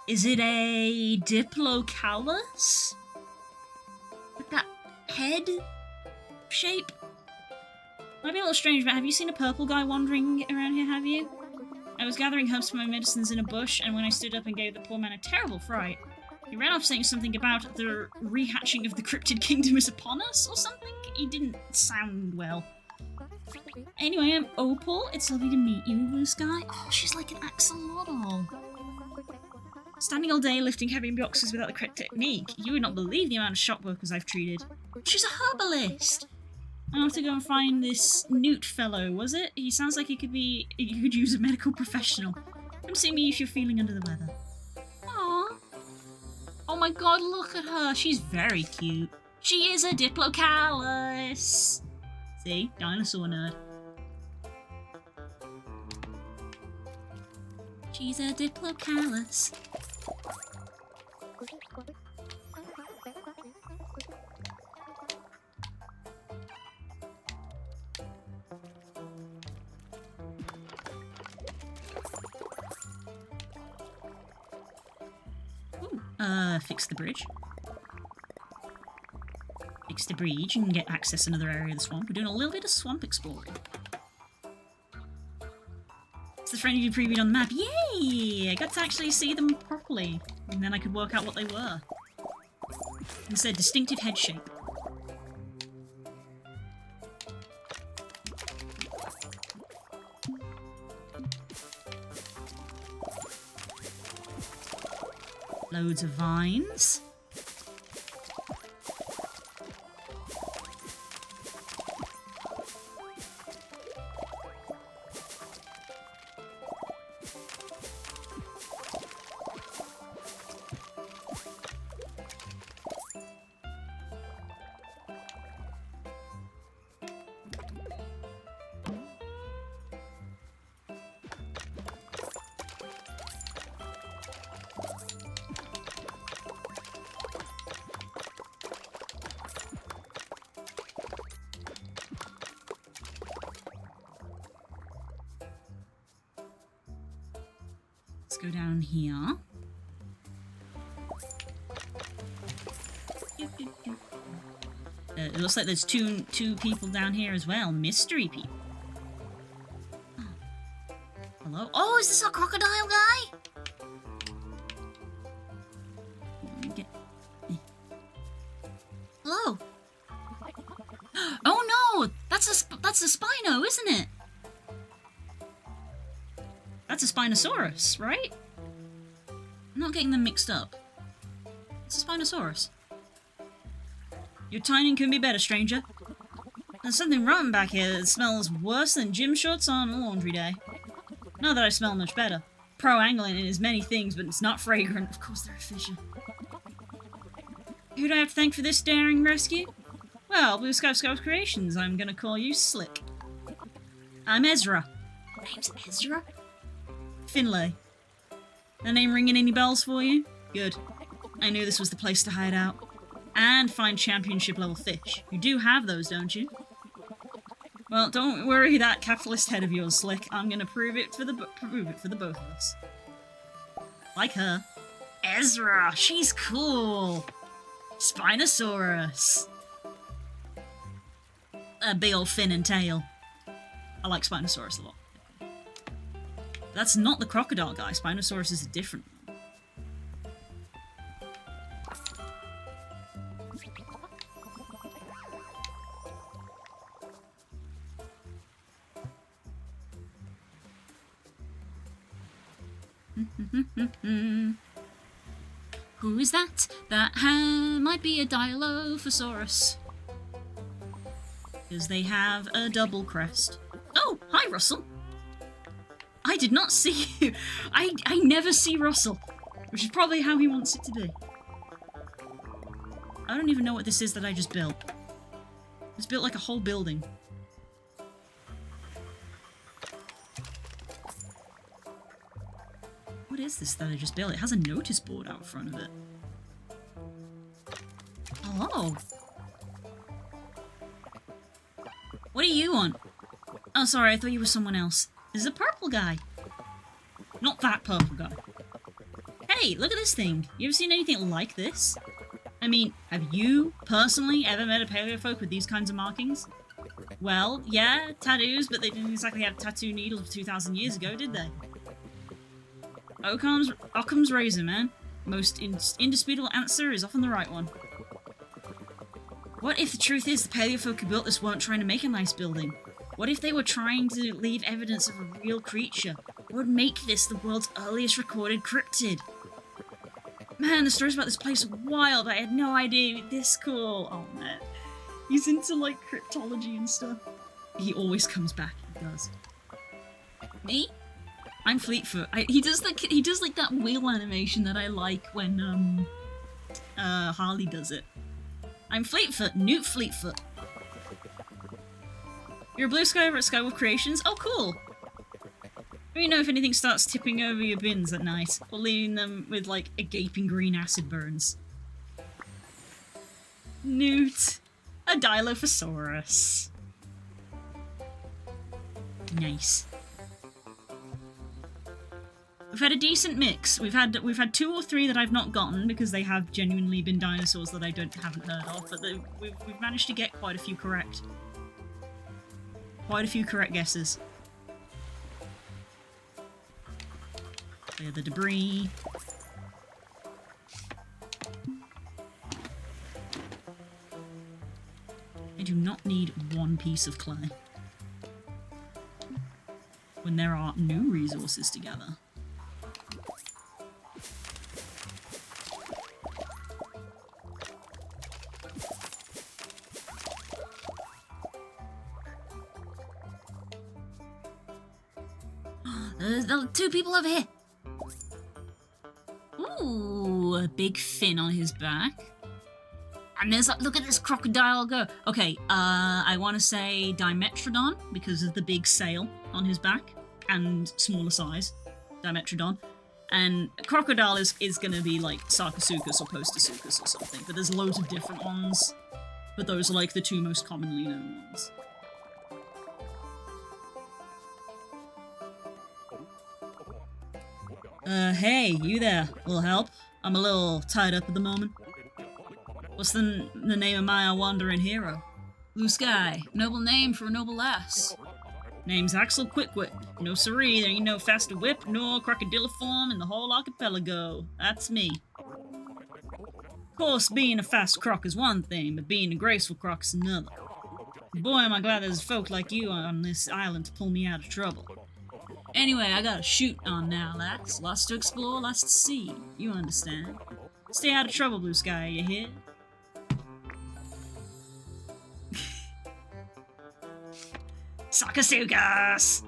Is it a Diplocalus? With that head shape? Might be a little strange, but have you seen a purple guy wandering around here, have you? I was gathering herbs for my medicines in a bush, and when I stood up and gave the poor man a terrible fright, he ran off saying something about the rehatching of the cryptid kingdom is upon us, or something? He didn't sound well. Anyway, I'm Opal. It's lovely to meet you, Blue Sky. Oh, she's like an axolotl. Standing all day lifting heavy boxes without the correct technique. You would not believe the amount of shop workers I've treated. She's a herbalist! I'll have to go and find this Newt fellow, was it? He sounds like he could use a medical professional. Come see me if you're feeling under the weather. Aww. Oh my god, look at her. She's very cute. She is a Diplocalus. See? Dinosaur nerd. She's a Diplocalus. Ooh, fix the bridge. Fix the bridge and get access to another area of the swamp. We're doing a little bit of swamp exploring. It's the friend you previewed on the map. Yay! I got to actually see them properly. And then I could work out what they were. It's a distinctive head shape. Loads of vines. Let's go down here. It looks like there's two people down here as well. Mystery people. Oh. Hello? Oh, is this a crocodile guy? Hello? Oh no! That's a Spino, isn't it? That's a Spinosaurus, right? I'm not getting them mixed up. It's a Spinosaurus. Your timing can be better, stranger. There's something rotten back here that smells worse than gym shorts on a laundry day. Not that I smell much better. Pro angling is many things, but it's not fragrant. Of course they're a fisher. Who do I have to thank for this daring rescue? Well, Blue Sky Scouts Creations. I'm gonna call you Slick. I'm Ezra. Name's Ezra? Finlay. That name ringing any bells for you? Good. I knew this was the place to hide out. And find championship level fish. You do have those, don't you? Well, don't worry that capitalist head of yours, Slick. I'm gonna prove it for the both of us. Like her. Ezra! She's cool! Spinosaurus! A big old fin and tail. I like Spinosaurus a lot. That's not the crocodile guy. Spinosaurus is a different one. Who is that? That might be a Dilophosaurus. Because they have a double crest. Oh, hi Russell. I did not see you. I never see Russell, which is probably how he wants it to be. I don't even know what this is that I just built. It's built like a whole building. What is this that I just built? It has a notice board out front of it. Hello. What do you want? Oh, sorry, I thought you were someone else. This is a purple guy. Not that purple guy. Hey, look at this thing. You ever seen anything like this? I mean, have you, personally, ever met a paleofolk with these kinds of markings? Well, yeah, tattoos, but they didn't exactly have tattoo needles 2,000 years ago, did they? Occam's razor, man. Most indisputable answer is often the right one. What if the truth is the paleofolk who built this weren't trying to make a nice building? What if they were trying to leave evidence of a real creature? What would make this the world's earliest recorded cryptid? Man, the stories about this place are wild. I had no idea it'd be this cool. Oh man. He's into like cryptology and stuff. He always comes back, he does. Me? I'm Fleetfoot. He does like that wheel animation that I like when Harley does it. I'm Fleetfoot, Newt Fleetfoot. You're a blue sky over at Skywolf Creations? Oh, cool! Let me know if anything starts tipping over your bins at night, or leaving them with, like, a gaping green acid burns. Newt. A Dilophosaurus. Nice. We've had a decent mix. We've had 2 or 3 that I've not gotten because they have genuinely been dinosaurs that I haven't heard of, but we've managed to get quite a few correct. Quite a few correct guesses. Clear the debris. I do not need 1 piece of clay when there are no resources to gather. There's 2 people over here. Ooh, a big fin on his back. And there's look at this crocodile go. Okay, I want to say Dimetrodon because of the big sail on his back and smaller size. Dimetrodon. And crocodile is gonna be like Sarcosuchus or Postosuchus or something. But there's loads of different ones. But those are like the 2 most commonly known ones. Hey, you there. Little help? I'm a little tied up at the moment. What's the name of my wandering hero? Blue Sky. Noble name for a noble lass. Name's Axel Quickwit. No siree, there ain't no faster whip nor crocodiliform in the whole archipelago. That's me. Of course, being a fast croc is one thing, but being a graceful croc is another. Boy, am I glad there's folk like you on this island to pull me out of trouble. Anyway, I got a shoot on now, lads. Lots to explore, lots to see. You understand. Stay out of trouble, Blue Sky, you hear? Sakasugas!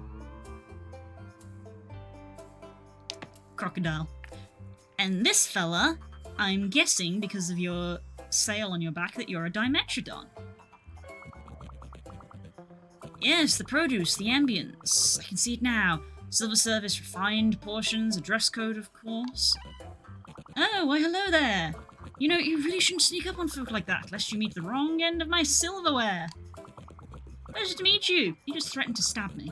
Crocodile. And this fella, I'm guessing because of your sail on your back that you're a Dimetrodon. Yes, the produce, the ambience. I can see it now. Silver service, refined portions, a dress code, of course. Oh, why hello there. You know, you really shouldn't sneak up on folk like that, lest you meet the wrong end of my silverware. Pleasure to meet you. You just threatened to stab me.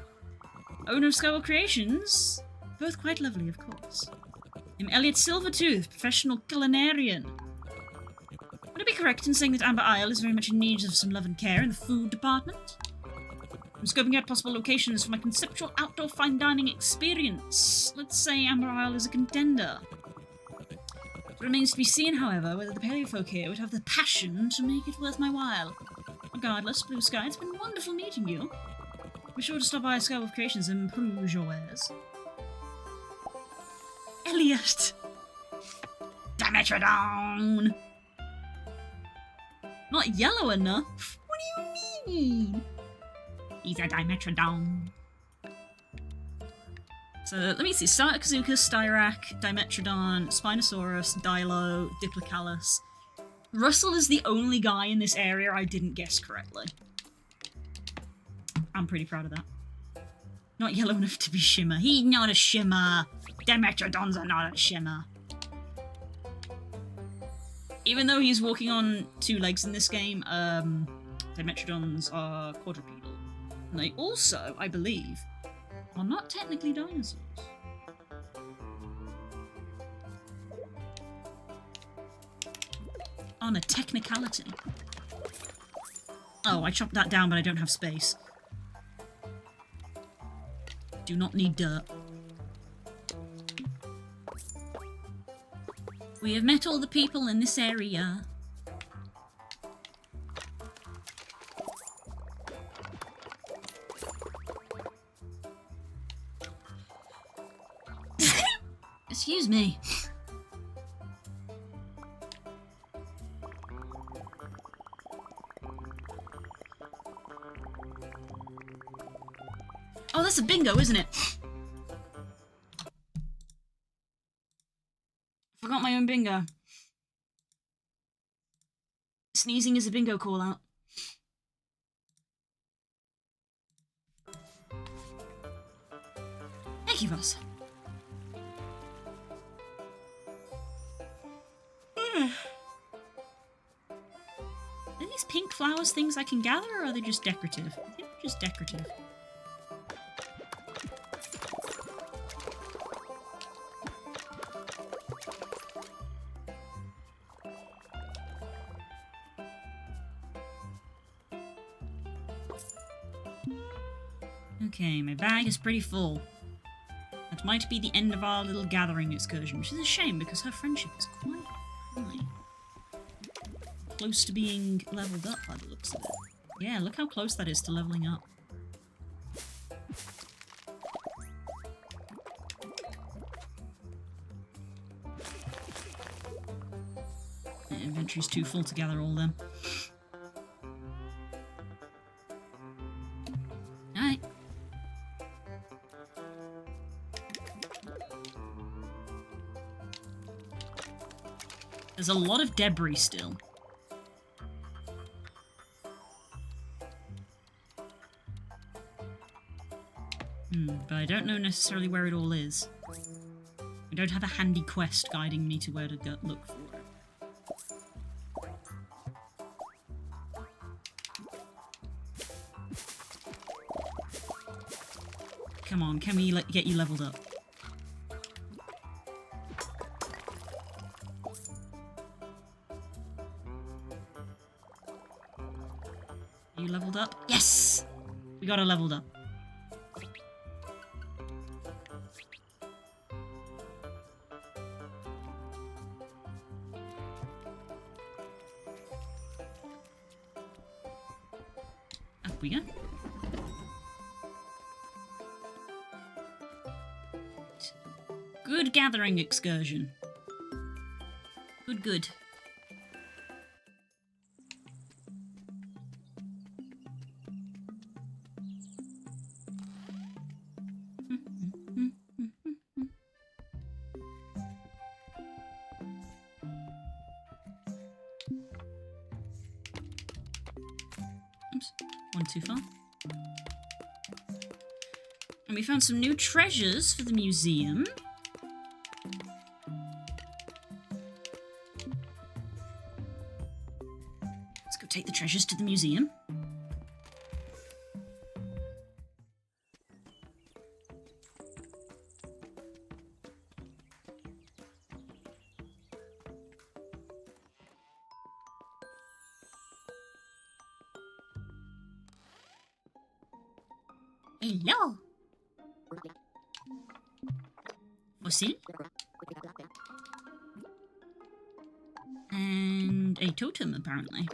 Owner of Skyward Creations. Both quite lovely, of course. I'm Elliot Silvertooth, professional culinarian. Would I be correct in saying that Amber Isle is very much in need of some love and care in the food department? I'm scoping out possible locations for my conceptual outdoor fine dining experience. Let's say Amber Isle is a contender. It remains to be seen, however, whether the paleofolk here would have the passion to make it worth my while. Regardless, Blue Sky, it's been wonderful meeting you. Be sure to stop by Skyward Creations and peruse your wares. Elliot! Dimetrodon! Not yellow enough? What do you mean? He's a Dimetrodon. So, let me see. Sarcosuchus, Styrac, Dimetrodon, Spinosaurus, Dilo, Diplocalus. Russell is the only guy in this area I didn't guess correctly. I'm pretty proud of that. Not yellow enough to be Shimmer. He's not a Shimmer. Dimetrodons are not a Shimmer. Even though he's walking on two legs in this game, Dimetrodons are quadrupedal. And they also, I believe, are not technically dinosaurs. On a technicality. Oh, I chopped that down, but I don't have space. Do not need dirt. We have met all the people in this area. Excuse me. Oh, that's a bingo, isn't it? Forgot my own bingo. Sneezing is a bingo call-out. Thank you, Ross. Are these pink flowers things I can gather, or are they just decorative? I think they're just decorative. Okay, my bag is pretty full. That might be the end of our little gathering excursion, which is a shame because her friendship is quite high. Close to being leveled up by the looks of it. Yeah, look how close that is to leveling up. The inventory's too full to gather all them. Alright. There's a lot of debris still. But I don't know necessarily where it all is. I don't have a handy quest guiding me to where to go look for it. Come on, can we get you leveled up? leveled up? Yes! We got her leveled up. Up we go. Good gathering excursion. Good. Oops, one too far. And we found some new treasures for the museum. Let's go take the treasures to the museum. Hello. Fossil. And a totem, apparently.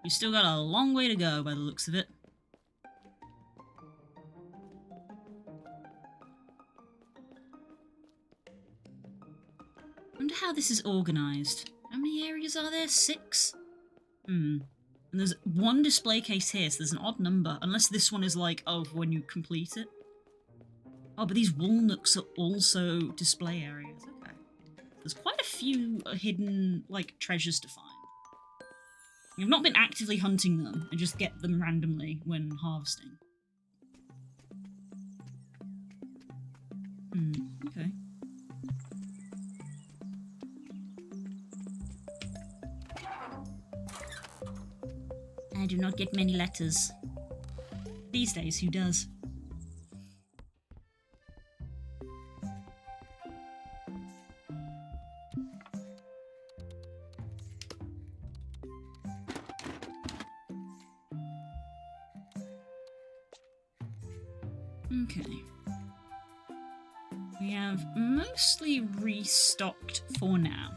You still got a long way to go by the looks of it. Wonder how this is organised. How many areas are there? 6? And there's one display case here, so there's an odd number. Unless this one is like, oh, when you complete it. Oh, but these walnuts are also display areas. Okay. There's quite a few hidden, like, treasures to find. I've not been actively hunting them. I just get them randomly when harvesting. Okay. I do not get many letters. These days, who does? Okay. We have mostly restocked for now.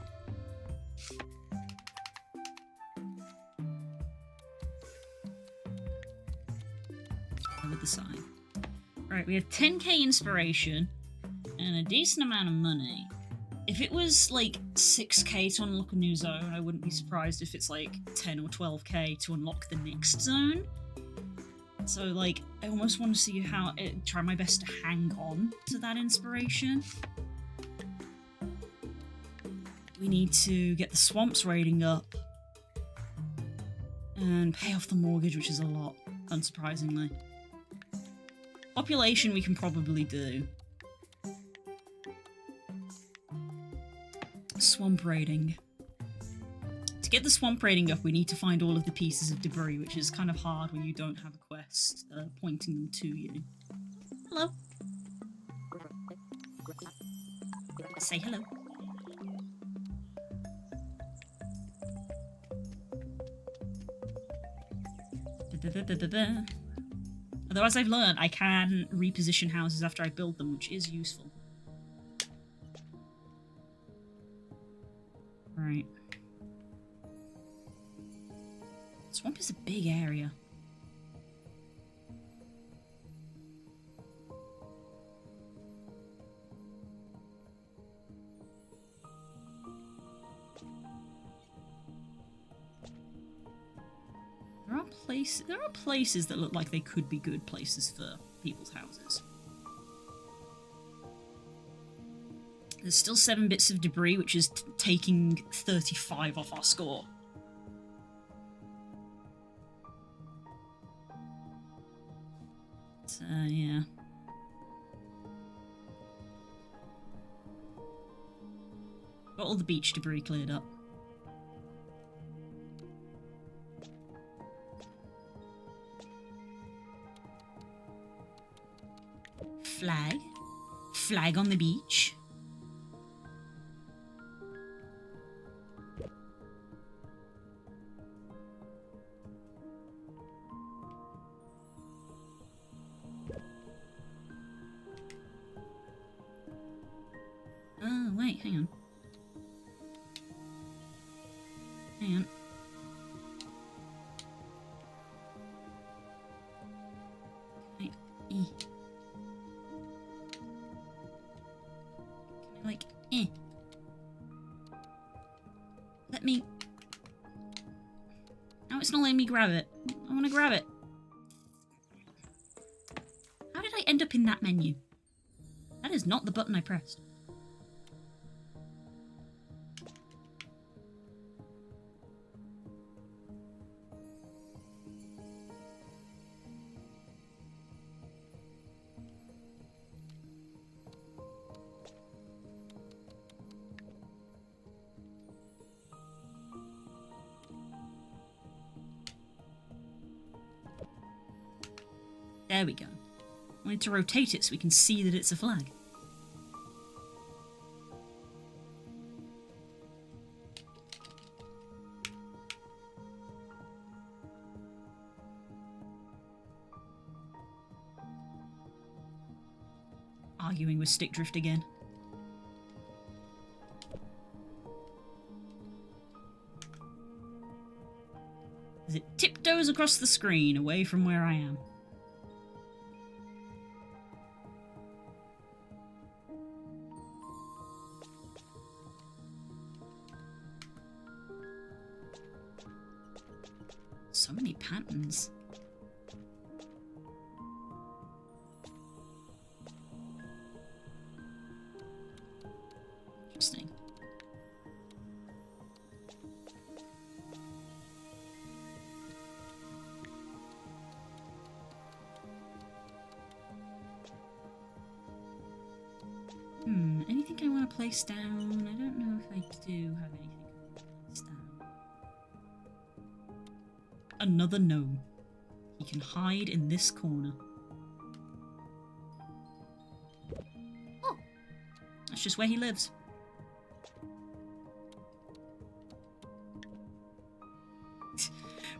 With the sign. Right, we have 10k inspiration and a decent amount of money. If it was like 6k to unlock a new zone, I wouldn't be surprised if it's like 10 or 12k to unlock the next zone. So like, I almost want to see how try my best to hang on to that inspiration. We need to get the swamps rating up and pay off the mortgage, which is a lot, unsurprisingly. Population we can probably do. Swamp rating. To get the swamp rating up, we need to find all of the pieces of debris, which is kind of hard when you don't have a quest pointing them to you. Hello. Say hello. Otherwise, I've learned I can reposition houses after I build them, which is useful. Right. Swamp is a big area. There are places that look like they could be good places for people's houses. There's still 7 bits of debris, which is taking 35 off our score. So, yeah. Got all the beach debris cleared up. Flag. Flag on the beach. hang on. Hang on. Can I, like, Let me... No, it's not letting me grab it. I want to grab it. How did I end up in that menu? That is not the button I pressed. There we go. I wanted to rotate it so we can see that it's a flag. Arguing with stick drift again. As it tiptoes across the screen, away from where I am. So many patterns. Interesting. Anything I want to place down? I don't know if I do have anything I want to place down. Another gnome. He can hide in this corner. Oh! That's just where he lives.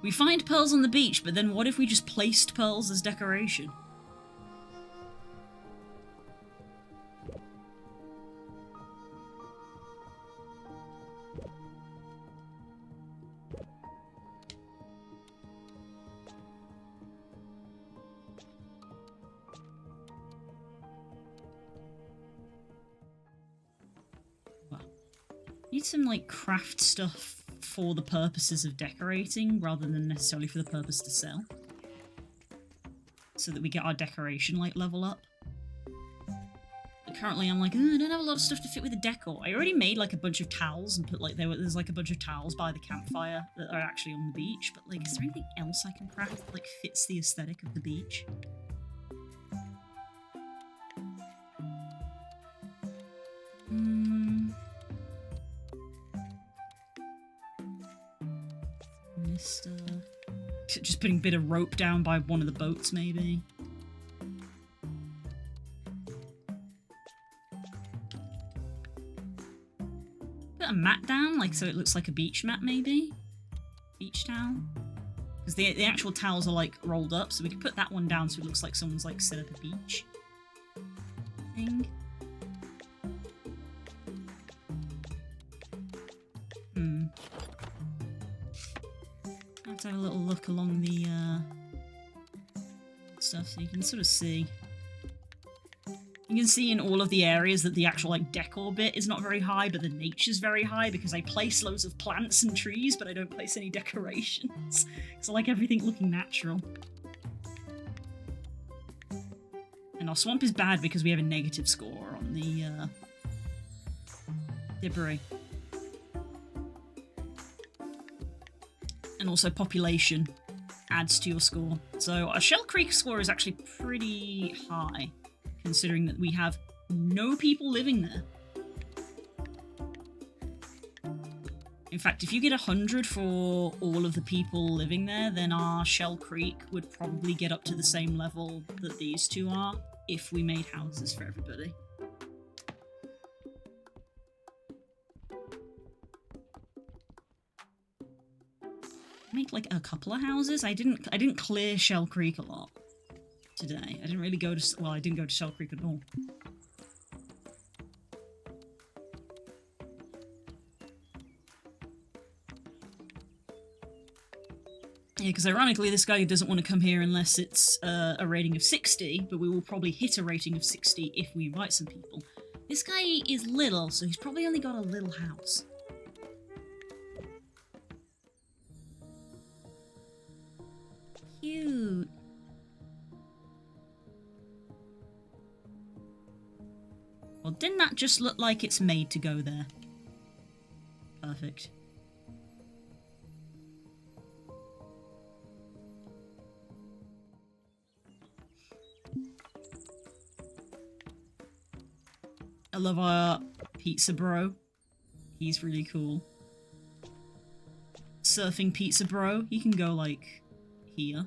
We find pearls on the beach, but then what if we just placed pearls as decoration? Need some, like, craft stuff for the purposes of decorating rather than necessarily for the purpose to sell. So that we get our decoration, like, level up. But currently I'm like, I don't have a lot of stuff to fit with the decor. I already made, like, a bunch of towels and put, like, there's, like, a bunch of towels by the campfire that are actually on the beach. But, like, is there anything else I can craft that, like, fits the aesthetic of the beach? Just putting a bit of rope down by one of the boats, maybe. Put a mat down, like, so it looks like a beach mat, maybe? Beach towel? Because the actual towels are, like, rolled up, so we could put that one down so it looks like someone's, like, set up a beach thing. Have a little look along the stuff so you can sort of see. You can see in all of the areas that the actual, like, decor bit is not very high, but the nature's very high because I place loads of plants and trees, but I don't place any decorations. So I like everything looking natural. And our swamp is bad because we have a negative score on the debris. And also population adds to your score. So our Shell Creek score is actually pretty high, considering that we have no people living there. In fact, if you get 100 for all of the people living there, then our Shell Creek would probably get up to the same level that these two are if we made houses for everybody. Make like a couple of houses. I didn't clear Shell Creek a lot today. I didn't really go to, well, I didn't go to Shell Creek at all. Yeah, because ironically, this guy doesn't want to come here unless it's a rating of 60, but we will probably hit a rating of 60 if we invite some people. This guy is little, so he's probably only got a little house. Cute. Well, didn't that just look like it's made to go there? Perfect. I love our pizza bro. He's really cool. Surfing pizza bro. He can go, like, here.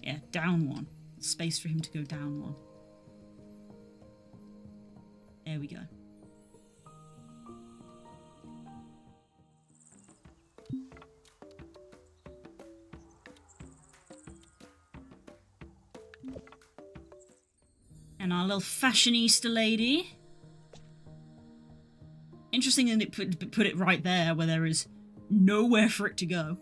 Yeah, down one. Space for him to go down one. There we go. And our little fashionista lady. Interesting that it put it right there where there is nowhere for it to go.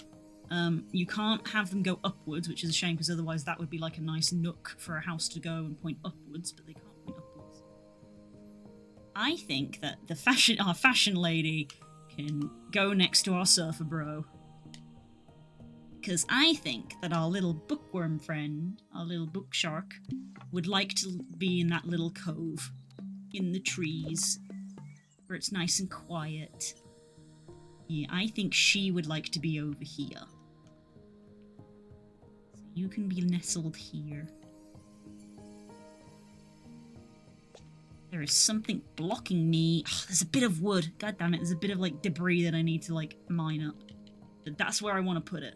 You can't have them go upwards, which is a shame because otherwise that would be like a nice nook for a house to go and point upwards, but they can't point upwards. I think that our fashion lady can go next to our surfer bro. Because I think that our little bookworm friend, our little book shark, would like to be in that little cove in the trees where it's nice and quiet. Yeah, I think she would like to be over here. So you can be nestled here. There is something blocking me. Oh, there's a bit of wood. God damn it, there's a bit of like debris that I need to like mine up. But that's where I want to put it.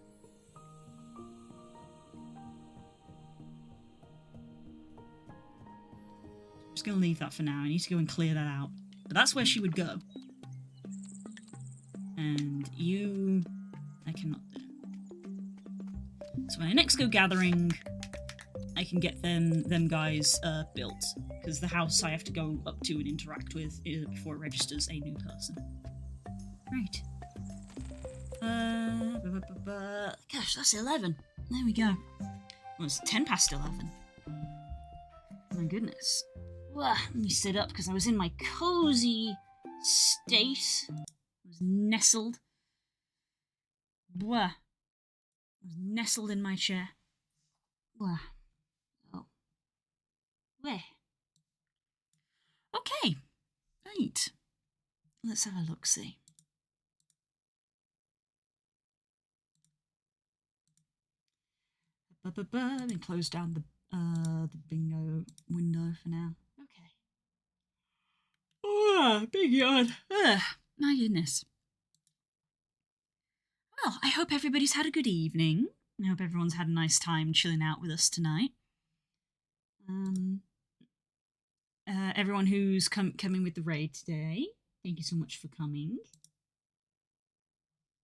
I'm just gonna leave that for now. I need to go and clear that out. But that's where she would go. And you... I cannot do. So when I next go gathering, I can get them guys built. Because the house I have to go up to and interact with before it registers a new person. Right. Gosh, that's 11. There we go. Well, it's 10 past 11. My goodness. Well, let me sit up because I was in my cozy state. I was nestled. Blah. I was nestled in my chair. Blah. Oh. Where? Okay. Right. Let's have a look-see. Let me close down the bingo window for now. Okay. Oh, big yawn. My goodness. Well, I hope everybody's had a good evening. I hope everyone's had a nice time chilling out with us tonight. Everyone who's coming with the raid today, thank you so much for coming.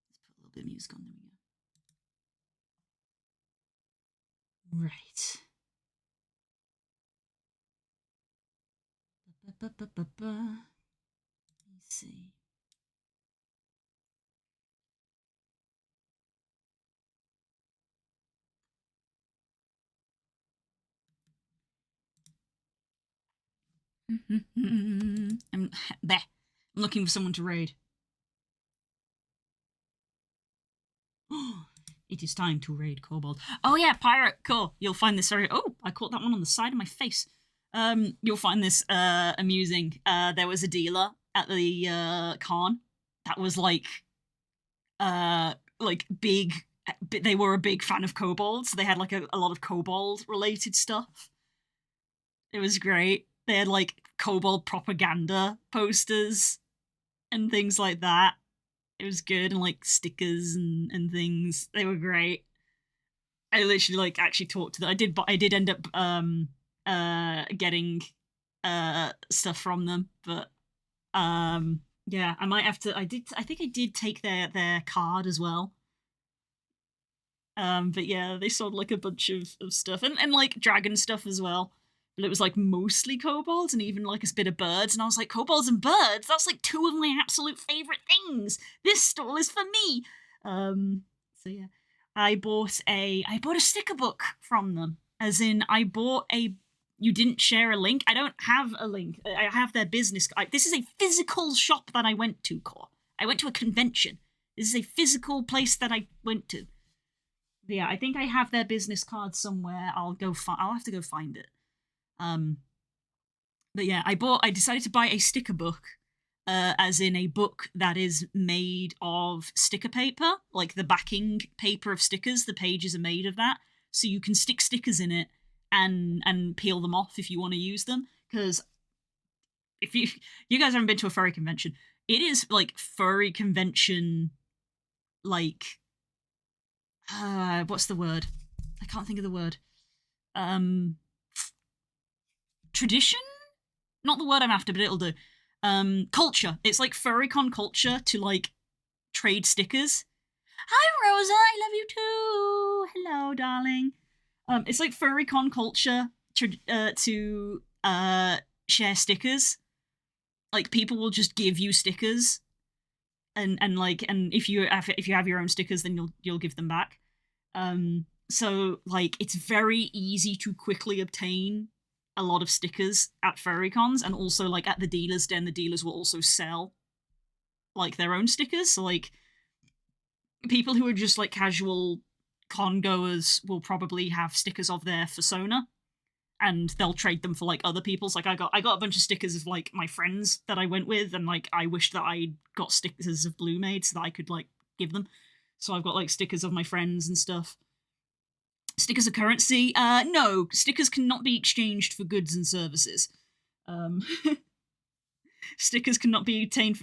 Let's put a little bit of music on. There we go. Right. Let's see. I'm there. I'm looking for someone to raid. It is time to raid Kobold. Oh yeah, pirate. Cool. You'll find this very... Oh, I caught that one on the side of my face. You'll find this amusing. There was a dealer at the con that was like big. They were a big fan of Kobold, so they had like a lot of Kobold related stuff. It was great. They had like Kobold propaganda posters and things like that. It was good, and like stickers and things. They were great. I literally like actually talked to them. I did end up getting stuff from them, but yeah, I might have to. I think I did take their card as well. But yeah, they sold like a bunch of stuff and like dragon stuff as well. but it was like mostly kobolds and even like a bit of birds. And I was like, kobolds and birds? That's like two of my absolute favorite things. This stall is for me. So yeah, I bought a sticker book from them. As in, I bought a. You didn't share a link. I don't have a link. I have their business. This is a physical shop that I went to, Core. I went to a convention. This is a physical place that I went to. Yeah, I think I have their business card somewhere. I'll have to go find it. But yeah, I decided to buy a sticker book, as in a book that is made of sticker paper, like the backing paper of stickers. The pages are made of that, so you can stick stickers in it and peel them off if you want to use them. Because if you guys haven't been to a furry convention, it is like furry convention, like what's the word? I can't think of the word. Tradition? Not the word I'm after, but it'll do. Culture. It's like furrycon culture to like trade stickers. Hi Rosa, I love you too. Hello, darling. It's like furrycon culture to share stickers. Like people will just give you stickers, and if you have your own stickers, then you'll give them back. So like it's very easy to quickly obtain a lot of stickers at furrycons, and also like at the dealer's den, the dealers will also sell like their own stickers. So like people who are just like casual con goers will probably have stickers of their fursona, and they'll trade them for like other people's. Like I got a bunch of stickers of like my friends that I went with, and like I wished that I got stickers of Blue Maid so that I could like give them. So I've got like stickers of my friends and stuff. Stickers of currency? No, stickers cannot be exchanged for goods and services. Stickers cannot be obtained.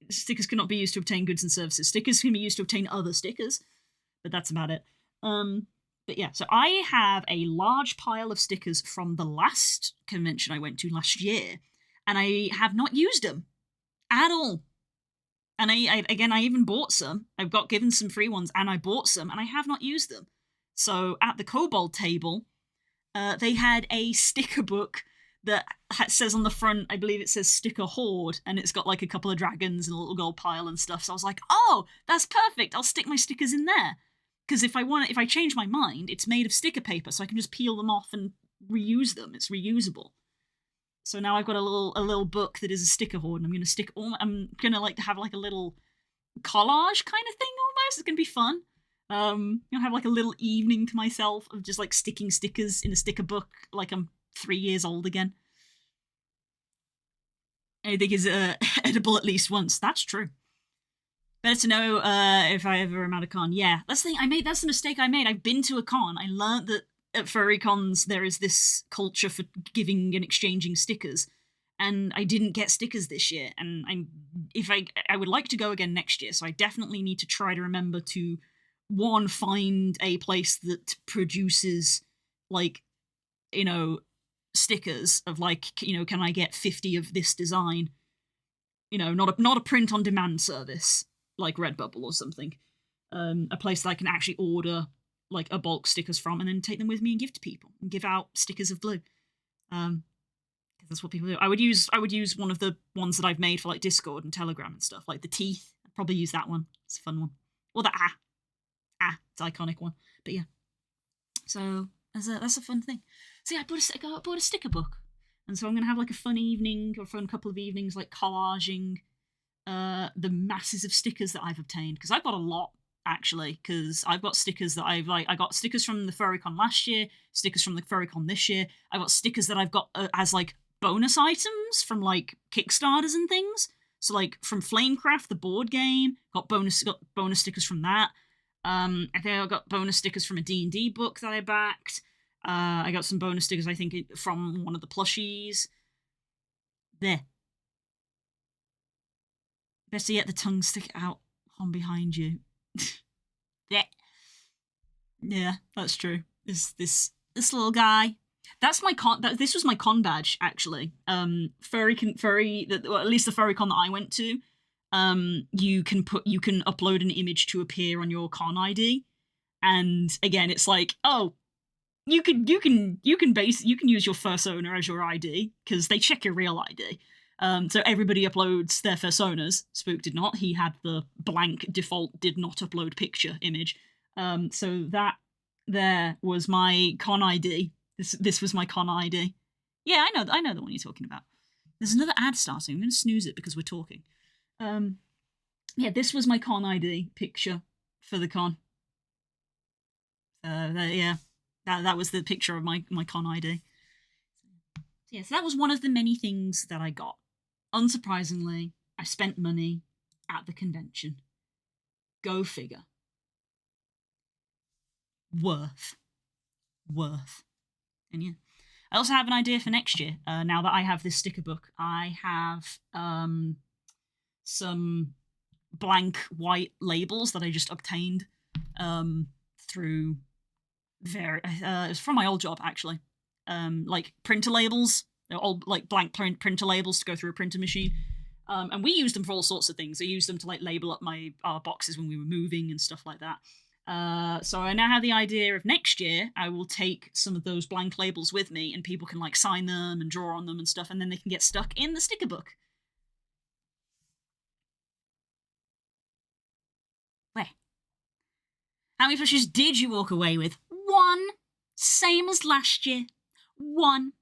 Stickers cannot be used to obtain goods and services. Stickers can be used to obtain other stickers, but that's about it. But yeah, so I have a large pile of stickers from the last convention I went to last year, and I have not used them at all. And I even bought some. I got given some free ones, and I bought some, and I have not used them. So at the Kobold table, they had a sticker book that says on the front, I believe it says Sticker Hoard, and it's got like a couple of dragons and a little gold pile and stuff. So I was like, oh, that's perfect. I'll stick my stickers in there. Because if I change my mind, it's made of sticker paper, so I can just peel them off and reuse them. It's reusable. So now I've got a little book that is a sticker hoard, and I'm gonna like to have like a little collage kind of thing almost. It's gonna be fun. Have like a little evening to myself of just like sticking stickers in a sticker book, like I'm 3 years old again. Anything is edible at least once. That's true. Better to know if I ever am at a con. Yeah, that's the thing. That's the mistake I made. I've been to a con. I learned that at furry cons there is this culture for giving and exchanging stickers, and I didn't get stickers this year. And I would like to go again next year, so I definitely need to try to remember to find a place that produces like stickers of like can I get 50 of this design? Not a print on demand service like Redbubble or something. A place that I can actually order like a bulk stickers from and then take them with me and give to people and give out stickers of blue. Because that's what people do. I would use one of the ones that I've made for like Discord and Telegram and stuff, like the teeth. I'd probably use that one. It's a fun one. Or the it's an iconic one. But yeah. So that's a fun thing. So yeah, I bought a sticker book. And so I'm gonna have like a fun evening or fun couple of evenings like collaging the masses of stickers that I've obtained, because I've got a lot actually, because I've got stickers that I got stickers from the Furrycon last year, stickers from the Furrycon this year. I've got stickers that I've got as like bonus items from like Kickstarters and things. So like from Flamecraft, the board game, got bonus stickers from that. I think I got bonus stickers from a D&D book that I backed. I got some bonus stickers, I think, from one of the plushies. There. Better yet, the tongue stick out on behind you. Yeah, that's true. This little guy. That's my con. This was my con badge actually. Furry. Well, at least the Furrycon that I went to. You can upload an image to appear on your con ID, and again, it's like, oh, you can use your fursona as your ID because they check your real ID. So everybody uploads their fursonas. Spook did not. He had the blank default did not upload picture image. So that there was my con ID. This was my con ID. Yeah, I know the one you're talking about. There's another ad starting. I'm going to snooze it because we're talking. Yeah, this was my con ID picture for the con. Yeah, that was the picture of my con ID. Yeah, so that was one of the many things that I got. Unsurprisingly, I spent money at the convention. Go figure. Worth. And yeah. I also have an idea for next year. Now that I have this sticker book, I have some blank white labels that I just obtained through it's from my old job actually. Like printer labels. They're all like blank printer labels to go through a printer machine. And we used them for all sorts of things. I used them to like label up our boxes when we were moving and stuff like that. So I now have the idea of next year I will take some of those blank labels with me and people can like sign them and draw on them and stuff and then they can get stuck in the sticker book. Where? How many plushies did you walk away with? 1. Same as last year. 1.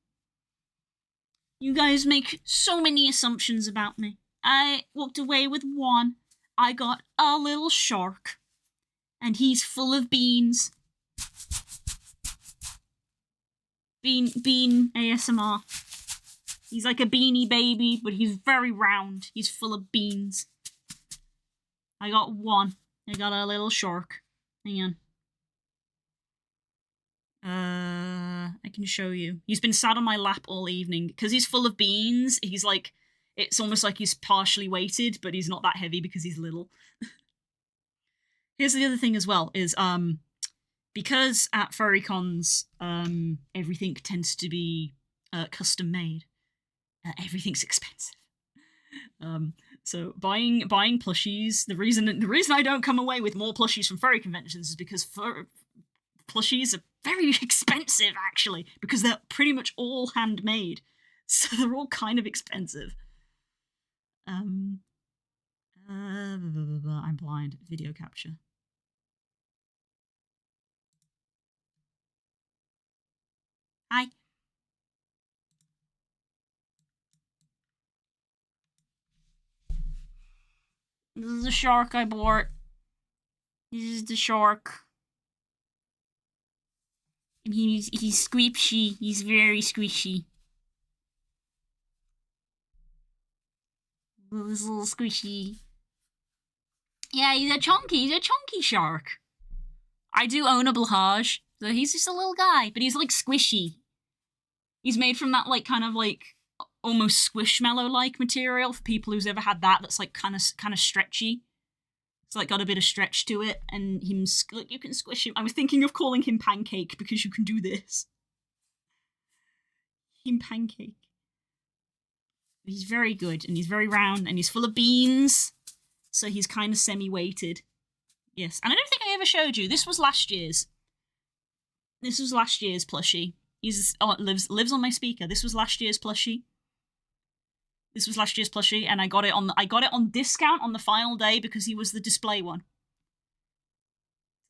You guys make so many assumptions about me. I walked away with 1. I got a little shark. And he's full of beans. Bean ASMR. He's like a beanie baby, but he's very round. He's full of beans. I got 1. I got a little shark. Hang on. I can show you. He's been sat on my lap all evening. Because he's full of beans, he's like... It's almost like he's partially weighted, but he's not that heavy because he's little. Here's the other thing as well, is because at furrycons everything tends to be custom made, everything's expensive. So buying plushies, the reason I don't come away with more plushies from furry conventions is because plushies are very expensive actually, because they're pretty much all handmade. So they're all kind of expensive. I'm blind. Video capture. Hi. This is the shark I bought. This is the shark. And he's squishy. He's very squishy. This little squishy. Yeah, he's a chunky shark. I do own a Blahage, so he's just a little guy, but he's like squishy. He's made from that like kind of like almost squishmallow-like material for people who's ever had that. That's like kind of stretchy. It's like got a bit of stretch to it, and you can squish him. I was thinking of calling him Pancake because you can do this. Him Pancake. He's very good, and he's very round, and he's full of beans, so he's kind of semi-weighted. Yes, and I don't think I ever showed you. This was last year's. This was last year's plushie. It lives on my speaker. This was last year's plushie. This was last year's plushie, and I got it on discount on the final day because he was the display one.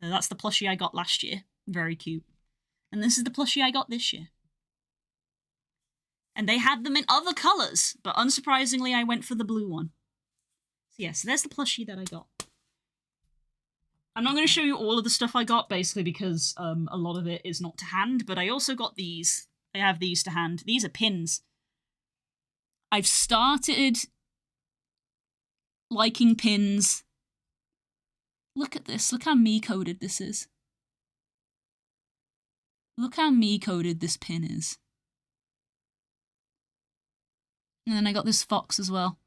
So that's the plushie I got last year. Very cute. And this is the plushie I got this year. And they had them in other colours, but unsurprisingly, I went for the blue one. So yes, there's the plushie that I got. I'm not going to show you all of the stuff I got, basically, because a lot of it is not to hand, but I also got these. I have these to hand. These are pins. I've started liking pins. Look at this. Look how me-coded this is. Look how me-coded this pin is. And then I got this fox as well.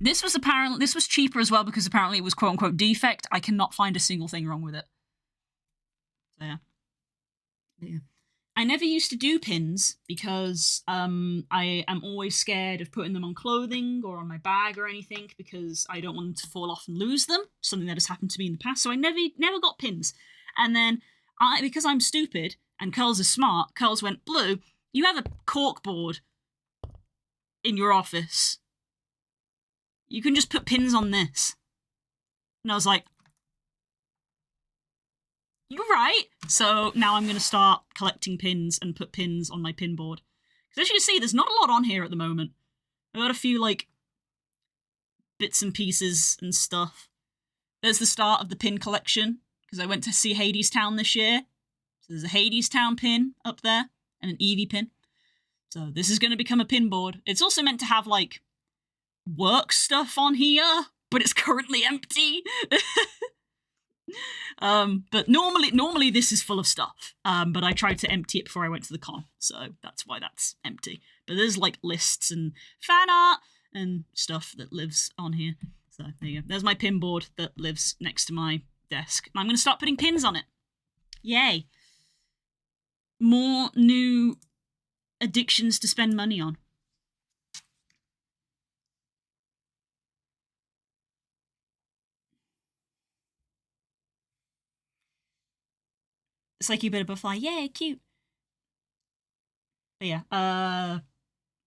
This was cheaper as well because apparently it was quote-unquote defect. I cannot find a single thing wrong with it. So yeah. I never used to do pins because I am always scared of putting them on clothing or on my bag or anything because I don't want them to fall off and lose them, something that has happened to me in the past. So I never got pins. And then because I'm stupid And Curls is smart. Curls went, Blue, you have a corkboard in your office. You can just put pins on this. And I was like, you're right. So now I'm going to start collecting pins and put pins on my pin board. Because as you can see, there's not a lot on here at the moment. I've got a few, like, bits and pieces and stuff. There's the start of the pin collection, because I went to see Hadestown this year. So there's a Hadestown pin up there, and an Eevee pin. So this is going to become a pin board. It's also meant to have, like, work stuff on here, but it's currently empty. But normally this is full of stuff. But I tried to empty it before I went to the con, so that's why that's empty. But there's like lists and fan art and stuff that lives on here. So there you go. There's my pin board that lives next to my desk. And I'm going to start putting pins on it. Yay. More new addictions to spend money on. Psyche Butterfly, yay, cute. But yeah,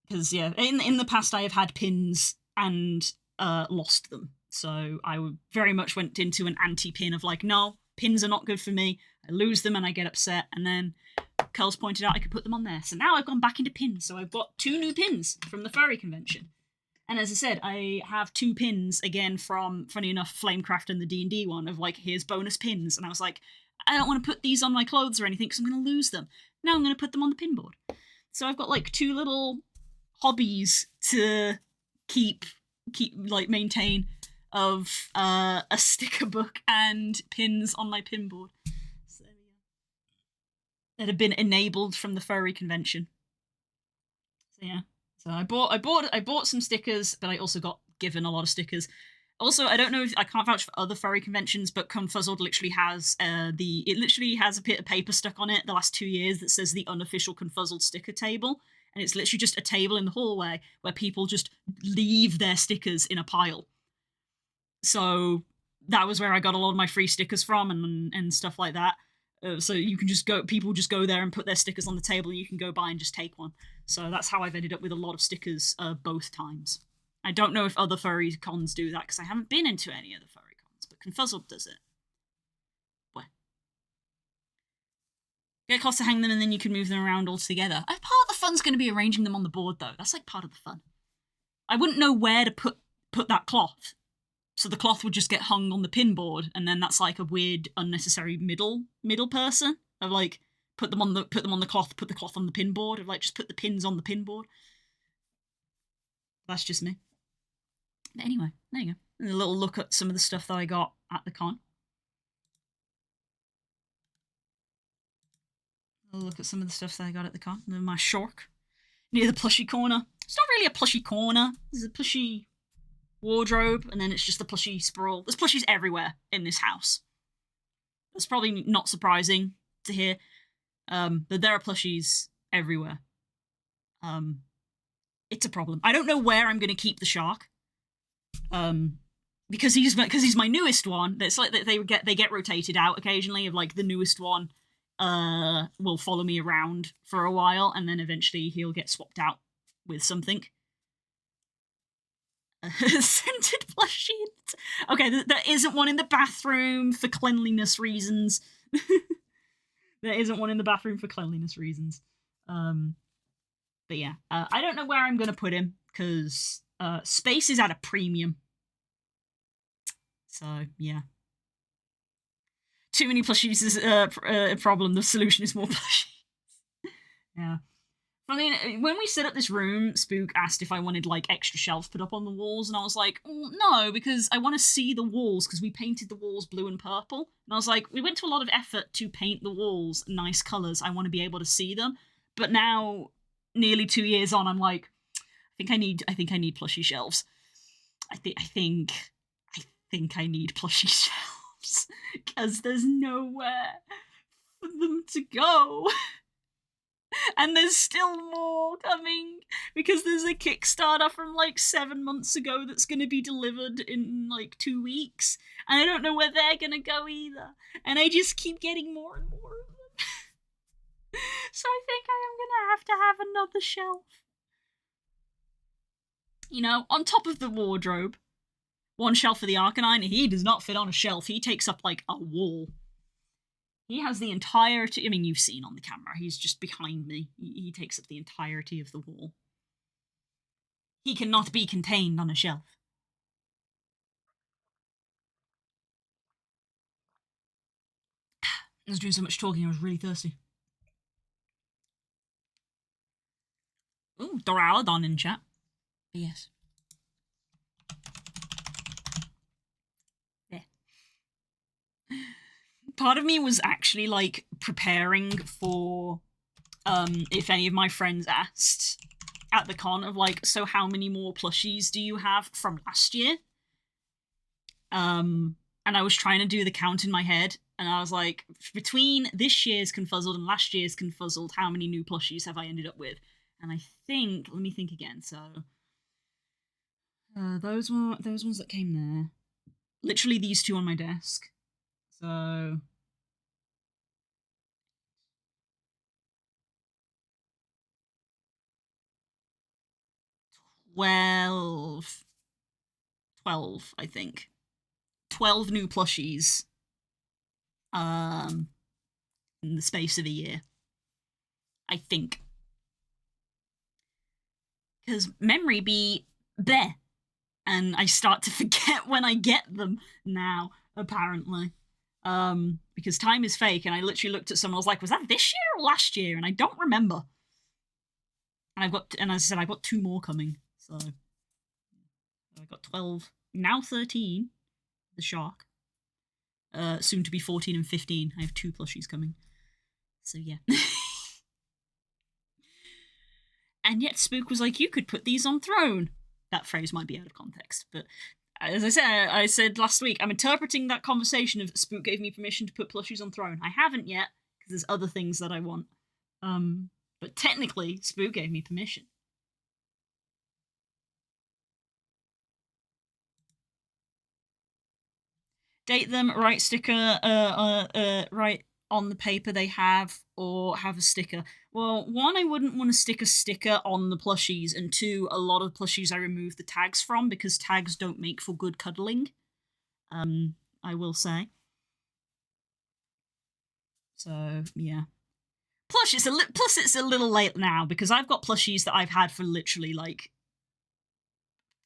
because yeah, in the past I have had pins and lost them. So I very much went into an anti-pin of like, no, pins are not good for me. I lose them and I get upset. And then Curls pointed out I could put them on there. So now I've gone back into pins. So I've got 2 new pins from the furry convention. And as I said, I have 2 pins again from, funny enough, Flamecraft and the D&D one of like, here's bonus pins. And I was like, I don't want to put these on my clothes or anything because I'm going to lose them. Now I'm going to put them on the pin board. So I've got like 2 little hobbies to keep like maintain of a sticker book and pins on my pin board. So yeah. That have been enabled from the furry convention. So yeah. So I bought some stickers, but I also got given a lot of stickers. Also, I don't know if I can't vouch for other furry conventions, but Confuzzled literally has a bit of paper stuck on it the last 2 years that says the unofficial Confuzzled sticker table, and it's literally just a table in the hallway where people just leave their stickers in a pile. So that was where I got a lot of my free stickers from and stuff like that. So you can people just go there and put their stickers on the table, and you can go by and just take one. So that's how I've ended up with a lot of stickers both times. I don't know if other furry cons do that, because I haven't been into any other furry cons, but Confuzzled does it. What? Get cloth to hang them, and then you can move them around all together. Part of the fun's going to be arranging them on the board, though. That's like part of the fun. I wouldn't know where to put that cloth, so the cloth would just get hung on the pin board, and then that's like a weird, unnecessary middle person of like put them on the cloth, put the cloth on the pin board, of like just put the pins on the pin board. That's just me. But anyway, there you go. And a little look at some of the stuff that I got at the con. A look at some of the stuff that I got at the con. And my Shork. Near the plushie corner. It's not really a plushie corner. There's a plushie wardrobe, and then it's just a plushie sprawl. There's plushies everywhere in this house. That's probably not surprising to hear. But there are plushies everywhere. It's a problem. I don't know where I'm going to keep the shark. Because he's my newest one. It's like they get rotated out occasionally. Of like the newest one, will follow me around for a while, and then eventually he'll get swapped out with something. Scented plushie. Okay, there isn't one in the bathroom for cleanliness reasons. There isn't one in the bathroom for cleanliness reasons. But yeah, I don't know where I'm going to put him, because space is at a premium. So, yeah. Too many plushies is a problem. The solution is more plushies. Yeah. I mean, when we set up this room, Spook asked if I wanted, like, extra shelves put up on the walls, and I was like, no, because I want to see the walls, because we painted the walls blue and purple. And I was like, we went to a lot of effort to paint the walls nice colours. I want to be able to see them. But now, nearly 2 years on, I'm like, I think I need plushie shelves. I think I need plushie shelves, because there's nowhere for them to go. And there's still more coming, because there's a Kickstarter from like 7 months ago that's going to be delivered in like 2 weeks, and I don't know where they're going to go either. And I just keep getting more and more of them. So I think I am gonna have another shelf. You know, on top of the wardrobe. One shelf for the Arcanine, he does not fit on a shelf. He takes up, like, a wall. He has the entirety... I mean, you've seen on the camera. He's just behind me. He takes up the entirety of the wall. He cannot be contained on a shelf. I was doing so much talking, I was really thirsty. Ooh, Duraludon in chat. Yes. Yeah. Part of me was actually, like, preparing for, if any of my friends asked at the con of, like, so how many more plushies do you have from last year? And I was trying to do the count in my head, and I was like, between this year's Confuzzled and last year's Confuzzled, how many new plushies have I ended up with? And I think, let me think again, so... those ones that came there. Literally these two on my desk. So... 12, I think. 12 new plushies. In the space of a year. I think. Because memory be there. And I start to forget when I get them now, apparently. Because time is fake, and I literally looked at someone, I was like, was that this year or last year? And I don't remember. And as I said, I've got 2 more coming. So I've got 12, now 13, the shark. Soon to be 14 and 15. I have 2 plushies coming. So yeah. And yet Spook was like, you could put these on Throne. That phrase might be out of context, but as I said last week, I'm interpreting that conversation of Spook gave me permission to put plushies on Throne. I haven't yet, because there's other things that I want. But technically, Spook gave me permission. Date them, write sticker, write on the paper they have, or have a sticker. Well, 1, I wouldn't want to stick a sticker on the plushies, and 2, a lot of plushies I remove the tags from, because tags don't make for good cuddling. I will say. So, yeah. Plus, it's a little late now, because I've got plushies that I've had for literally, like,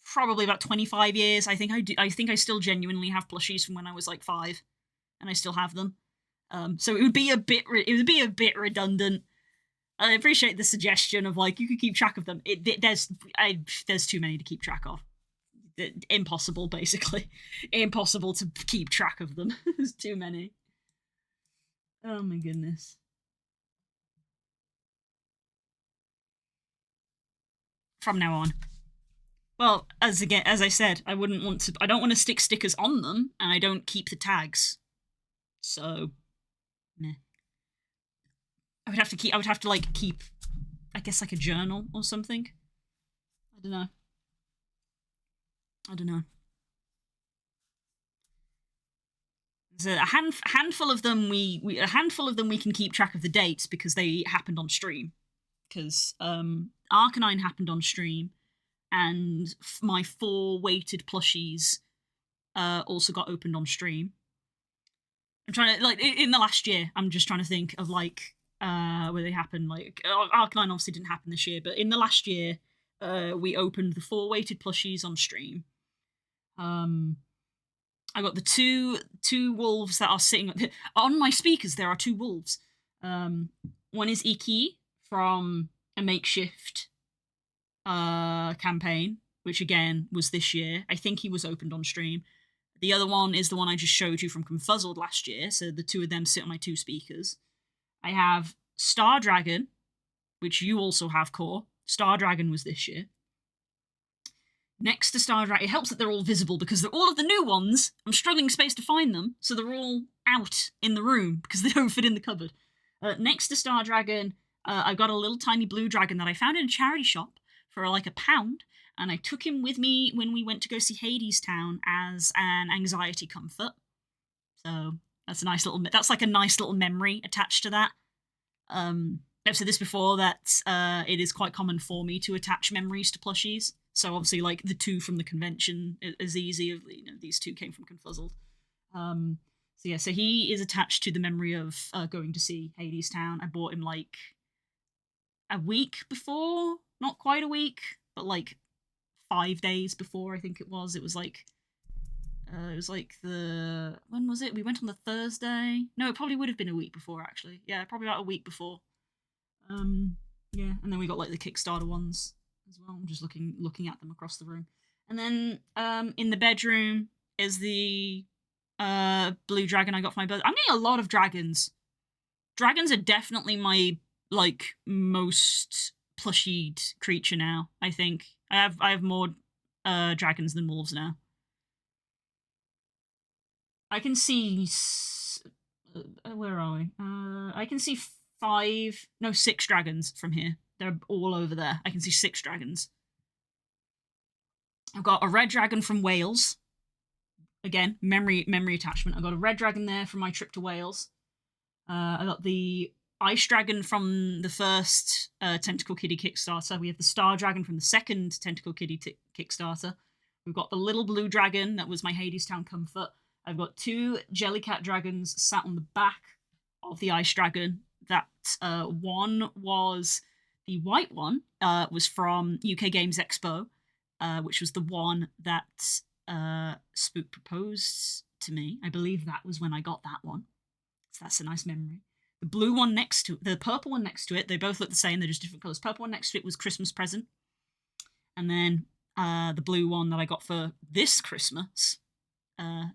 probably about 25 years. I think I still genuinely have plushies from when I was, like, 5, and I still have them. So it would be a bit redundant. I appreciate the suggestion of, like, you could keep track of them. There's too many to keep track of. Impossible, basically. Impossible to keep track of them. There's too many. Oh my goodness. From now on. Well, as I said, I don't want to stick stickers on them, and I don't keep the tags. So, meh. I would have to keep, I guess, like, a journal or something. I don't know. There's a handful of them we can keep track of the dates because they happened on stream. Because Arcanine happened on stream, and my 4 weighted plushies also got opened on stream. I'm trying to, like, in the last year, I'm just trying to think of, like, where they happened. Like, Arcanine obviously didn't happen this year, but in the last year, we opened the 4 weighted plushies on stream. I got the two wolves that are sitting on my speakers. There are 2 wolves. One is Iki from a makeshift campaign, which again was this year. I think he was opened on stream. The other one is the one I just showed you from Confuzzled last year, so the 2 of them sit on my 2 speakers. I have Star Dragon, which you also have, Core. Star Dragon was this year. Next to Star Dragon, it helps that they're all visible because they're all of the new ones. I'm struggling space to find them, so they're all out in the room because they don't fit in the cupboard. Next to Star Dragon, I've got a little tiny blue dragon that I found in a charity shop for like £1, and I took him with me when we went to go see Hadestown as an anxiety comfort. So that's a nice little, that's like a nice little memory attached to that. I've said this before, that it is quite common for me to attach memories to plushies. So obviously, like, the two from the convention is easy. Of, you know, these two came from Confuzzled. So he is attached to the memory of going to see Hadestown. I bought him like a week before, not quite a week, but like 5 days before, I think it was. It was like when was it? We went on the Thursday. No, it probably would have been a week before, actually. Yeah, probably about a week before. Yeah, and then we got like the Kickstarter ones as well. I'm just looking at them across the room. And then in the bedroom is the blue dragon I got for my birthday. I'm getting a lot of dragons. Dragons are definitely my like most plushied creature now. I think I have more dragons than wolves now. I can see where are we? I can see 6 dragons from here. They're all over there. I can see 6 dragons. I've got a red dragon from Wales. Again, memory attachment. I got a red dragon there from my trip to Wales. I got the ice dragon from the first Tentacle Kitty Kickstarter. We have the star dragon from the second Tentacle Kitty Kickstarter. We've got the little blue dragon that was my Hadestown comfort. I've got 2 Jellycat dragons sat on the back of the ice dragon. That one was the white one, was from UK Games Expo, which was the one that Spook proposed to me. I believe that was when I got that one. So that's a nice memory. The blue one next to it, the purple one next to it, they both look the same, they're just different colours. Purple one next to it was Christmas present. And then the blue one that I got for this Christmas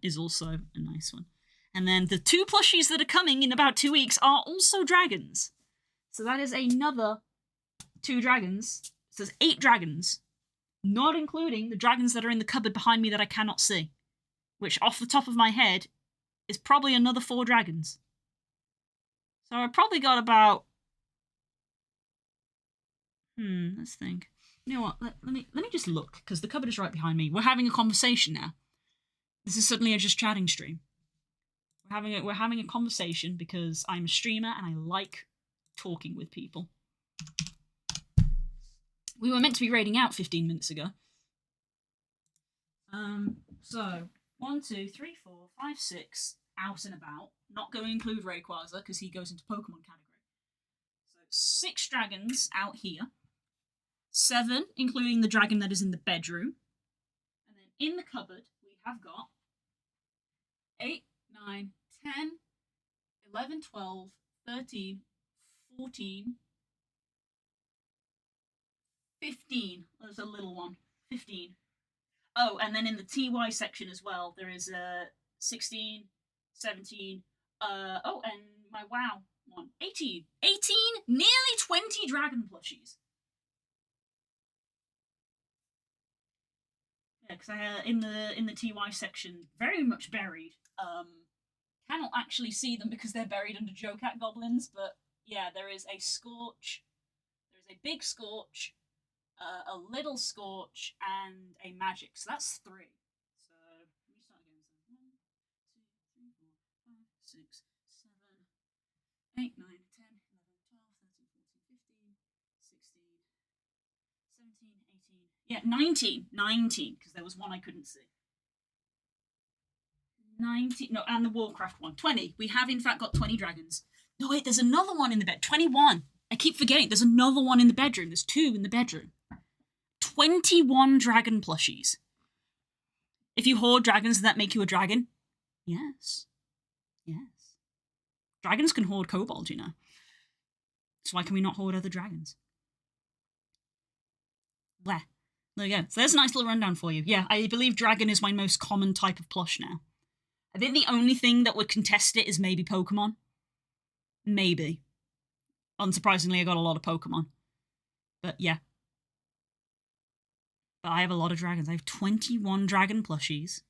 is also a nice one. And then the 2 plushies that are coming in about 2 weeks are also dragons. So that is another 2 dragons. So there's 8 dragons. Not including the dragons that are in the cupboard behind me that I cannot see. Which, off the top of my head, is probably another 4 dragons. So I probably got about... let's think. You know what, let me just look, because the cupboard is right behind me. We're having a conversation now. This is suddenly a just chatting stream. We're having a conversation because I'm a streamer and I like talking with people. We were meant to be raiding out 15 minutes ago. So 1, 2, 3, 4, 5, 6 out and about. Not going to include Rayquaza because he goes into Pokemon category. So 6 dragons out here. 7, including the dragon that is in the bedroom. And then in the cupboard, we have got 8, 9, 10, 11, 12, 13, 14, 15. There's a little one. 15. Oh, and then in the TY section as well, there is 16, 17, and my WoW one. 18. 18? Nearly 20 dragon plushies. Yeah, because I in the TY section, very much buried. Cannot actually see them because they're buried under Jocat goblins, but yeah, there is a Scorch, there's a big Scorch, a little Scorch, and a Magic. So that's 3. So let me start again. So 1, 2, 3, 4, 5, 6, 7, 8, 9, 10, 11, 12, 13, 14, 15, 16, 17, 18. Yeah, 19, because there was one I couldn't see. 19, no, and the Warcraft one. 20. We have in fact got 20 dragons. No, wait, there's another one in the bed. 21. I keep forgetting. There's another one in the bedroom. There's 2 in the bedroom. 21 dragon plushies. If you hoard dragons, does that make you a dragon? Yes. Yes. Dragons can hoard kobold, you know. So why can we not hoard other dragons? There you go. So there's a nice little rundown for you. Yeah, I believe dragon is my most common type of plush now. I think the only thing that would contest it is maybe Pokemon. Maybe. Unsurprisingly, I got a lot of Pokemon. But yeah. But I have a lot of dragons. I have 21 dragon plushies.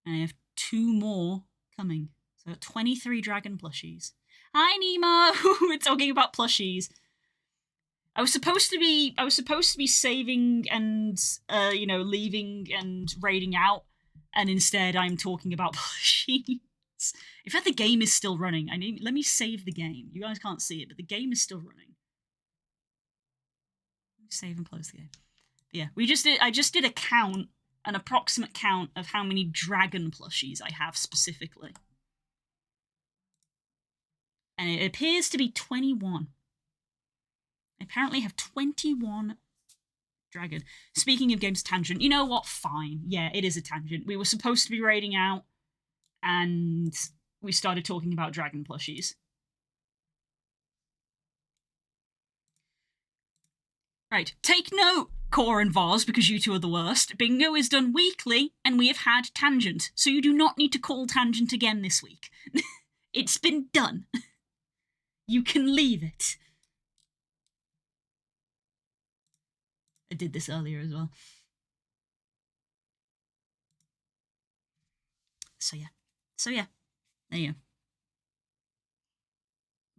And I have 2 more coming. So 23 dragon plushies. Hi, Nemo! We're talking about plushies. I was supposed to be saving and, leaving and raiding out. And instead I'm talking about plushies. In fact, the game is still running. Let me save the game. You guys can't see it, but the game is still running. Save and close the game. But yeah, I just did a count, an approximate count of how many dragon plushies I have specifically. And it appears to be 21. I apparently have 21 dragon. Speaking of games tangent, you know what? Fine. Yeah, it is a tangent. We were supposed to be raiding out, and we started talking about dragon plushies. Right, take note, Core and Vars, because you two are the worst. Bingo is done weekly, and we have had Tangent, so you do not need to call Tangent again this week. It's been done. You can leave it. I did this earlier as well. So yeah. There you go.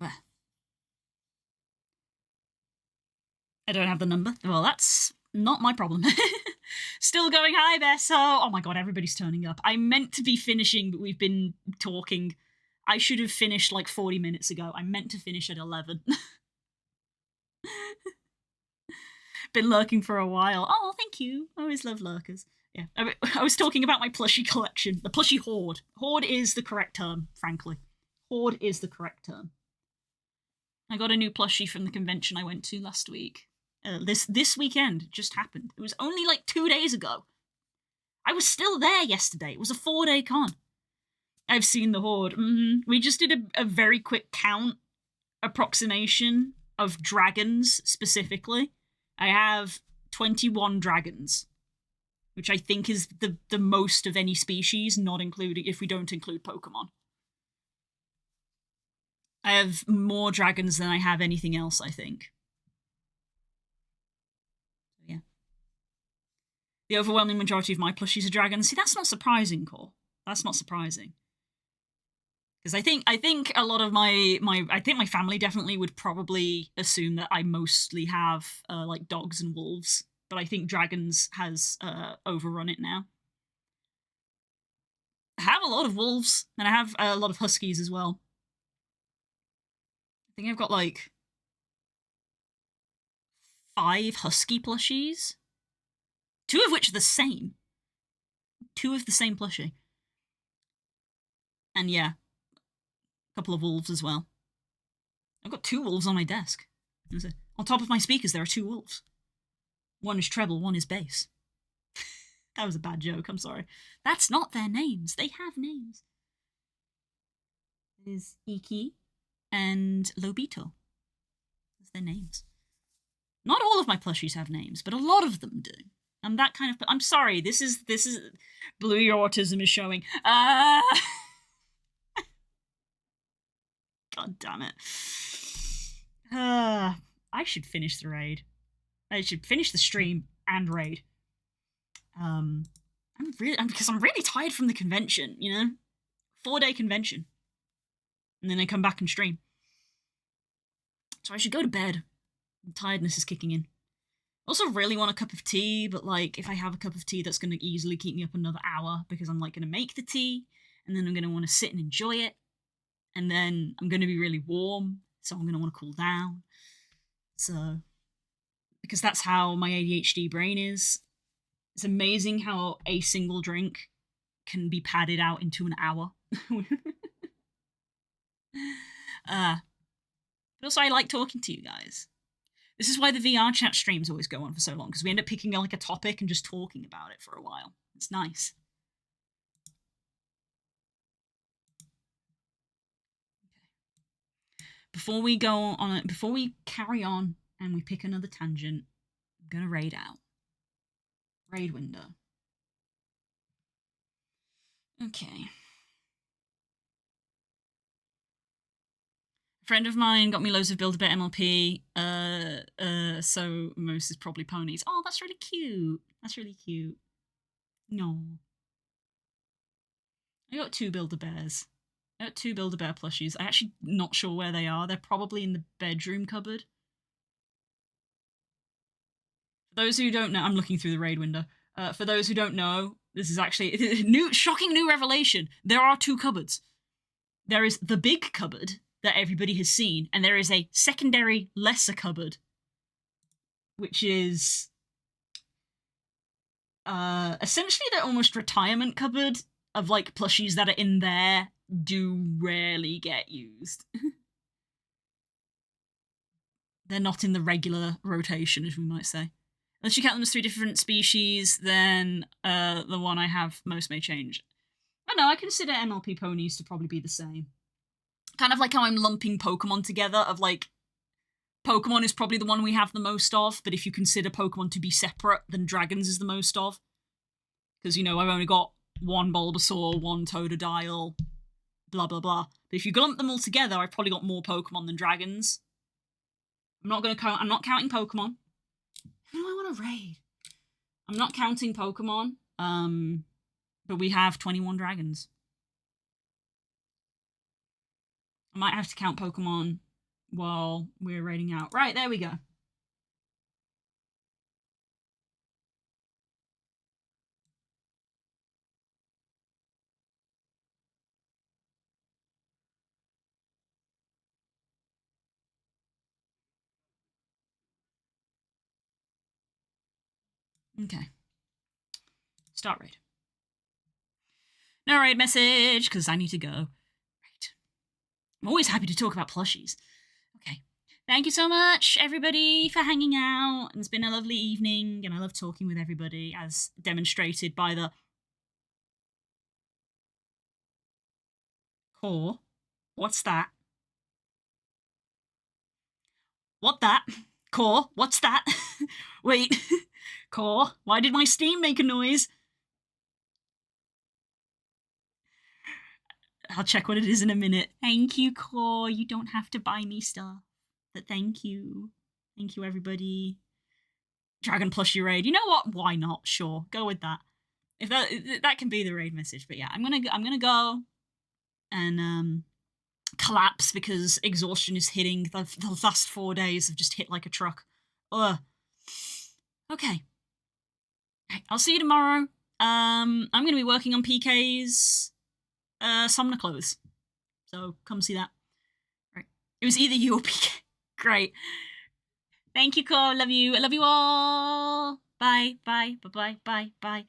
Well. I don't have the number. Well, that's not my problem. Still going high there, so... Oh my god, everybody's turning up. I meant to be finishing, but we've been talking. I should have finished like 40 minutes ago. I meant to finish at 11. Been lurking for a while. Oh, thank you. I always love lurkers. Yeah, I was talking about my plushie collection. The plushie hoard. Hoard is the correct term, frankly. Hoard is the correct term. I got a new plushie from the convention I went to last week. This weekend just happened. It was only like 2 days ago. I was still there yesterday. It was a 4-day con. I've seen the Horde. We just did a very quick count approximation of dragons specifically. I have 21 dragons, which I think is the most of any species, not including, if we don't include Pokemon. I have more dragons than I have anything else, I think. Yeah. The overwhelming majority of my plushies are dragons. See, that's not surprising, Core. That's not surprising. Because I think a lot of I think my family definitely would probably assume that I mostly have like dogs and wolves, but I think dragons has overrun it now. I have a lot of wolves, and I have a lot of huskies as well. I think I've got like 5 husky plushies, 2 of which are the same. 2 of the same plushie. And yeah, a couple of wolves as well. I've got 2 wolves on my desk. On top of my speakers, there are 2 wolves. One is treble, one is bass. That was a bad joke, I'm sorry. That's not their names. They have names. It is Iki and Lobito. That's their names. Not all of my plushies have names, but a lot of them do. I'm that kind of... I'm sorry, this is... Blue, your autism is showing. God damn it. I should finish the raid. I should finish the stream and raid. Because I'm really tired from the convention, you know? 4-day convention. And then I come back and stream. So I should go to bed. Tiredness is kicking in. I also really want a cup of tea, but like, if I have a cup of tea, that's going to easily keep me up another hour, because I'm like going to make the tea, and then I'm going to want to sit and enjoy it, and then I'm going to be really warm, so I'm going to want to cool down. So, because that's how my ADHD brain is. It's amazing how a single drink can be padded out into an hour. But also, I like talking to you guys. This is why the VR chat streams always go on for so long, because we end up picking like a topic and just talking about it for a while. It's nice. Okay. Before we carry on and we pick another tangent, I'm gonna raid out. Raid window. Okay. A friend of mine got me loads of Build-A-Bear MLP, so most is probably ponies. Oh, that's really cute. That's really cute. No. I got 2 Build-A-Bears. I got 2 Build-A-Bear plushies. I'm actually not sure where they are. They're probably in the bedroom cupboard. For those who don't know, I'm looking through the raid window. For those who don't know, this is actually shocking new revelation. There are 2 cupboards. there is the big cupboard that everybody has seen, and there is a secondary, lesser cupboard, which is essentially the almost retirement cupboard of like plushies that are in there do rarely get used. They're not in the regular rotation, as we might say. Unless you count them as 3 different species, then the one I have most may change. I know, I consider MLP ponies to probably be the same. Kind of like how I'm lumping Pokemon together, of like, Pokemon is probably the one we have the most of, but if you consider Pokemon to be separate, then Dragons is the most of. Because, you know, I've only got 1 Bulbasaur, 1 Totodile, blah, blah, blah. But if you lump them all together, I've probably got more Pokemon than Dragons. I'm not counting Pokemon. Who do I want to raid? I'm not counting Pokemon, but we have 21 dragons. I might have to count Pokemon while we're raiding out. Right, there we go. Okay. Start raid. No raid message, because I need to go. Right. I'm always happy to talk about plushies. Okay. Thank you so much, everybody, for hanging out. It's been a lovely evening, and I love talking with everybody, as demonstrated by the core. What's that? What that? Core, what's that? Wait. Core, why did my Steam make a noise? I'll check what it is in a minute. Thank you, Core. You don't have to buy me stuff. But thank you. Thank you, everybody. Dragon plushie raid. You know what? Why not? Sure. Go with that. If that can be the raid message. But yeah, I'm gonna go and collapse because exhaustion is hitting. The last 4 days have just hit like a truck. Ugh. Okay. I'll see you tomorrow. I'm gonna be working on PK's Somna clothes. So come see that. Right. It was either you or PK. Great. Thank you, Cole. Love you. I love you all. Bye. Bye. Bye. Bye. Bye. Bye.